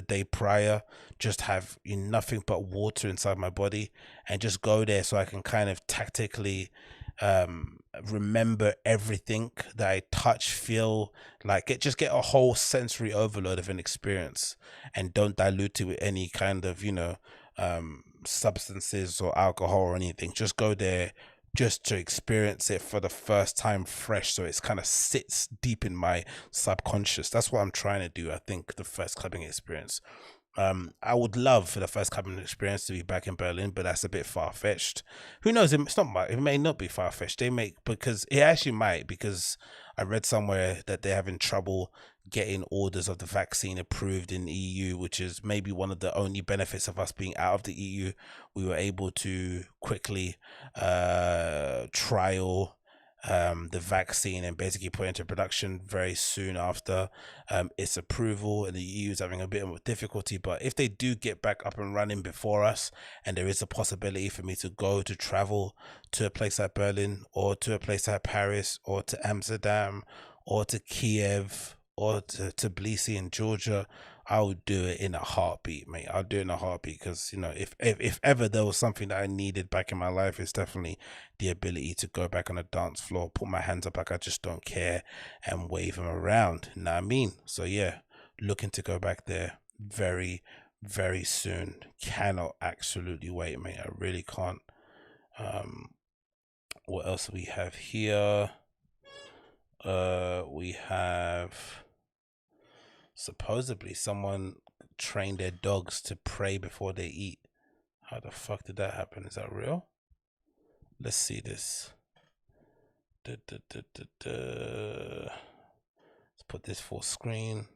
day prior, just have nothing but water inside my body, and just go there so I can kind of tactically remember everything that I touch, feel, like get a whole sensory overload of an experience, and don't dilute it with any kind of substances or alcohol or anything. Just go there just to experience it for the first time fresh, so it's kind of sits deep in my subconscious. That's what I'm trying to do. I think the first clubbing experience, I would love for the first clubbing experience to be back in Berlin, but that's a bit far-fetched. Who knows? It may not be far-fetched. Because it actually might, because I read somewhere that they're having trouble getting orders of the vaccine approved in the EU, which is maybe one of the only benefits of us being out of the EU. We were able to quickly trial the vaccine and basically put into production very soon after its approval, and the EU is having a bit of difficulty. But if they do get back up and running before us, and there is a possibility for me to travel to a place like Berlin, or to a place like Paris, or to Amsterdam, or to Kiev, or to Tbilisi in Georgia, I would do it in a heartbeat, mate. I'll do it in a heartbeat, because if ever there was something that I needed back in my life, it's definitely the ability to go back on a dance floor, put my hands up like I just don't care, and wave them around. You know what I mean? So yeah, looking to go back there very, very soon. Cannot absolutely wait, mate. I really can't. What else do we have here? We have supposedly someone trained their dogs to pray before they eat. How the fuck did that happen? Is that real? Let's see this. Let's put this full screen.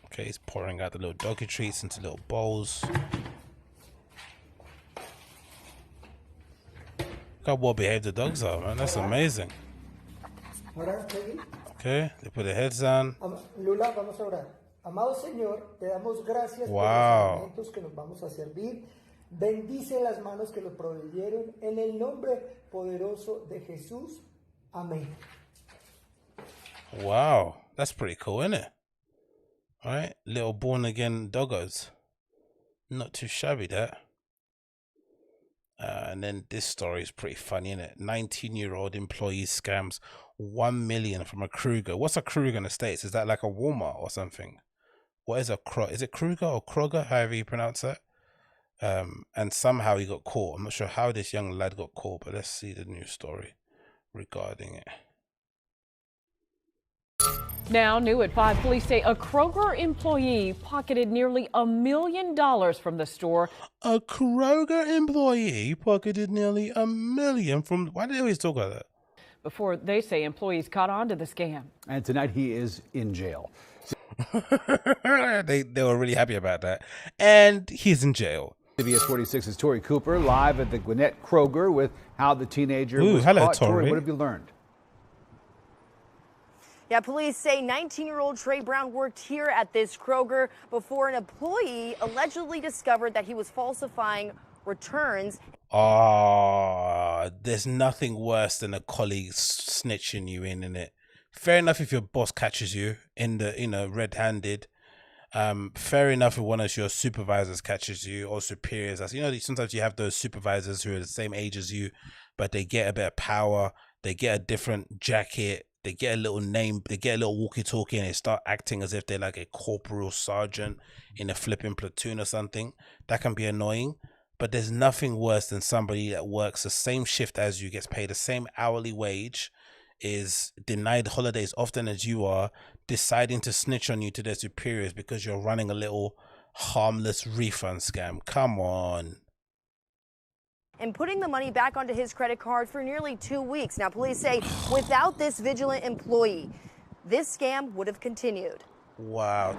Okay, he's pouring out the little doggy treats into little bowls. Look how well behaved the dogs are, man. That's amazing. Okay, they put their heads down. Lula, vamos a orar. Amado Señor, te damos gracias por los alimentos que nos vamos a servir. Bendice las manos que los proveyeron en el nombre poderoso de Jesús. Amén. Wow, that's pretty cool, isn't it? All right, little born again doggos. Not too shabby, that. And then this story is pretty funny, isn't it? 19-year-old employee scams $1 million from a Kruger. What's a Kruger in the States? Is that like a Walmart or something? What is is it Kruger or Kroger, however you pronounce that? And somehow he got caught. I'm not sure how this young lad got caught, but let's see the news story regarding it. Now, new at 5, police say a Kroger employee pocketed nearly $1 million from the store. A Kroger employee pocketed nearly $1 million from... Why do they always talk about that? Before they say employees caught on to the scam. And tonight he is in jail. They were really happy about that. And he's in jail. CBS 46's Tori Cooper live at the Gwinnett Kroger with how the teenager was caught. Tori, what have you learned? Yeah, police say 19-year-old Trey Brown worked here at this Kroger before an employee allegedly discovered that he was falsifying returns. There's nothing worse than a colleague snitching you in it. Fair enough if your boss catches you in the, red-handed. Fair enough if one of your supervisors catches you, or superiors. As sometimes you have those supervisors who are the same age as you, but they get a bit of power. They get a different jacket. They get a little name, they get a little walkie-talkie, and they start acting as if they're like a corporal sergeant in a flipping platoon or something. That can be annoying, but there's nothing worse than somebody that works the same shift as you, gets paid the same hourly wage, is denied holidays often as you are, deciding to snitch on you to their superiors because you're running a little harmless refund scam. Come on. And putting the money back onto his credit card for nearly 2 weeks. Now, police say without this vigilant employee, this scam would have continued. Wow.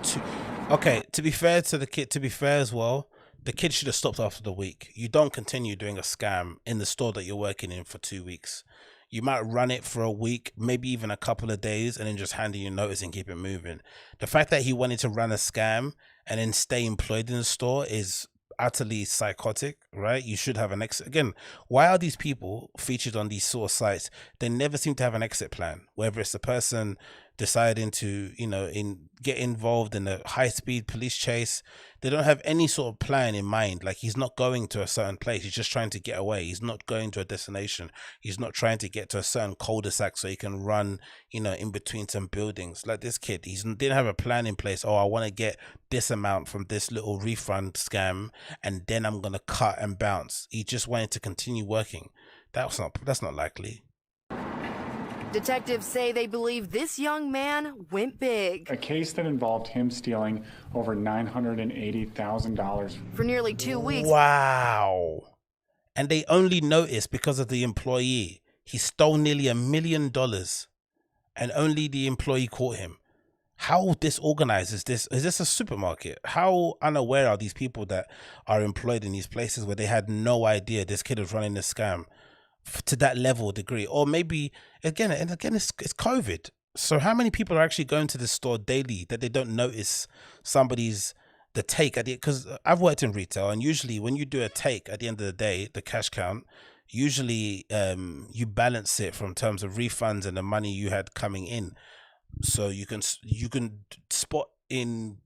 Okay, to be fair to the kid, to be fair as well, the kid should have stopped after the week. You don't continue doing a scam in the store that you're working in for 2 weeks. You might run it for a week, maybe even a couple of days, and then just hand in your notice and keep it moving. The fact that he wanted to run a scam and then stay employed in the store is utterly psychotic, right? You should have an exit. Again, why are these people featured on these sort of sites? They never seem to have an exit plan, whether it's the person deciding to, you know, get involved in a high-speed police chase. They don't have any sort of plan in mind. Like, he's not going to a certain place, he's just trying to get away. He's not going to a destination. He's not trying to get to a certain cul-de-sac so he can run, you know, in between some buildings. Like this kid, he didn't have a plan in place. Oh, I want to get this amount from this little refund scam and then I'm gonna cut and bounce. He just wanted to continue working. That's not likely. Detectives say they believe this young man went big. A case that involved him stealing over $980,000 for nearly 2 weeks. Wow. And they only noticed because of the employee. He stole nearly $1 million and only the employee caught him. How disorganized is this? Is this a supermarket? How unaware are these people that are employed in these places where they had no idea this kid was running a scam to that level degree? Or maybe again it's COVID, so how many people are actually going to the store daily that they don't notice somebody's the take at the, because I've worked in retail, and usually when you do a take at the end of the day, the cash count, usually you balance it from terms of refunds and the money you had coming in, so you can spot in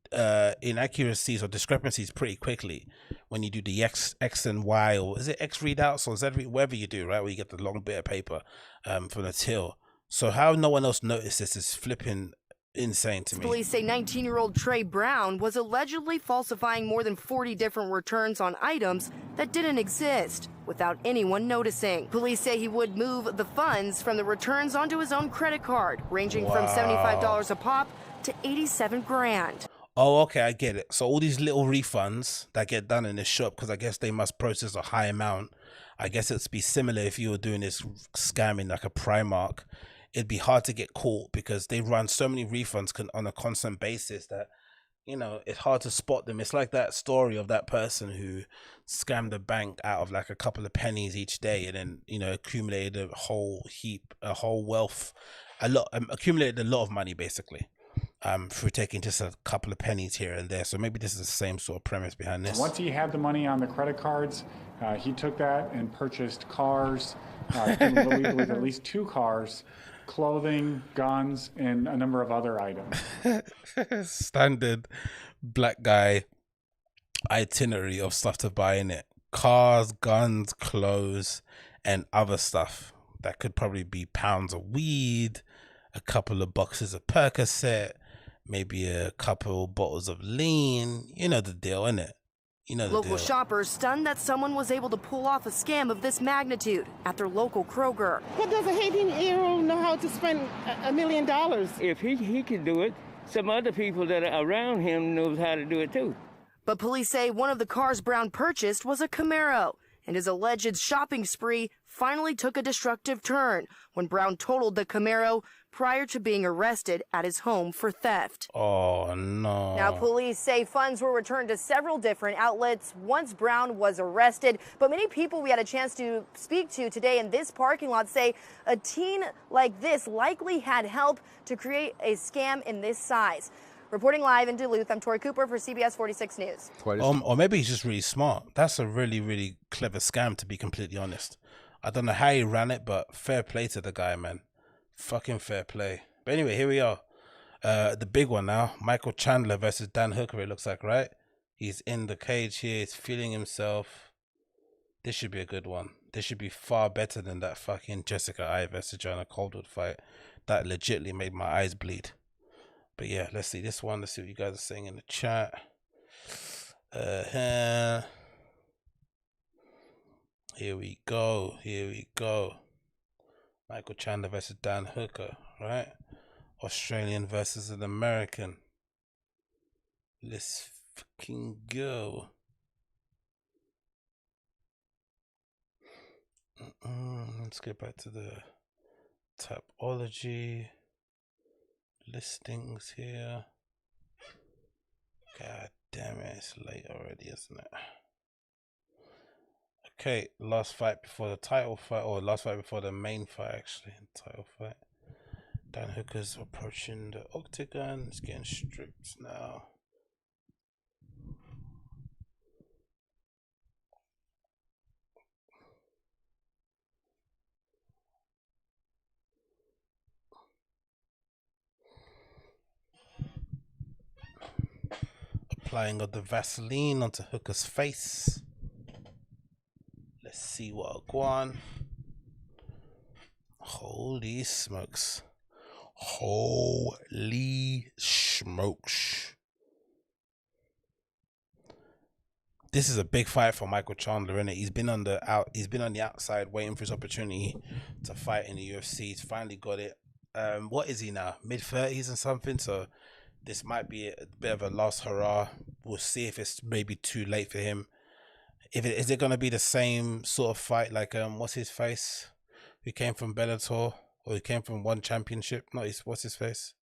inaccuracies or discrepancies pretty quickly when you do the X and Y, or is it X readouts or Z whatever you do, right, where you get the long bit of paper from the till. So how no one else noticed this is flipping insane to me. Police say 19-year-old Trey Brown was allegedly falsifying more than 40 different returns on items that didn't exist without anyone noticing. Police say he would move the funds from the returns onto his own credit card, ranging from $75 a pop to $87 grand. Oh, okay, I get it. So all these little refunds that get done in the shop, because I guess they must process a high amount. I guess it'd be similar if you were doing this scam in like a Primark. It'd be hard to get caught because they run so many refunds on a constant basis that, you know, it's hard to spot them. It's like that story of that person who scammed the bank out of like a couple of pennies each day, and then, you know, accumulated a whole wealth, accumulated a lot of money basically. Through taking just a couple of pennies here and there. So maybe this is the same sort of premise behind this. Once he had the money on the credit cards, he took that and purchased cars, we believe at least 2 cars, clothing, guns, and a number of other items. Standard black guy itinerary of stuff to buy in it. Cars, guns, clothes, and other stuff. That could probably be pounds of weed, a couple of boxes of Percocet, maybe a couple bottles of lean. You know the deal, innit? You know the Local deal. shoppers stunned that someone was able to pull off a scam of this magnitude at their local Kroger. What does a 18-year-old know how to spend $1 million? If he can do it, some other people that are around him knows how to do it too. But police say one of the cars Brown purchased was a Camaro, and his alleged shopping spree finally took a destructive turn when Brown totaled the Camaro prior to being arrested at his home for theft. Oh, no. Now, police say funds were returned to several different outlets once Brown was arrested. But many people we had a chance to speak to today in this parking lot say a teen like this likely had help to create a scam in this size. Reporting live in Duluth, I'm Tori Cooper for CBS 46 News. Or maybe he's just really smart. That's a really, really clever scam, to be completely honest. I don't know how he ran it, but fair play to the guy, man. Fucking fair play. But anyway, here we are. The big one now. Michael Chandler versus Dan Hooker, it looks like, right? He's in the cage here. He's feeling himself. This should be a good one. This should be far better than that fucking Jessica Eye versus Joanna Coldwood fight. That legitimately made my eyes bleed. But yeah, let's see this one. Let's see what you guys are saying in the chat. Here we go. Here we go. Michael Chandler versus Dan Hooker, right? Australian versus an American. Let's fucking go. Let's get back to the Tapology listings here. God damn it, it's late already, isn't it? Okay, last fight before the title fight, or last fight before the main fight, actually, title fight. Dan Hooker's approaching the octagon. It's getting stripped now. Applying of the Vaseline onto Hooker's face. Let's see what go on. Holy smokes. Holy smokes. This is a big fight for Michael Chandler, innit? He's been on the outside waiting for his opportunity to fight in the UFC. He's finally got it. What is he now? Mid-30s and something, so this might be a bit of a last hurrah. We'll see if it's maybe too late for him. Is it gonna be the same sort of fight like what's his face? Who came from Bellator, or he came from one championship? Not his, what's his face?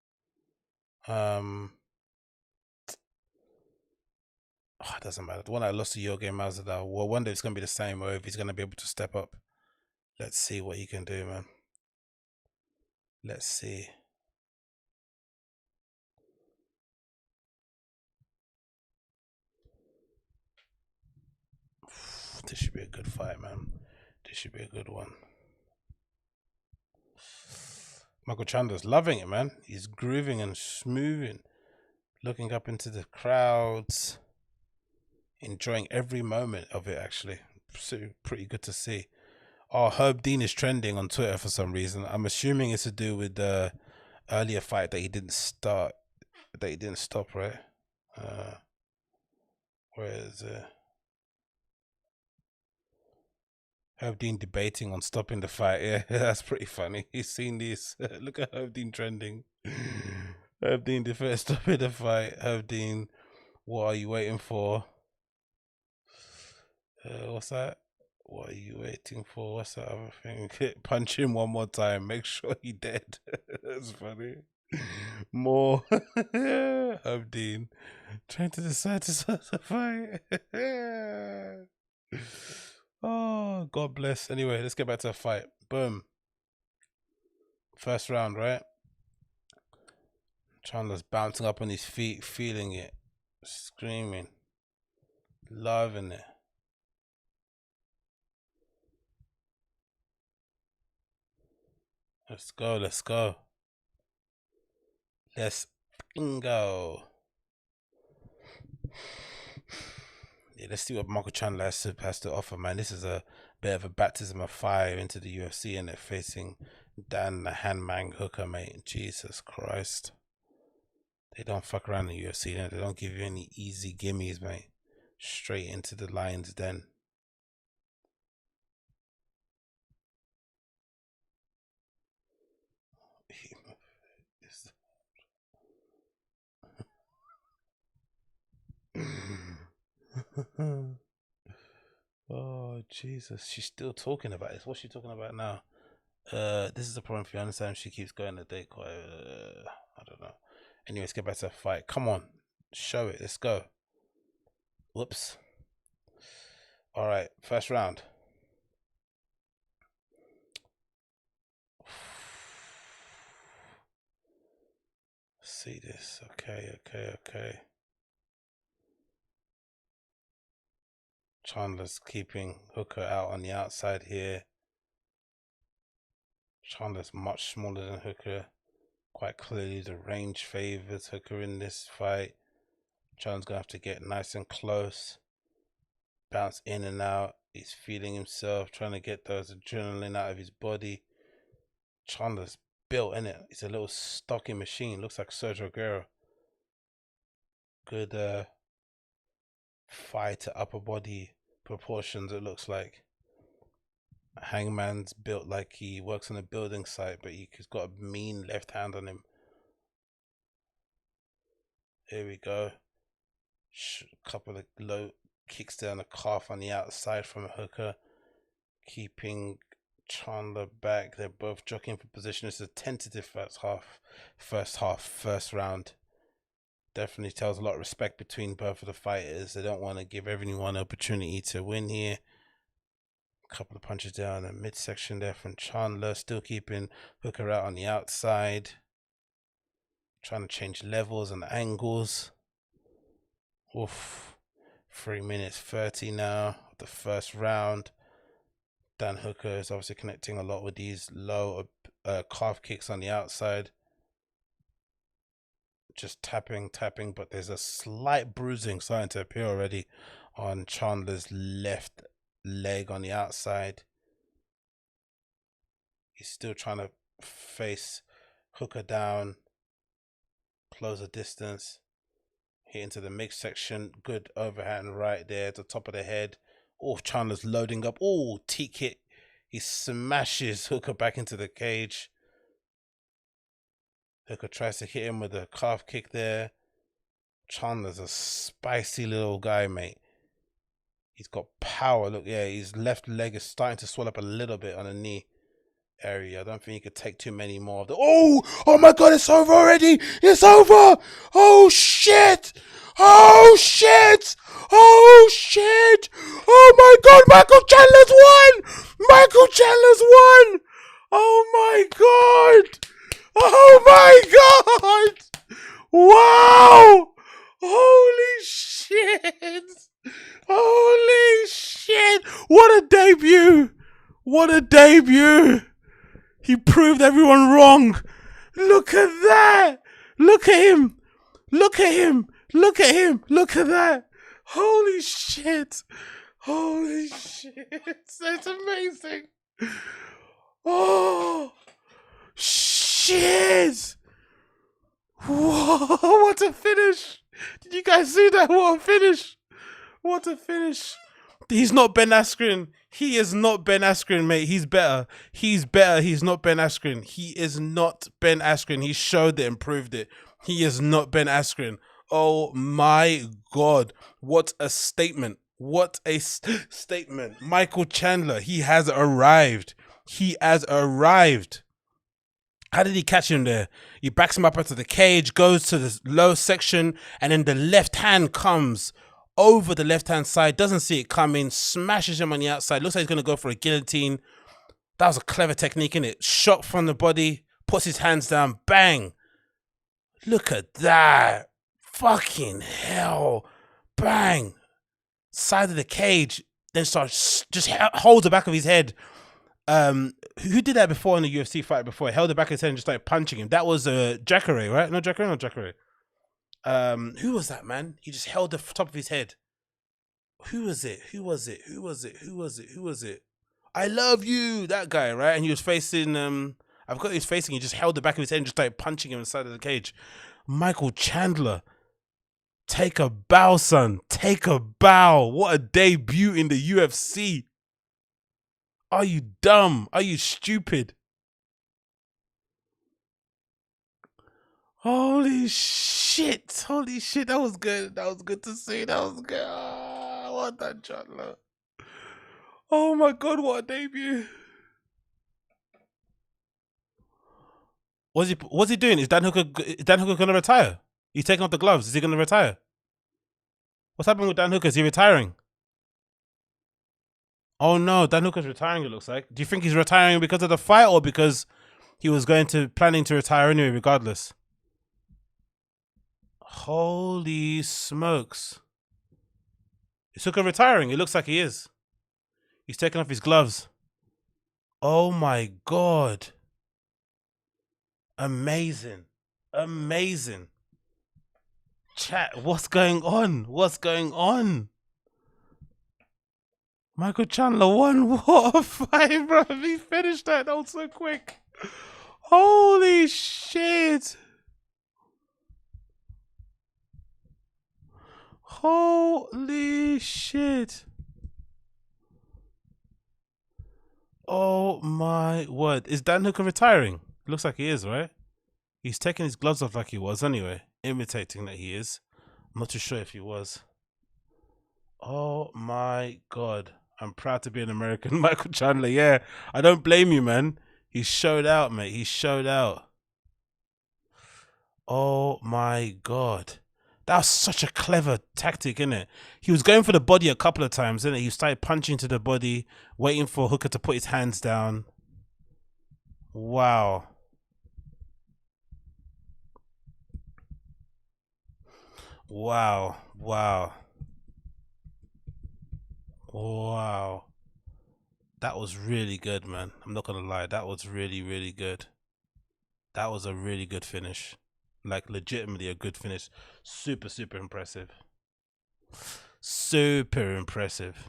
It doesn't matter. The one I lost to Jorge Masvidal. Well, one day it's gonna be the same, or if he's gonna be able to step up. Let's see what he can do, man. Let's see. This should be a good fight, man. This should be a good one. Michael Chandler's loving it, man. He's grooving and smoothing, looking up into the crowds, enjoying every moment of it, actually. Pretty good to see. Oh, Herb Dean is trending on Twitter for some reason. I'm assuming it's to do with the earlier fight that he didn't start, that he didn't stop, right? Where is it? Herb Dean debating on stopping the fight. Yeah, that's pretty funny. He's seen this. Look at Herb Dean trending. Herb Dean stopping the fight. Herb Dean, what are you waiting for? What's that? What are you waiting for? What's that other thing? Punch him one more time. Make sure he dead. That's funny. More. Herb Dean trying to decide to start the fight. Oh, God bless. Anyway, let's get back to the fight. Boom. First round, right? Chandler's bouncing up on his feet, feeling it, screaming, loving it. Let's go, let's go. Let's go. Yeah, let's see what Michael Chandler has to offer, man. This is a bit of a baptism of fire into the UFC, and they're facing Dan the Handman Hooker, mate. Jesus Christ. They don't fuck around in the UFC, they don't give you any easy gimmies, mate. Straight into the lion's den. Oh Jesus, she's still talking about this. What's she talking about now? This is the problem for you. I understand she keeps going to date quite I don't know. Anyways, get back to the fight. Come on, show it. Let's go. Whoops. All right, first round. See this. Okay. Chandler's keeping Hooker out on the outside here. Chandler's much smaller than Hooker. Quite clearly the range favors Hooker in this fight. Chandler's gonna have to get nice and close. Bounce in and out. He's feeling himself, trying to get those adrenaline out of his body. Chandler's built, innit? He's a little stocky machine. Looks like Sergio Aguero. Good thigh to upper body proportions, it looks like. Hangman's built like he works on a building site, but he's got a mean left hand on him. Here we go. A couple of low kicks down the calf on the outside from Hooker, keeping Chandler back. They're both jockeying for position. It's a tentative first round. Definitely tells a lot of respect between both of the fighters. They don't want to give everyone an opportunity to win here. A couple of punches down the midsection there from Chandler, still keeping Hooker out on the outside. Trying to change levels and angles. Oof. 3 minutes 30 now, the first round. Dan Hooker is obviously connecting a lot with these low calf kicks on the outside. Just tapping, but there's a slight bruising starting to appear already on Chandler's left leg on the outside. He's still trying to face Hooker down, close the distance, hit into the mix section. Good overhand right there at the top of the head. Oh, Chandler's loading up. Oh, teak hit. He smashes Hooker back into the cage. Hooker tries to hit him with a calf kick there. Chandler's a spicy little guy, mate. He's got power. Look, yeah, his left leg is starting to swell up a little bit on the knee area. I don't think he could take too many more of the... Oh my God, it's over already. It's over. Oh, shit. Oh, shit. Oh, shit. Oh, my God. Michael Chandler's won. Michael Chandler's won. Oh, my God. Oh, my God. Wow. Holy shit. Holy shit. What a debut. What a debut. He proved everyone wrong. Look at that. Look at him. Look at him. Look at him. Look at that. Holy shit. Holy shit. That's amazing. Oh, shit. Whoa, what a finish. Did you guys see that? What a finish. What a finish. He's not Ben Askren. He is not Ben Askren, mate. He's better. He's better. He's not Ben Askren. He is not Ben Askren. He showed it and proved it. He is not Ben Askren. Oh my God. What a statement. What a statement. Michael Chandler, he has arrived. He has arrived. How did he catch him there? He backs him up into the cage, goes to the low section, and then the left hand comes over the left-hand side, doesn't see it coming, smashes him on the outside. Looks like he's going to go for a guillotine. That was a clever technique, innit? Shot from the body, puts his hands down, bang. Look at that. Fucking hell. Bang. Side of the cage, then starts, just holds the back of his head. Who did that before in the UFC fight before? He held the back of his head and just started punching him. That was Jacare, right? No, Jacare. Who was that, man? He just held the top of his head. Who was it? I love you, that guy, right? And he was facing, I forgot he was facing, he just held the back of his head and just started punching him inside of the cage. Michael Chandler, take a bow, son. Take a bow. What a debut in the UFC. Are you dumb? Are you stupid? Holy shit. Holy shit. That was good. That was good to see. That was good. Oh, what that Chandler. Oh my God, what a debut. What's he doing? Is Dan Hooker going to retire? He's taking off the gloves. Is he going to retire? What's happening with Dan Hooker? Is he retiring? Oh no, Dan Hooker's retiring, it looks like. Do you think he's retiring because of the fight or because he was planning to retire anyway regardless? Holy smokes. Is Hooker retiring? It looks like he is. He's taking off his gloves. Oh my God. Amazing. Amazing. Chat, what's going on? What's going on? Michael Chandler won. What a fight, bro. He finished that. That was so quick. Holy shit. Holy shit. Oh my word. Is Dan Hooker retiring? Looks like he is, right? He's taking his gloves off like he was anyway. Imitating that he is. I'm not too sure if he was. Oh my God. I'm proud to be an American. Michael Chandler, yeah. I don't blame you, man. He showed out, mate. He showed out. Oh my God. That was such a clever tactic, innit? He was going for the body a couple of times, innit? He started punching to the body, waiting for Hooker to put his hands down. Wow. Wow. Wow. Wow. That was really good, man. I'm not gonna lie. That was really, really good. That was a really good finish. Like, legitimately a good finish. Super, super impressive. Super impressive.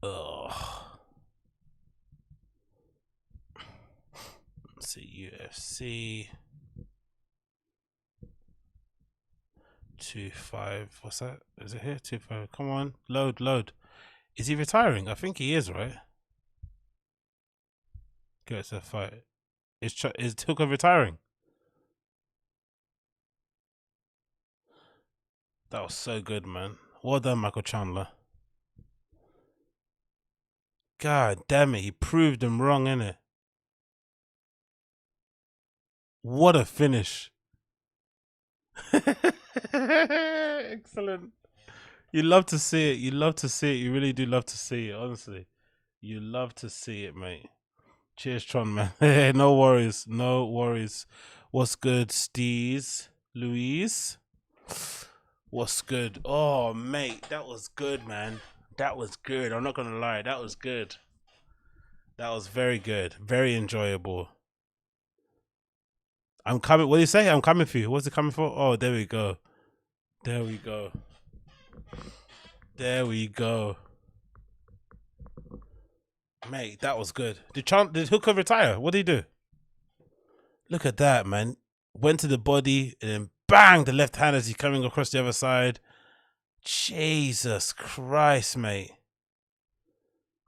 Ugh. Let's see, UFC 25. What's that? Is it here? 25. Come on, load. Is he retiring? I think he is, right? Okay, it's a fight. Is Hooker retiring? That was so good, man. Well done, Michael Chandler. God damn it, he proved him wrong, innit? What a finish. Excellent. You love to see it. You love to see it. You really do love to see it, honestly. You love to see it, mate. Cheers, Tron, man. No worries. No worries. What's good, Steez? Louise? What's good? Oh, mate, that was good, man. That was good. I'm not gonna lie. That was good. That was very good. Very enjoyable. I'm coming. What do you say? I'm coming for you. What's it coming for? Oh, there we go. There we go. There we go. Mate, that was good. Did Hooker retire? What did he do? Look at that, man. Went to the body and then bang, the left hand as he's coming across the other side. Jesus Christ, mate.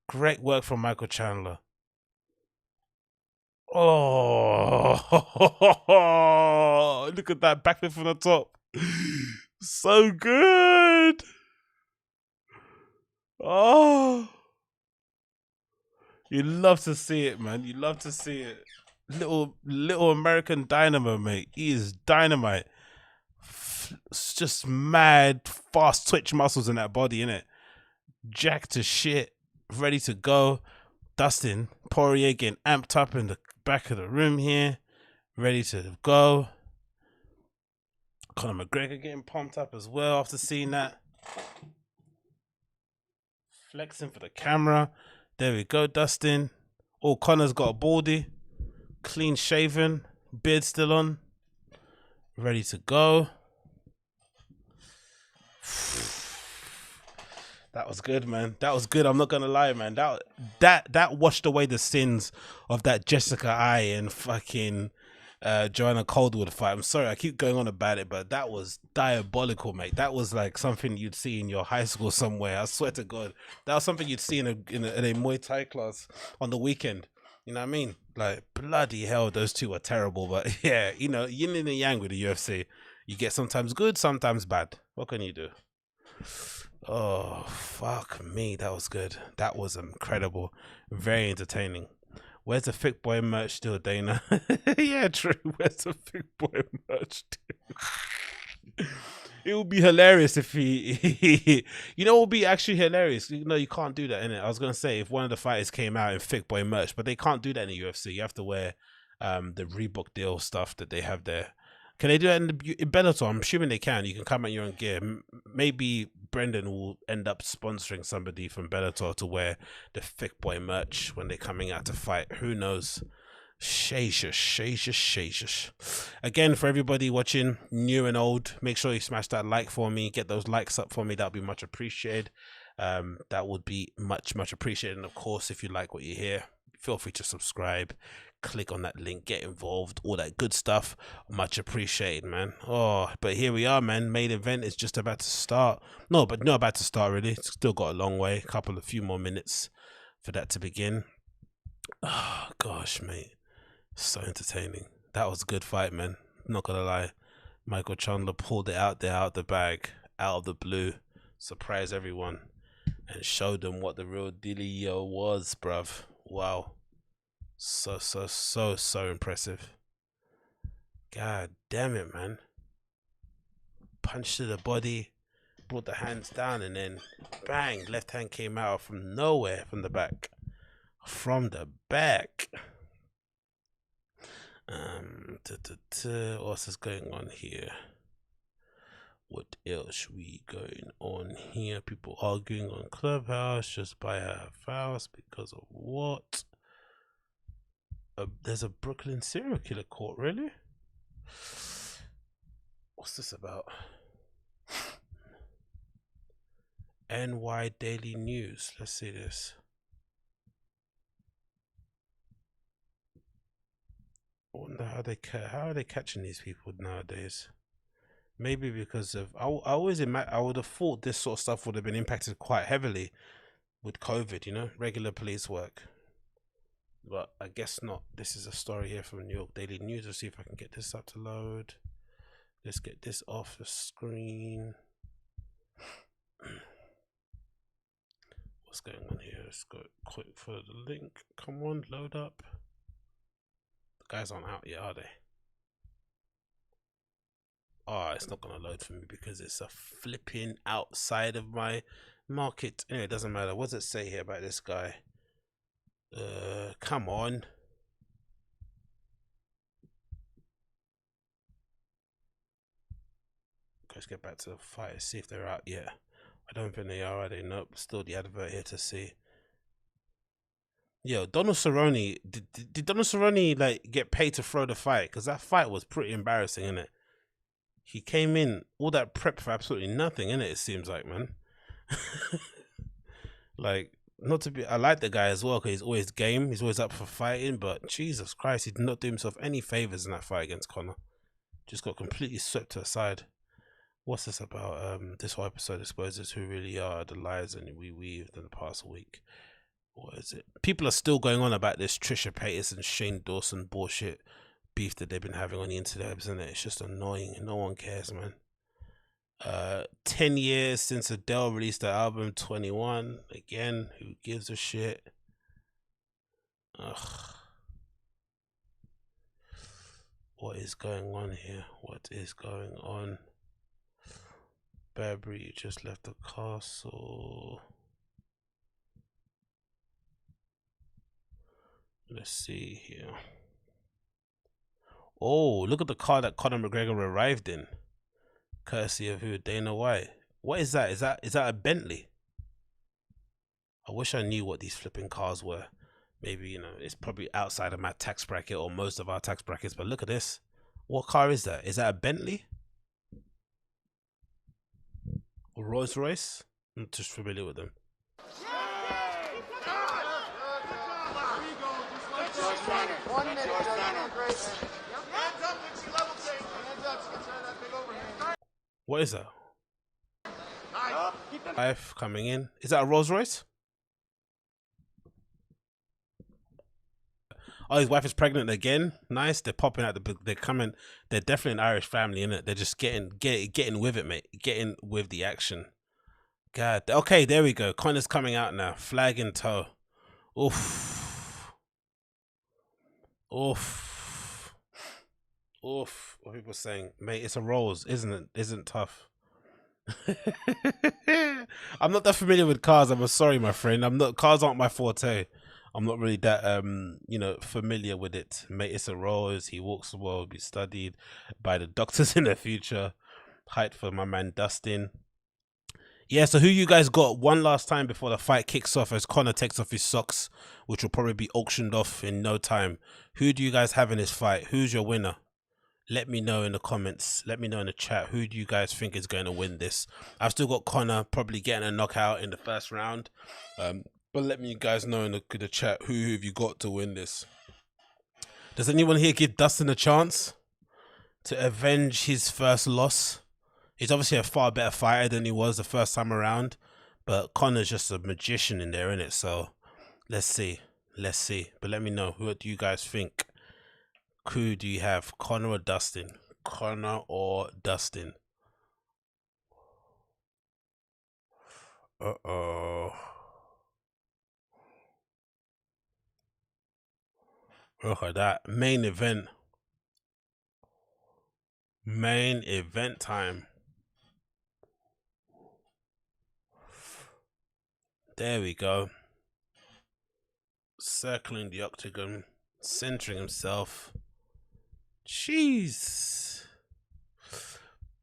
Great work from Michael Chandler. Oh, look at that backflip from the top. So good. Oh, you love to see it, man. You love to see it. Little American dynamo, mate. He is dynamite. It's just mad fast twitch muscles in that body, innit? Jacked to shit, ready to go. Dustin Poirier getting amped up in the back of the room here, ready to go. Conor McGregor getting pumped up as well after seeing that. Flexing for the camera. There we go, Dustin. Oh, Conor's got a baldy. Clean shaven. Beard still on. Ready to go. That was good, man. That was good. I'm not gonna lie, man. That washed away the sins of that Jessica Ai and fucking Joanna Coldwood fight. I'm sorry, I keep going on about it, but that was diabolical, mate. That was like something you'd see in your high school somewhere. I swear to God, that was something you'd see in a Muay Thai class on the weekend. You know what I mean? Like, bloody hell, those two are terrible. But yeah, you know, yin and yang with the UFC. You get sometimes good, sometimes bad. What can you do? Oh, fuck me. That was good. That was incredible. Very entertaining. Where's the Thick Boy merch still, Dana? Yeah, true. Where's the Thick Boy merch still? It would be hilarious if he you know, it would be actually hilarious. You know, you can't do that, innit? I was going to say, if one of the fighters came out in Thick Boy merch, but they can't do that in the UFC. You have to wear the Reebok deal stuff that they have there. Can they do that in Bellator? I'm assuming they can. You can come out your own gear. Maybe Brendan will end up sponsoring somebody from Bellator to wear the Thick Boy merch when they're coming out to fight. Who knows? Sheesh. Again, for everybody watching, new and old, make sure you smash that like for me. Get those likes up for me. That would be much appreciated. That would be much appreciated. And of course, if you like what you hear, feel free to subscribe. Click on that link, get involved, all that good stuff. Much appreciated, man. Oh, but here we are, man. Main event is just about to start. No, but not about to start, really. It's still got a long way. A few more minutes for that to begin. Oh gosh, mate, so entertaining. That was a good fight, man. Not gonna lie, Michael Chandler pulled it out there, out the bag, out of the blue, surprised everyone, and showed them what the real dealio was, bruv. Wow, so impressive. God damn it, man. Punch to the body, brought the hands down, and then bang, left hand came out from nowhere, from the back. From the back. What else is going on here? What else we going on here? People arguing on Clubhouse just by a house because of what? There's a Brooklyn serial killer court, really? What's this about? NY Daily News. Let's see this. I wonder how are they catching these people nowadays? Maybe because of I would have thought this sort of stuff would have been impacted quite heavily with COVID, you know, regular police work. But I guess not. This is a story here from New York Daily News. Let's see if I can get this up to load. Let's get this off the screen. What's going on here? Let's go quick for the link. Come on, load up. The guys aren't out yet, are they? Oh, it's not gonna load for me because it's a flipping outside of my market. Anyway, it doesn't matter. What does it say here about this guy? Come on. Let's get back to the fight. See if they're out yet. I don't think they are they? Nope. Still the advert here to see. Yo, Donald Cerrone. Did Donald Cerrone like get paid to throw the fight? Because that fight was pretty embarrassing, innit? He came in all that prep for absolutely nothing, innit? It seems like, man. Like, not to be. I like the guy as well because he's always game. He's always up for fighting. But Jesus Christ, he did not do himself any favors in that fight against Conor. Just got completely swept to the side. What's this about? This whole episode exposes who really are the lies and we weaved in the past week. What is it? People are still going on about this Trisha Paytas and Shane Dawson bullshit beef that they've been having on the internet, isn't it? It's just annoying. No one cares, man. 10 years since Adele released her album 21. Again, who gives a shit? Ugh. What is going on here? What is going on? Burberry just left the castle. Let's see here. Oh, look at the car that Conor McGregor arrived in. Courtesy of who? Dana White. What is that? Is that a Bentley? I wish I knew what these flipping cars were. Maybe, you know, it's probably outside of my tax bracket or most of our tax brackets, but look at this. What car is that? Is that a Bentley? Or Rolls Royce? I'm just familiar with them. What is that? Wife coming in. Is that a Rolls Royce? Oh, his wife is pregnant again. Nice. They're popping out they're coming. They're definitely an Irish family, innit? They're just getting with it, mate. Getting with the action. God. Okay, there we go. Conor's coming out now. Flag in tow. Oof. Oof. Oof. What are people saying? Mate, it's a Rolls, isn't it? Isn't tough. I'm not that familiar with cars. I'm sorry, my friend. Cars aren't my forte. I'm not really that you know, familiar with it. Mate, it's a Rolls. He walks the world, be studied by the doctors in the future. Height for my man Dustin. Yeah, so who you guys got one last time before the fight kicks off as Conor takes off his socks, which will probably be auctioned off in no time. Who do you guys have in this fight? Who's your winner? Let me know in the comments. Let me know in the chat. Who do you guys think is going to win this? I've still got Conor probably getting a knockout in the first round. But let me guys know in the chat. Who have you got to win this? Does anyone here give Dustin a chance to avenge his first loss? He's obviously a far better fighter than he was the first time around. But Conor's just a magician in there, isn't it? So Let's see. But let me know. What do you guys think? Who do you have? Conor or Dustin? Conor or Dustin? Uh-oh. Look at that. Main event time. There we go. Circling the octagon, centering himself. Jeez.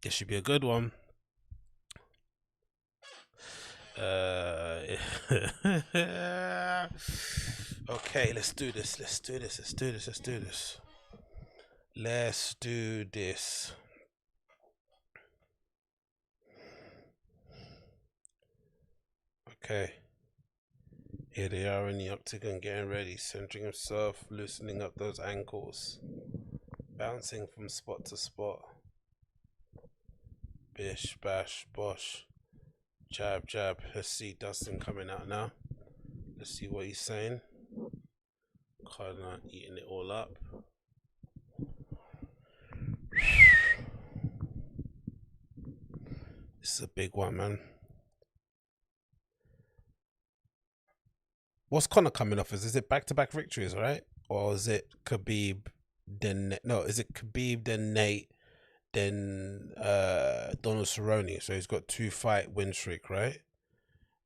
This should be a good one. Okay, let's do this. Let's do this. Okay. Here they are in the octagon, getting ready, centering himself, loosening up those ankles, bouncing from spot to spot. Bish, bash, bosh. Jab, jab. Let's see Dustin coming out now. Let's see what he's saying. Conor eating it all up. This is a big one, man. What's Conor coming off? Is it back-to-back victories, right? Or is it Khabib, then... No, is it Khabib, then Nate, then Donald Cerrone? So he's got 2-fight win streak, right?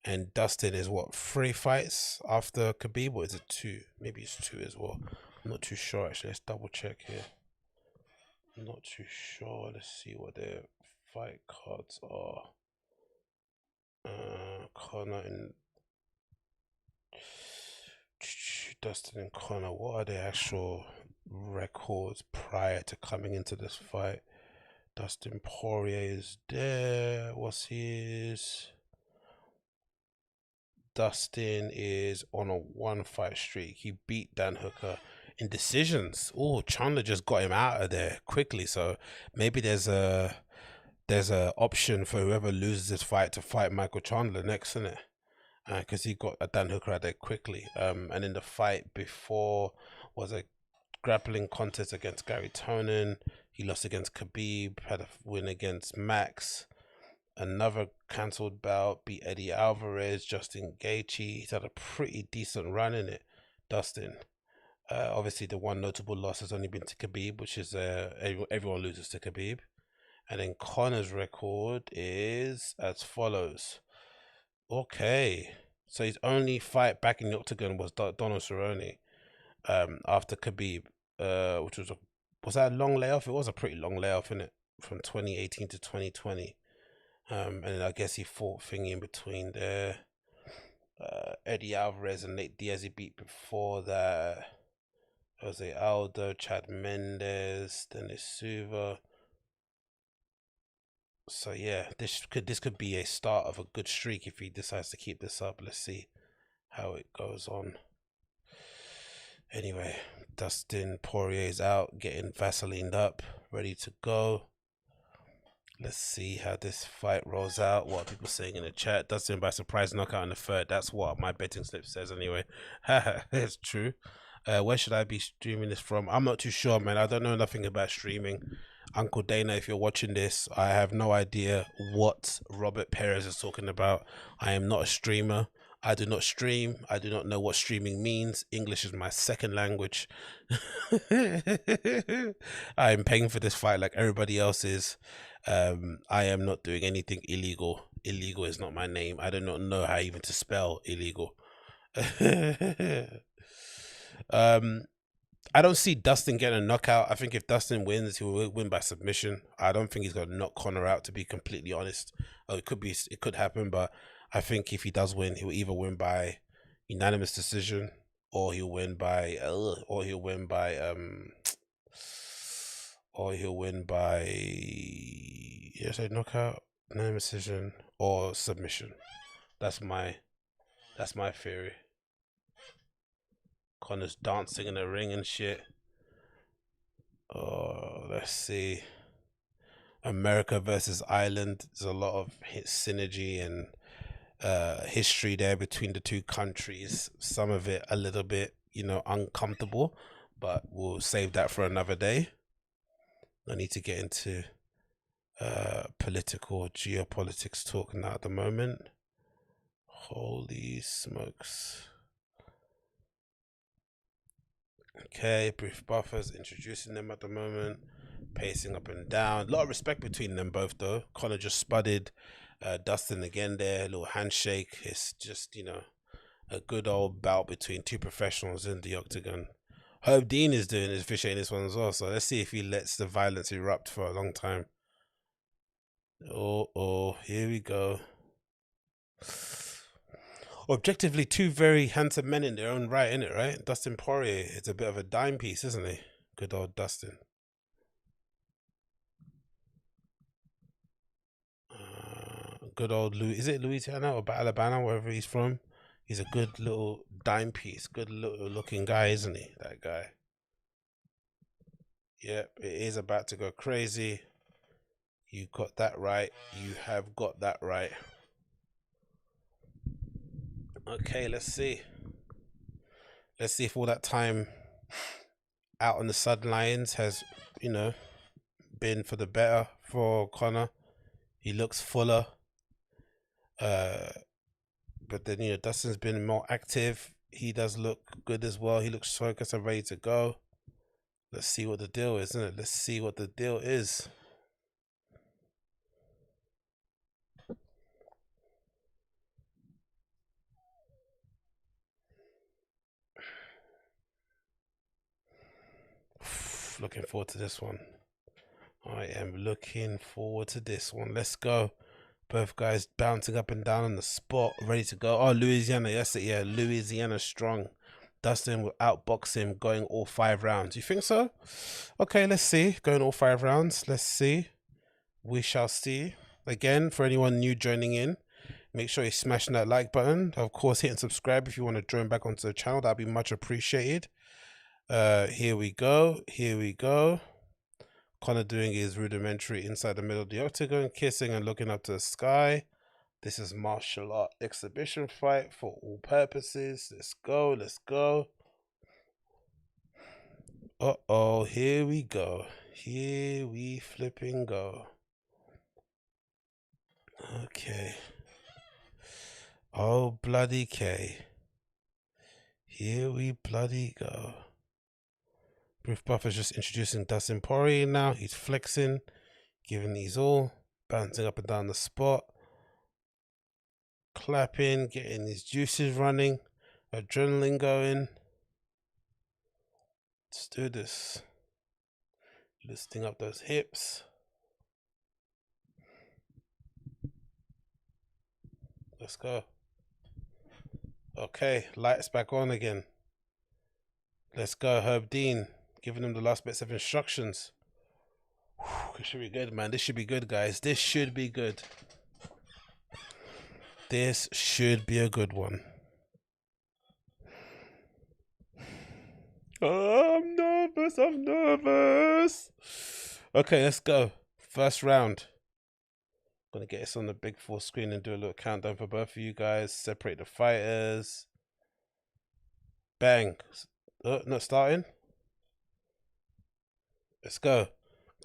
And Dustin is what, 3 fights after Khabib, or is it 2? Maybe it's 2 as well. I'm not too sure, actually. Let's double check here. I'm not too sure. Let's see what their fight cards are. Conor and Dustin and Conor, what are their actual records prior to coming into this fight? Dustin Poirier is there. What's his? Dustin is on a 1-fight streak. He beat Dan Hooker in decisions. Oh, Chandler just got him out of there quickly. So maybe there's a option for whoever loses this fight to fight Michael Chandler next, isn't it? Because he got a Dan Hooker out there quickly. And in the fight before was a grappling contest against Gary Tonin. He lost against Khabib, had a win against Max. Another cancelled bout, beat Eddie Alvarez, Justin Gaethje. He's had a pretty decent run in it, Dustin. Obviously, the one notable loss has only been to Khabib, which is everyone loses to Khabib. And then Conor's record is as follows. Okay, so his only fight back in the octagon was Donald Cerrone after Khabib, which was that a long layoff? It was a pretty long layoff, innit? From 2018 to 2020. And then I guess he fought thing in between there. Eddie Alvarez and Nate Diaz he beat before that. Jose Aldo, Chad Mendes, Denis Suva. So yeah, this could be a start of a good streak if he decides to keep this up. Let's see how it goes on. Anyway, Dustin Poirier is out, getting Vaselined up, ready to go. Let's see how this fight rolls out. What are people saying in the chat? Dustin by surprise knockout in the 3rd. That's what my betting slip says anyway. It's true. Where should I be streaming this from? I'm not too sure, man. I don't know nothing about streaming. Uncle Dana, if you're watching this, I have no idea what Robert Perez is talking about. I am not a streamer. I do not stream. I do not know what streaming means. English is my second language. I am paying for this fight like everybody else is. I am not doing anything illegal. Illegal is not my name. I do not know how even to spell illegal. I don't see Dustin getting a knockout. I think if Dustin wins, he will win by submission. I don't think he's going to knock Conor out, to be completely honest. It could happen, but I think if he does win, he'll either win by unanimous decision or he'll win by knockout, unanimous decision, or submission. That's my theory. Conor's dancing in the ring and shit. Oh, let's see. America versus Ireland. There's a lot of synergy and history there between the two countries. Some of it a little bit, you know, uncomfortable, but we'll save that for another day. I need to get into political geopolitics talk now at the moment. Holy smokes. Okay, brief buffers, introducing them at the moment, pacing up and down. A lot of respect between them both though. Conor just spotted Dustin again there, a little handshake. It's just, you know, a good old bout between two professionals in the octagon. Herb Dean is doing his officiating this one as well, so let's see if he lets the violence erupt for a long time. Oh, here we go. Objectively, two very handsome men in their own right, isn't it, right? Dustin Poirier is a bit of a dime piece, isn't he? Good old Dustin. Good old Louis. Is it Louisiana or Alabama, wherever he's from? He's a good little dime piece. Good little looking guy, isn't he? That guy. Yep, it is about to go crazy. You got that right. You have got that right. Okay, let's see. Let's see if all that time out on the sidelines has, you know, been for the better for Conor. He looks fuller. But then, you know, Dustin's been more active. He does look good as well. He looks focused and ready to go. Let's see what the deal is, isn't it? Let's see what the deal is. Looking forward to this one. I am looking forward to this one. Let's go. Both guys bouncing up and down on the spot, ready to go. Oh, Louisiana, yes, yeah, Louisiana strong. Dustin will outbox him going all 5 rounds. You think so? Okay, let's see. Going all 5 rounds. Let's see. We shall see. Again, for anyone new joining in, make sure you're smashing that like button. Of course, hit and subscribe if you want to join back onto the channel. That'd be much appreciated. Here we go. Here we go. Conor doing his rudimentary inside the middle of the octagon, kissing and looking up to the sky. This is martial art exhibition fight for all purposes. Let's go. Let's go. Uh-oh. Here we go. Here we flipping go. Okay. Oh, bloody K. Here we bloody go. Brief Buffer's just introducing Dustin Poirier now. He's flexing, giving these all, bouncing up and down the spot, clapping, getting his juices running, adrenaline going. Let's do this. Lifting up those hips. Let's go. Okay, lights back on again. Let's go, Herb Dean. Giving him the last bits of instructions. This should be good, man. This should be good, guys. This should be good. This should be a good one. Oh, I'm nervous. I'm nervous. Okay, let's go. First round. Gonna get this on the big full screen and do a little countdown for both of you guys. Separate the fighters. Bang. Oh, not starting. Let's go.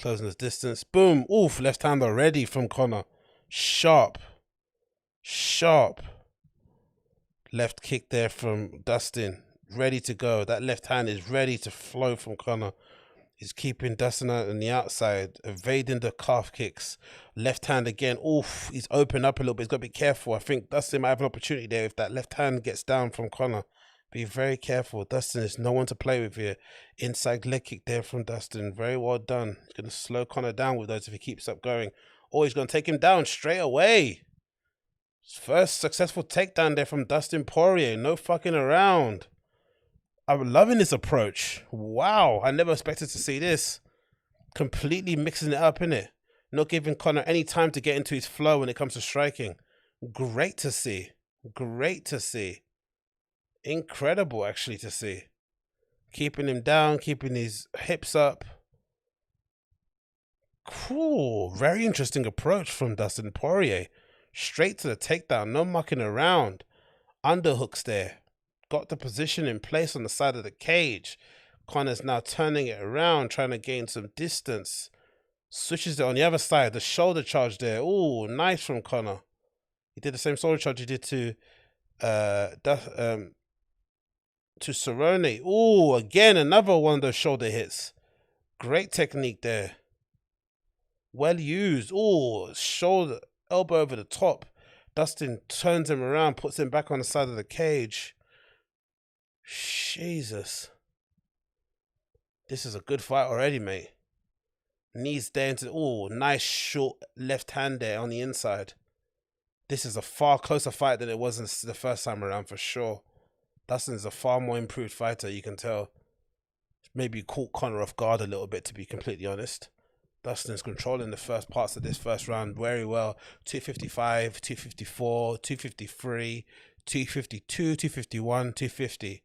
Closing this distance. Boom. Oof. Left hand already from Conor. Sharp. Sharp. Left kick there from Dustin. Ready to go. That left hand is ready to flow from Conor. He's keeping Dustin out on the outside. Evading the calf kicks. Left hand again. Oof. He's opened up a little bit. He's got to be careful. I think Dustin might have an opportunity there if that left hand gets down from Conor. Be very careful. Dustin is no one to play with here. Inside leg kick there from Dustin. Very well done. He's going to slow Conor down with those if he keeps up going. Or he's going to take him down straight away. First successful takedown there from Dustin Poirier. No fucking around. I'm loving this approach. Wow. I never expected to see this. Completely mixing it up, innit? Not giving Conor any time to get into his flow when it comes to striking. Great to see. Great to see. Incredible, actually, to see. Keeping him down, keeping his hips up. Cool. Very interesting approach from Dustin Poirier. Straight to the takedown, no mucking around. Underhooks there. Got the position in place on the side of the cage. Conor's now turning it around, trying to gain some distance. Switches it on the other side, the shoulder charge there. Oh, nice from Conor. He did the same shoulder charge he did to Cerrone. Oh, again, another one of those shoulder hits. Great technique there. Well used. Oh, shoulder, elbow over the top. Dustin turns him around, puts him back on the side of the cage. Jesus. This is a good fight already, mate. Knees there into, oh, nice short left hand there on the inside. This is a far closer fight than it was the first time around, for sure. Dustin's a far more improved fighter, you can tell. Maybe caught Conor off guard a little bit, to be completely honest. Dustin's controlling the first parts of this first round very well. 255, 254, 253, 252, 251, 250.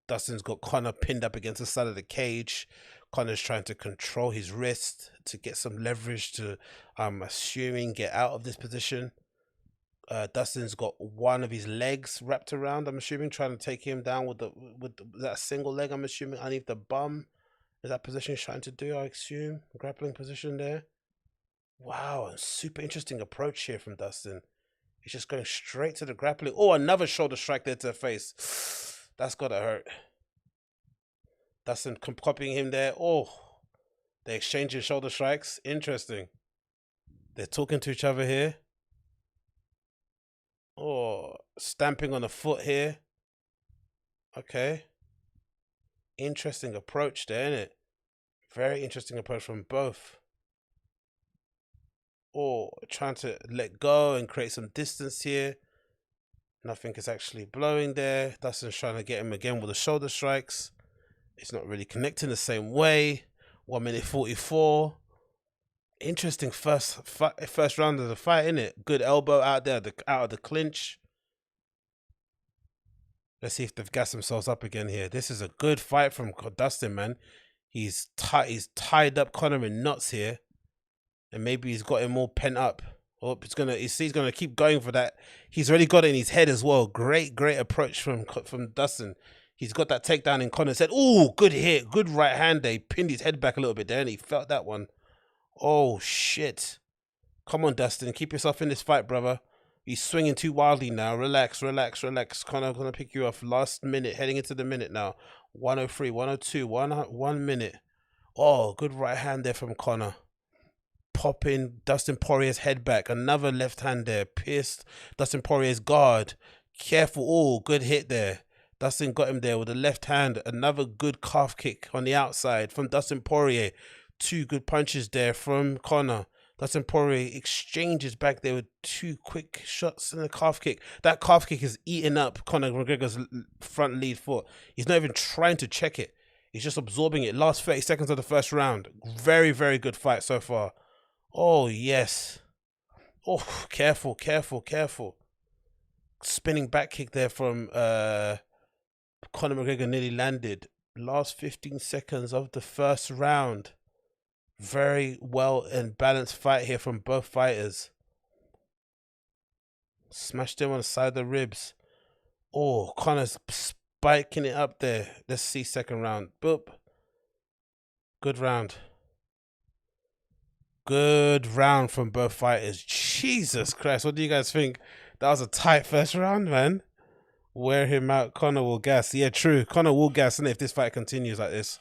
Dustin's got Conor pinned up against the side of the cage. Conor's trying to control his wrist to get some leverage to, I'm assuming, get out of this position. Dustin's got one of his legs wrapped around, I'm assuming, trying to take him down with that single leg, I'm assuming, underneath the bum. Is that position he's trying to do, I assume? Grappling position there. Wow, a super interesting approach here from Dustin. He's just going straight to the grappling. Oh, another shoulder strike there to the face. That's got to hurt. Dustin copying him there. Oh, they're exchanging shoulder strikes. Interesting. They're talking to each other here. Oh, stamping on the foot here. Okay. Interesting approach there, isn't it? Very interesting approach from both. Oh, trying to let go and create some distance here. Nothing is actually blowing there. Dustin's trying to get him again with the shoulder strikes. It's not really connecting the same way. 1 minute 44. Interesting first round of the fight, isn't it? Good elbow out there, out of the clinch. Let's see if they've gassed themselves up again here. This is a good fight from Dustin, man. He's tied up Conor in knots here, and maybe he's got him all pent up. Oh, he's gonna keep going for that. He's already got it in his head as well. Great approach from Dustin. He's got that takedown in Conor's head. Oh, good hit, good right hand. They pinned his head back a little bit there, and he felt that one. Oh shit! Come on, Dustin, keep yourself in this fight, brother. He's swinging too wildly now. Relax. Conor gonna pick you off last minute, heading into the minute now. 103, 102, 1 minute. Oh, good right hand there from Conor. Popping Dustin Poirier's head back. Another left hand there. Pierced Dustin Poirier's guard. Careful. Oh, good hit there. Dustin got him there with the left hand. Another good calf kick on the outside from Dustin Poirier. 2 good punches there from Conor. Dustin Poirier exchanges back there with 2 quick shots and a calf kick. That calf kick is eating up Conor McGregor's front lead foot. He's not even trying to check it. He's just absorbing it. Last 30 seconds of the first round. Very good fight so far. Oh, yes. Oh, careful. Spinning back kick there from Conor McGregor nearly landed. Last 15 seconds of the first round. Very well and balanced fight here from both fighters. Smashed him on the side of the ribs. Oh, Conor's spiking it up there. Let's see second round. Boop. Good round. Good round from both fighters. Jesus Christ, what do you guys think? That was a tight first round, man. Wear him out. Conor will gas. Yeah, true. Conor will gas, and if this fight continues like this.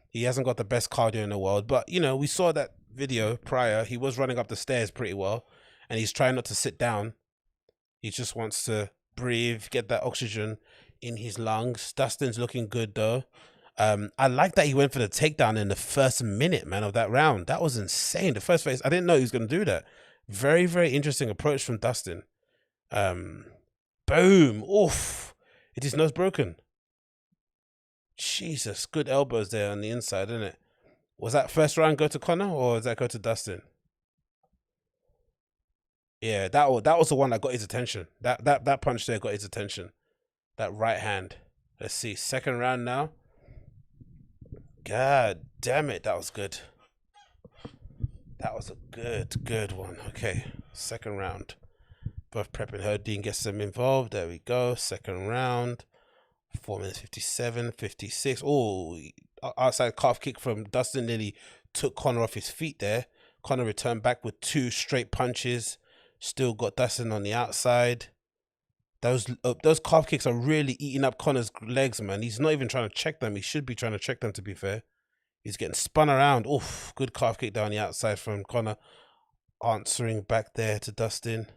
He hasn't got the best cardio in the world, but you know, we saw that video prior. He was running up the stairs pretty well, and he's trying not to sit down. He just wants to breathe, get that oxygen in his lungs. Dustin's looking good though. I like that he went for the takedown in the first minute, man, of that round. That was insane. The first phase, I didn't know he was going to do that. Very interesting approach from Dustin. Boom. Oof. It is nose broken. Jesus, good elbows there on the inside, isn't it? Was that first round go to Conor, or does that go to Dustin? Yeah, that was the one that got his attention. That punch there got his attention. That right hand. Let's see, second round now. God damn it, that was good. That was a good one. Okay, second round. Both prepping. Dean gets them involved. There we go. Second round. 4 minutes 57, 56. Oh, outside calf kick from Dustin nearly took Conor off his feet there. Conor returned back with 2 straight punches. Still got Dustin on the outside. Those calf kicks are really eating up Conor's legs, man. He's not even trying to check them. He should be trying to check them, to be fair. He's getting spun around. Oof, good calf kick down the outside from Conor. Answering back there to Dustin.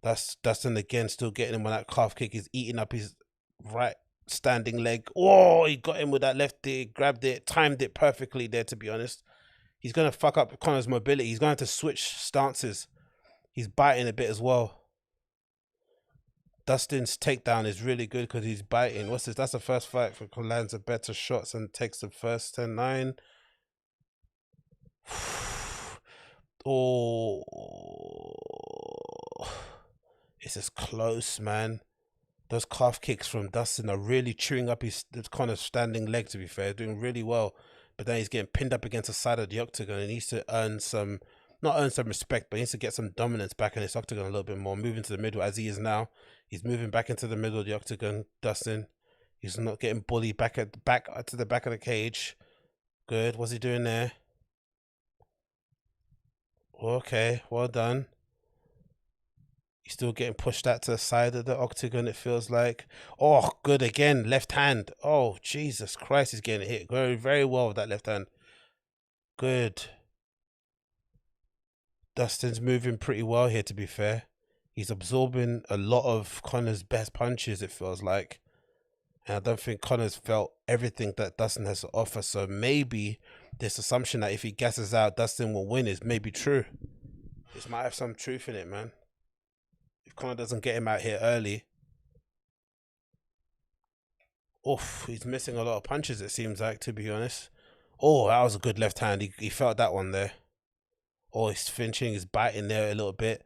That's Dustin again, still getting him on that calf kick. He's eating up his right standing leg. Oh, he got him with that left knee, grabbed it, timed it perfectly there, to be honest. He's going to fuck up Conor's mobility. He's going to have to switch stances. He's biting a bit as well. Dustin's takedown is really good because he's biting. What's this? That's the first fight for lands a better shots and takes the first 10-9. Oh, this is close, man. Those calf kicks from Dustin are really chewing up his Conor's standing leg, to be fair. Doing really well. But then he's getting pinned up against the side of the octagon. He needs to earn some, not earn some respect, but he needs to get some dominance back in this octagon a little bit more. Moving to the middle as he is now. He's moving back into the middle of the octagon, Dustin. He's not getting bullied back to the back of the cage. Good. What's he doing there? Okay, well done. He's still getting pushed out to the side of the octagon, it feels like. Oh, good again. Left hand. Oh, Jesus Christ, he's getting hit very, very well with that left hand. Good. Dustin's moving pretty well here, to be fair. He's absorbing a lot of Conor's best punches, it feels like. And I don't think Conor's felt everything that Dustin has to offer. So maybe this assumption that if he gasses out, Dustin will win is maybe true. This might have some truth in it, man. If Conor doesn't get him out here early. Oof, he's missing a lot of punches, it seems like, to be honest. Oh, that was a good left hand. He felt that one there. Oh, he's flinching, he's biting there a little bit.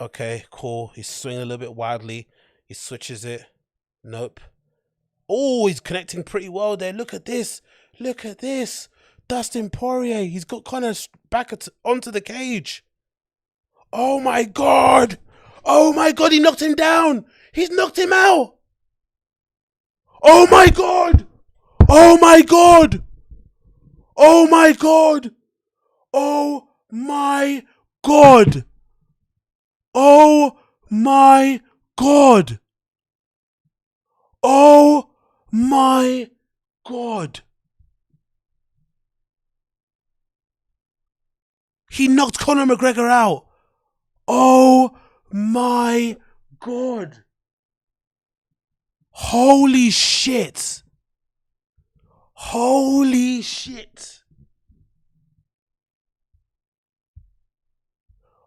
Okay, cool. He's swinging a little bit wildly. He switches it. Nope. Oh, he's connecting pretty well there. Look at this. Look at this. Dustin Poirier. He's got Conor back onto the cage. Oh my God. Oh my God. He knocked him down. He's knocked him out. Oh my God. Oh my God. Oh my God. Oh my God. Oh my God. Oh my God. He knocked Conor McGregor out. Oh my God. Holy shit. Holy shit.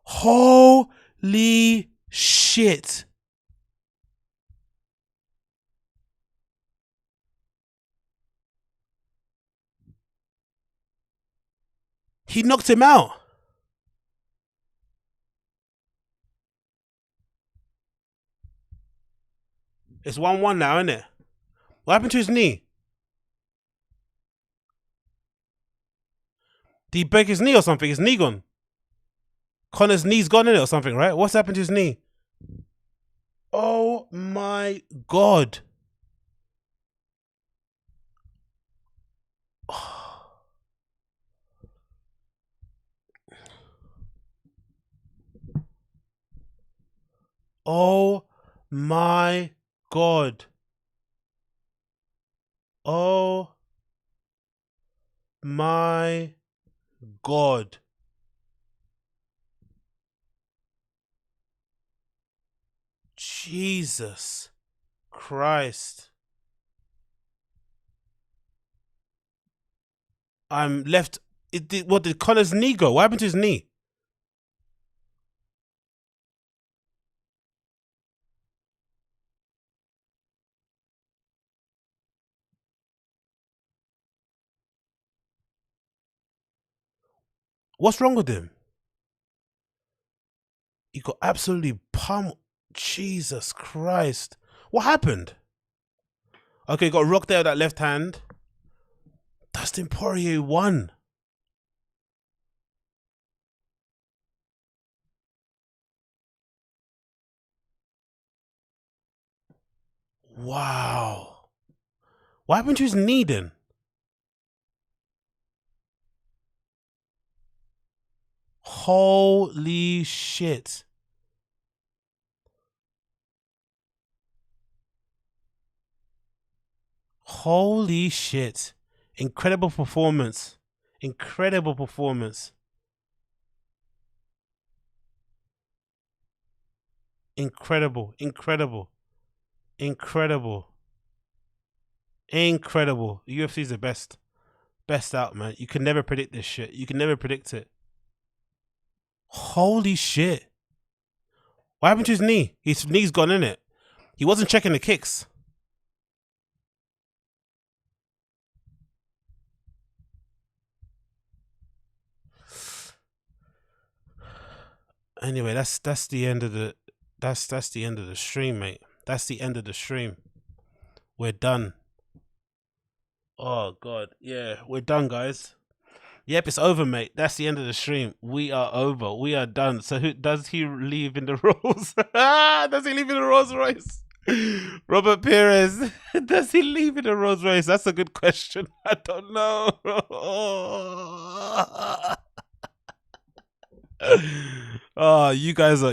Holy shit. He knocked him out. It's 1-1 now, isn't it? What happened to his knee? Did he break his knee or something? His knee gone? Conor's knee's gone in it or something, right? What's happened to his knee? Oh my God. Oh my God. Oh my God. Jesus Christ. I'm left. What did Conor's knee go? What happened to his knee? What's wrong with him? He got absolutely pummeled. Jesus Christ. What happened? Okay, got rocked there with that left hand. Dustin Poirier won. Wow. What happened to his knee then? Holy shit. Holy shit. Incredible performance. Incredible performance. Incredible. Incredible. Incredible. Incredible. UFC is the best. Best out, man. You can never predict this shit. You can never predict it. Holy shit. What happened to his knee? His knee's gone, in it. He wasn't checking the kicks. Anyway, that's the end of the that's the end of the stream, mate. That's the end of the stream. We're done. Oh god, yeah, we're done, guys. Yep, it's over, mate. That's the end of the stream. We are over. We are done. So who does he leave in the Rolls? Does he leave in the Rolls Royce? Robert Perez. Does he leave in the Rolls Royce? That's a good question. I don't know. Oh, you guys are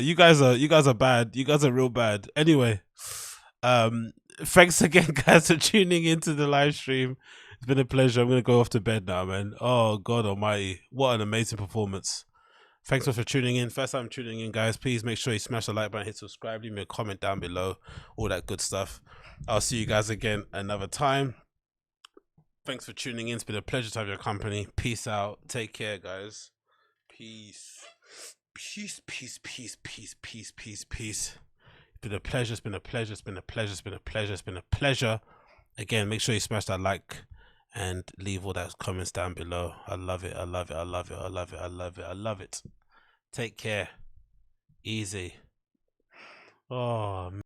bad. You guys are real bad. Anyway, thanks again, guys, for tuning into the live stream. It's been a pleasure. I'm gonna go off to bed now, man. Oh God Almighty, what an amazing performance! Thanks for tuning in. First time tuning in, guys. Please make sure you smash the like button, hit subscribe, leave me a comment down below, all that good stuff. I'll see you guys again another time. Thanks for tuning in. It's been a pleasure to have your company. Peace out. Take care, guys. Peace. Peace, peace, peace, peace, peace, peace, peace. It's been a pleasure. It's been a pleasure. It's been a pleasure. It's been a pleasure. It's been a pleasure. Again, make sure you smash that like and leave all those comments down below. I love it. I love it. I love it. I love it. I love it. I love it. Take care. Easy. Oh, man.